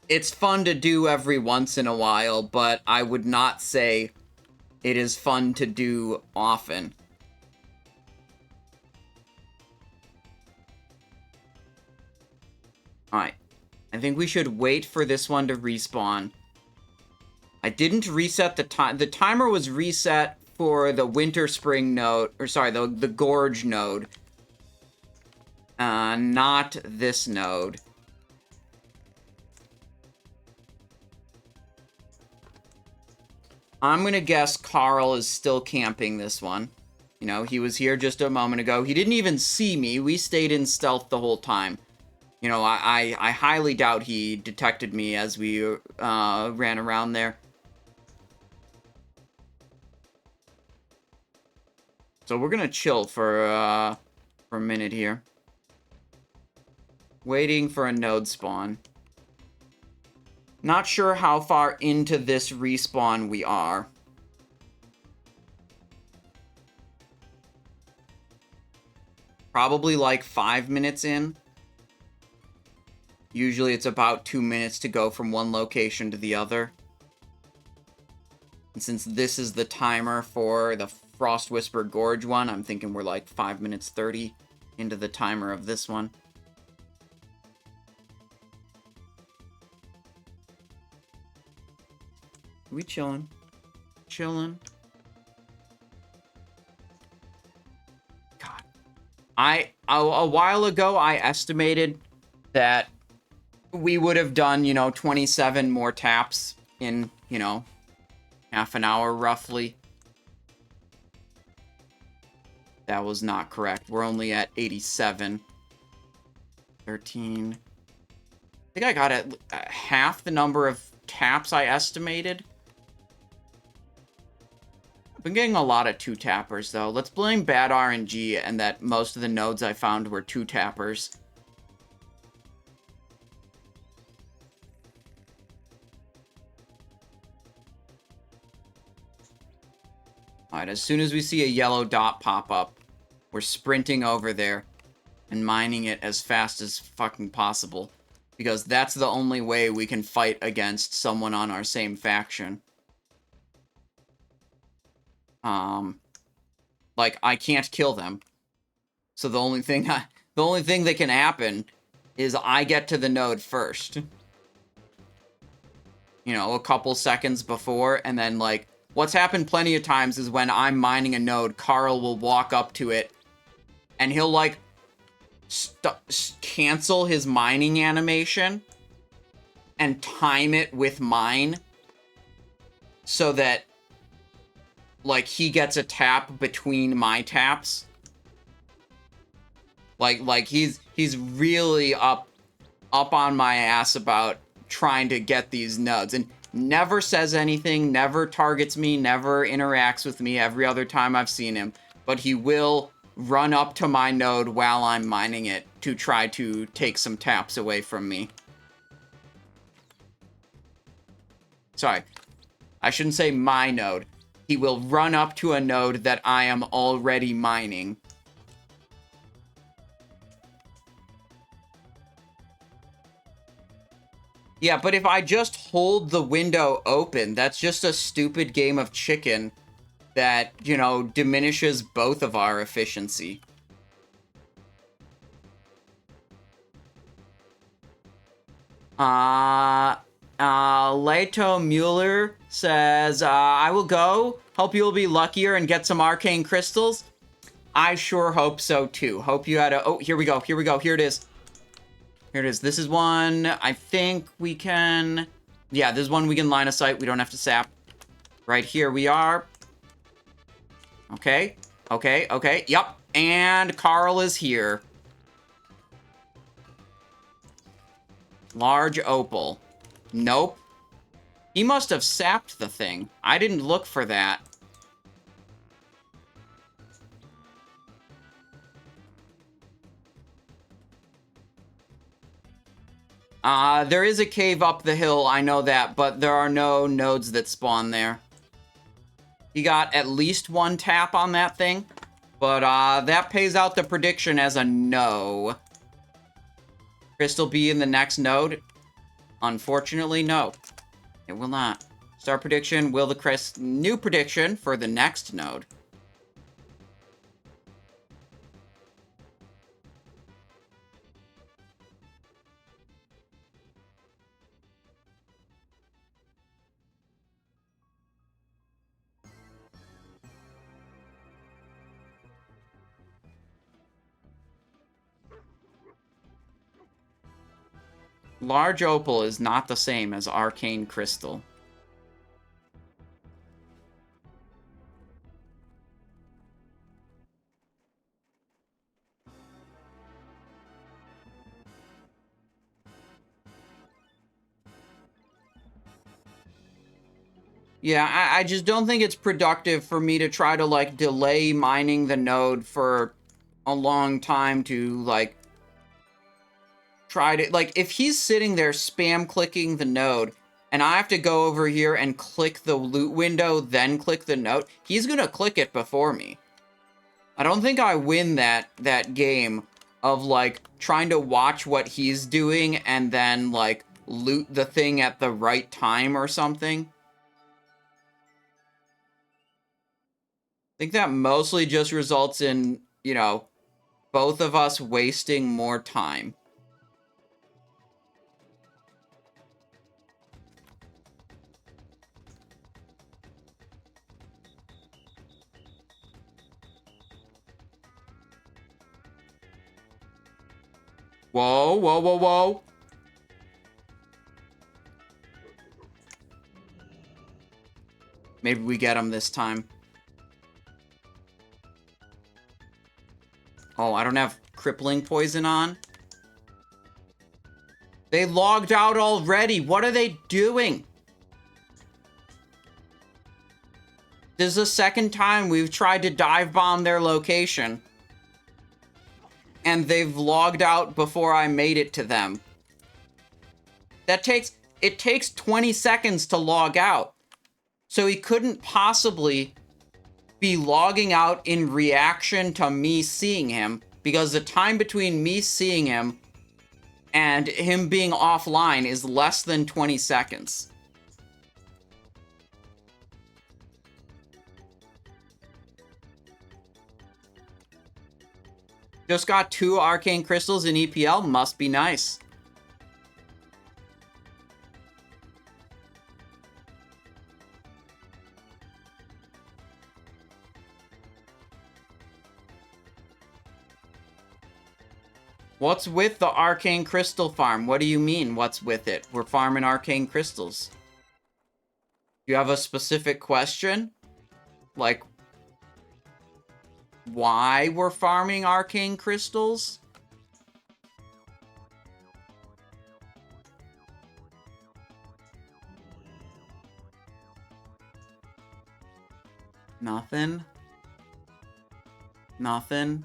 It's fun to do every once in a while, but I would not say it is fun to do often. Alright. I think we should wait for this one to respawn. I didn't reset the time. The timer was reset for the Winterspring node, or sorry, the Gorge node. Not this node. I'm gonna guess Carl is still camping this one. You know, he was here just a moment ago. He didn't even see me. We stayed in stealth the whole time. You know, I highly doubt he detected me as we ran around there. So we're gonna chill for a minute here. Waiting for a node spawn. Not sure how far into this respawn we are. Probably like 5 minutes in. Usually it's about 2 minutes to go from one location to the other. And since this is the timer for the Frost Whisper Gorge one, I'm thinking we're like 5 minutes 30 into the timer of this one. We chilling. Chilling. God. A while ago, I estimated that we would have done, you know, 27 more taps in, you know, half an hour roughly. That was not correct. We're only at 87. 13. I think I got at half the number of taps I estimated. I've been getting a lot of 2-tappers, though. Let's blame bad RNG and that most of the nodes I found were 2-tappers. Alright, as soon as we see a yellow dot pop up, we're sprinting over there and mining it as fast as fucking possible. Because that's the only way we can fight against someone on our same faction. Like, I can't kill them. So the only thing that can happen is I get to the node first. You know, a couple seconds before, and then, like, what's happened plenty of times is when I'm mining a node, Carl will walk up to it, and he'll, like, cancel his mining animation and time it with mine so that, like, he gets a tap between my taps. Like he's really up on my ass about trying to get these nodes, and never says anything, never targets me, never interacts with me every other time I've seen him, but he will run up to my node while I'm mining it to try to take some taps away from me. Sorry, I shouldn't say my node. He will run up to a node that I am already mining. Yeah, but if I just hold the window open, that's just a stupid game of chicken that, you know, diminishes both of our efficiency. Leto Mueller says, I will go. Hope you'll be luckier and get some arcane crystals. I sure hope so, too. Hope you had a... Oh, here we go. Here we go. Here it is. Here it is. This is one I think we can... Yeah, this is one we can line of sight. We don't have to sap. Right here we are. Okay. Okay. Okay. Yep. And Carl is here. Large opal. Nope. He must have sapped the thing. I didn't look for that. There is a cave up the hill, I know that, but there are no nodes that spawn there. He got at least one tap on that thing, but that pays out the prediction as a no. Crystal be in the next node? Unfortunately, no. It will not. Star prediction, will the new prediction for the next node. Large opal is not the same as arcane crystal. Yeah, I just don't think it's productive for me to try to, like, delay mining the node for a long time to, like, try to... Like, if he's sitting there spam clicking the node, and I have to go over here and click the loot window, then click the node, he's gonna click it before me. I don't think I win that game of, like, trying to watch what he's doing and then, like, loot the thing at the right time or something. I think that mostly just results in, you know, both of us wasting more time. Whoa, whoa, whoa, whoa. Maybe we get him this time. Oh, I don't have crippling poison on. They logged out already. What are they doing? This is the second time we've tried to dive bomb their location. And they've logged out before I made it to them. It takes 20 seconds to log out. So he couldn't possibly be logging out in reaction to me seeing him, because the time between me seeing him and him being offline is less than 20 seconds. Just got 2 arcane crystals in EPL, must be nice. What's with the arcane crystal farm? What do you mean, what's with it? We're farming arcane crystals. You have a specific question? Like, why we're farming arcane crystals? Nothing. Nothing.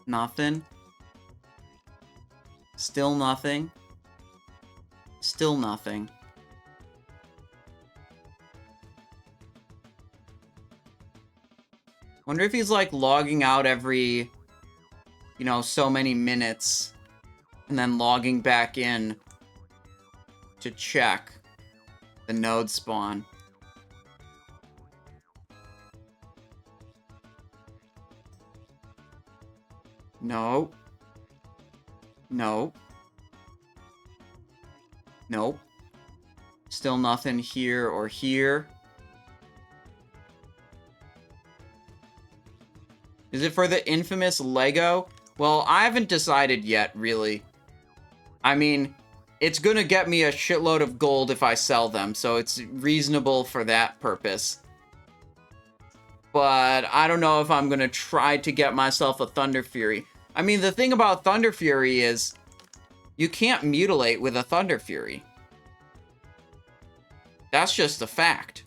Nothing. Still nothing. Still nothing. Wonder if he's, like, logging out every, you know, so many minutes and then logging back in to check the node spawn. No. No. Nope. Still nothing here or here. Is it for the infamous Lego? Well, I haven't decided yet, really. I mean, it's gonna get me a shitload of gold if I sell them, so it's reasonable for that purpose. But I don't know if I'm gonna try to get myself a Thunder Fury. I mean, the thing about Thunder Fury is you can't mutilate with a Thunder Fury. That's just a fact.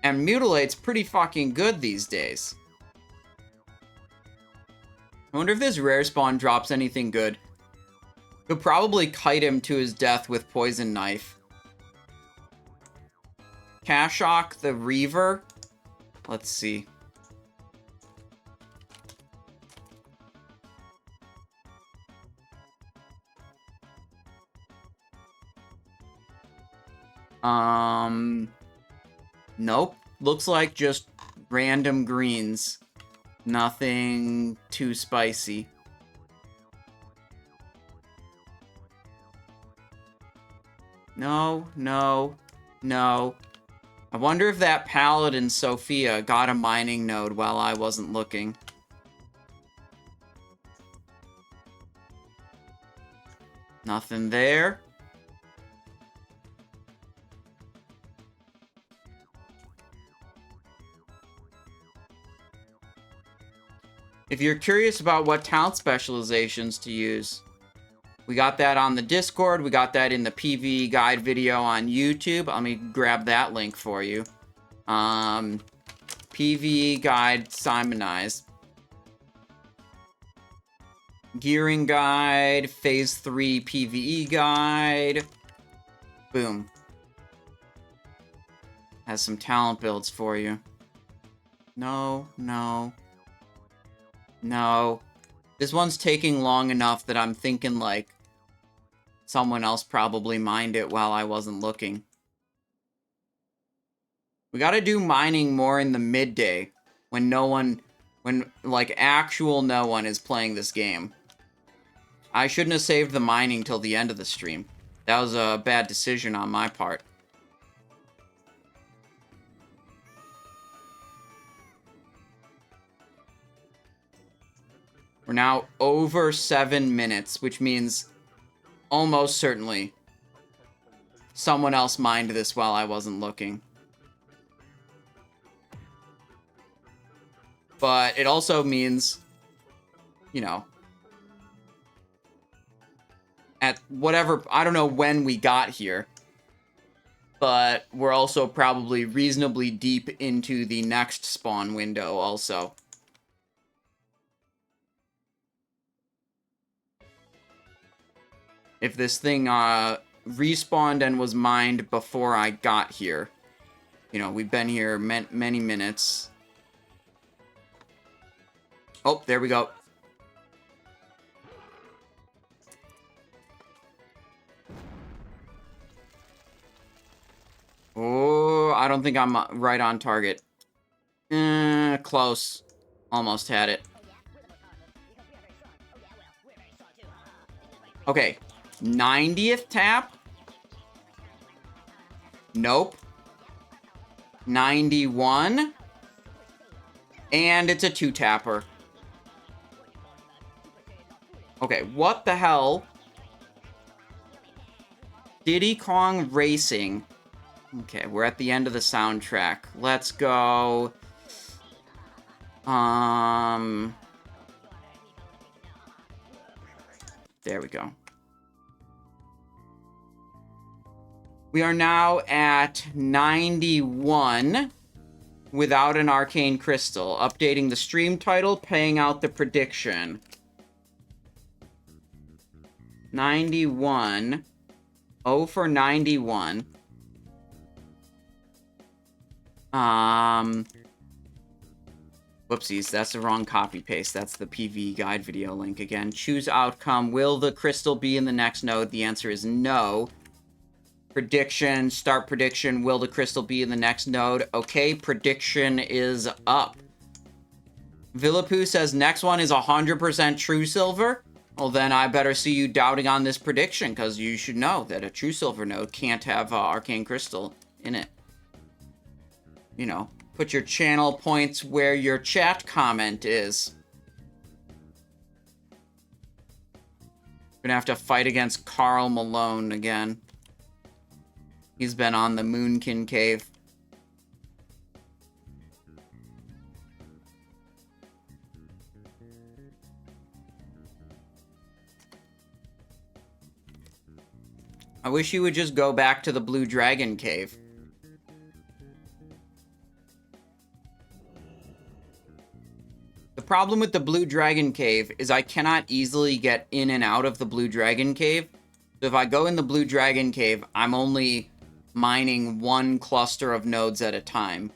And Mutilate's pretty fucking good these days. I wonder if this rare spawn drops anything good. Could probably kite him to his death with Poison Knife. Kashok the Reaver? Let's see. Nope. Looks like just random greens. Nothing too spicy. No, no, no. I wonder if that Paladin Sophia got a mining node while I wasn't looking. Nothing there. If you're curious about what talent specializations to use, we got that on the Discord. We got that in the PvE guide video on YouTube. Let me grab that link for you. PvE guide Simonized. Gearing guide, phase 3 PvE guide. Boom. Has some talent builds for you. No. This one's taking long enough that I'm thinking, like, someone else probably mined it while I wasn't looking. We gotta do mining more in the midday when like, actual no one is playing this game. I shouldn't have saved the mining till the end of the stream. That was a bad decision on my part. We're now over 7 minutes, which means almost certainly someone else mined this while I wasn't looking. But it also means, you know, at whatever, I don't know when we got here, but we're also probably reasonably deep into the next spawn window also. If this thing respawned and was mined before I got here, you know, we've been here many minutes. Oh, there we go. Oh, I don't think I'm right on target. Close. Almost had it. Okay. 90th tap? Nope. 91? And it's a 2-tapper. Okay, what the hell? Diddy Kong Racing. Okay, we're at the end of the soundtrack. Let's go. There we go. We are now at 91 without an arcane crystal. Updating the stream title, paying out the prediction. 91. 0 for 91. Whoopsies, that's the wrong copy paste. That's the PvE guide video link again. Choose outcome. Will the crystal be in the next node? The answer is no. Prediction, start prediction. Will the crystal be in the next node? Okay, prediction is up. Villapoo says next one is 100% true silver. Well, then I better see you doubting on this prediction, because you should know that a true silver node can't have arcane crystal in it. You know, put your channel points where your chat comment is. Gonna have to fight against Carl Malone again. He's been on the Moonkin Cave. I wish you would just go back to the Blue Dragon Cave. The problem with the Blue Dragon Cave is I cannot easily get in and out of the Blue Dragon Cave. So if I go in the Blue Dragon Cave, I'm only mining one cluster of nodes at a time.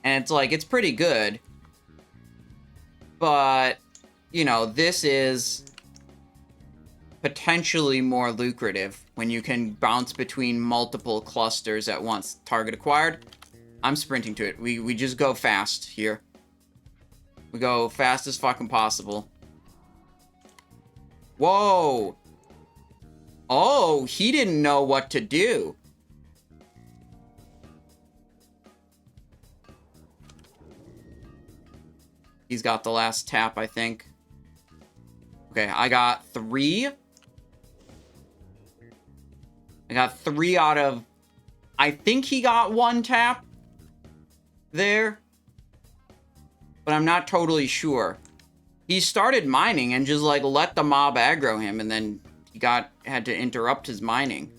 And it's like, it's pretty good. But, you know, this is potentially more lucrative when you can bounce between multiple clusters at once. Target acquired. I'm sprinting to it. We just go fast here. We go fast as fucking possible. Whoa! Oh, he didn't know what to do. He's got the last tap, I think. Okay, I got 3. I got 3 out of... I think he got 1 tap there. But I'm not totally sure. He started mining and just, like, let the mob aggro him, and then he had to interrupt his mining.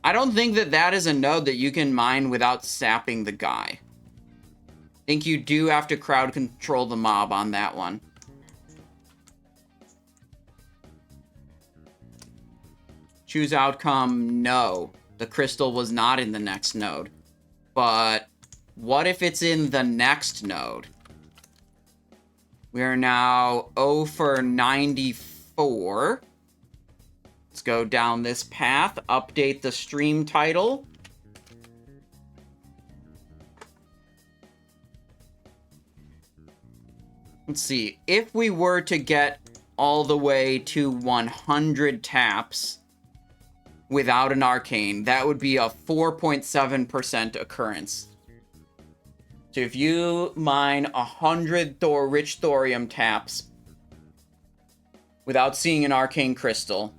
I don't think that is a node that you can mine without sapping the guy. I think you do have to crowd control the mob on that one. Choose outcome, no. The crystal was not in the next node. But what if it's in the next node? We are now 0 for 94. Let's go down this path, update the stream title. Let's see, if we were to get all the way to 100 taps without an arcane, that would be a 4.7% occurrence. So if you mine 100 rich thorium taps without seeing an arcane crystal,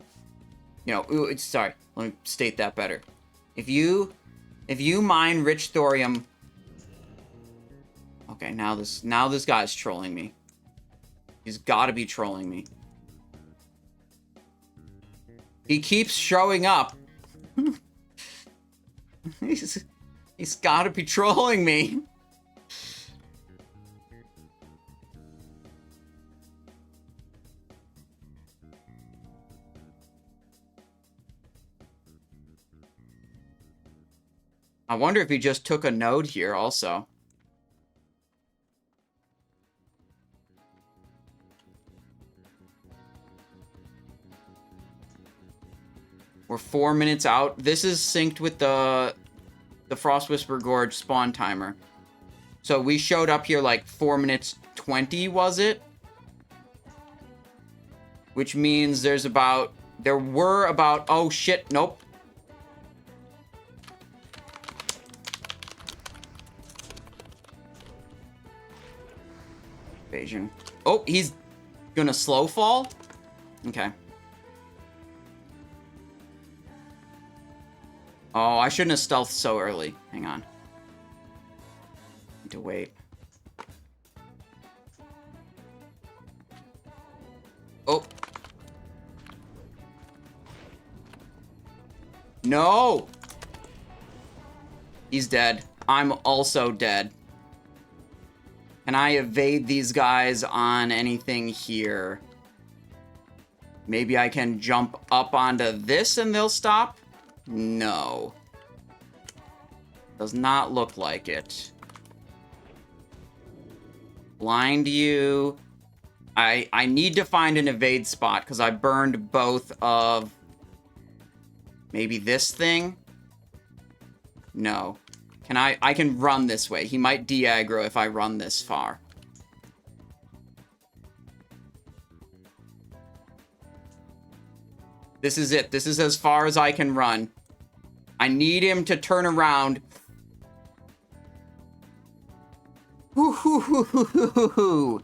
you know, sorry, let me state that better. If you mine rich thorium, okay, now this guy's trolling me. He's got to be trolling me. He keeps showing up. He's got to be trolling me. I wonder if he just took a node here also. We're 4 minutes out. This is synced with the Frost Whisper Gorge spawn timer. So we showed up here like 4 minutes 20, was it? Which means there were about, oh shit, nope. Evasion. Oh, he's gonna slow fall? Okay. Oh, I shouldn't have stealthed so early. Hang on. Need to wait. Oh. No! He's dead. I'm also dead. Can I evade these guys on anything here? Maybe I can jump up onto this and they'll stop? No. Does not look like it. Blind you. I need to find an evade spot because I burned both of... Maybe this thing? No. I can run this way. He might de-aggro if I run this far. This is it. This is as far as I can run. I need him to turn around. Hoo-hoo-hoo-hoo-hoo-hoo.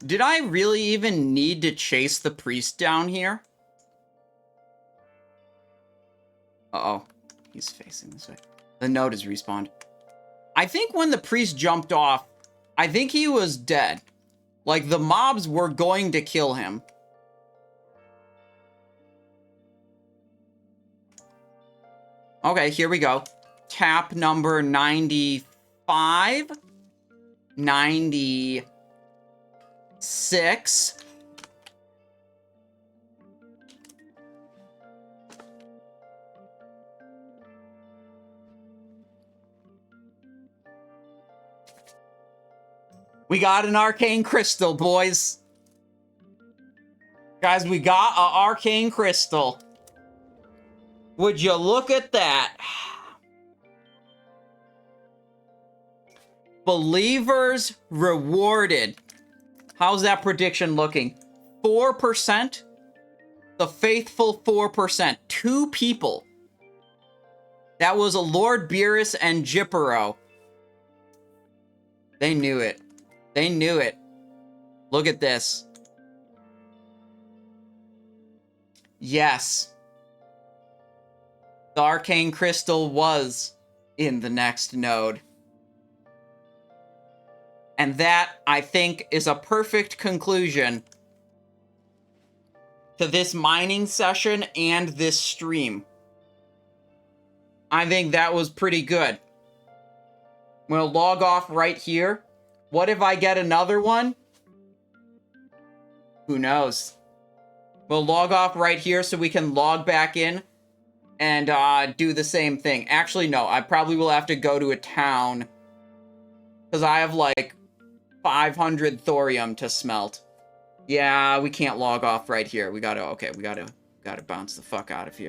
Did I really even need to chase the priest down here? Uh-oh. He's facing this way. The node is respawned. I think when the priest jumped off, I think he was dead. Like, the mobs were going to kill him. Okay, here we go. Tap number 95. 96. We got an arcane crystal, boys. Guys, we got an arcane crystal. Would you look at that? Believers rewarded. How's that prediction looking? 4%? The faithful 4%. 2 people. That was a Lord Beerus and Gippero. They knew it. They knew it. Look at this. Yes. The Arcane Crystal was in the next node. And that, I think, is a perfect conclusion to this mining session and this stream. I think that was pretty good. I'm going to log off right here. What if I get another one? Who knows? We'll log off right here so we can log back in and do the same thing. Actually, no. I probably will have to go to a town because I have like 500 thorium to smelt. Yeah, we can't log off right here. We gotta bounce the fuck out of here.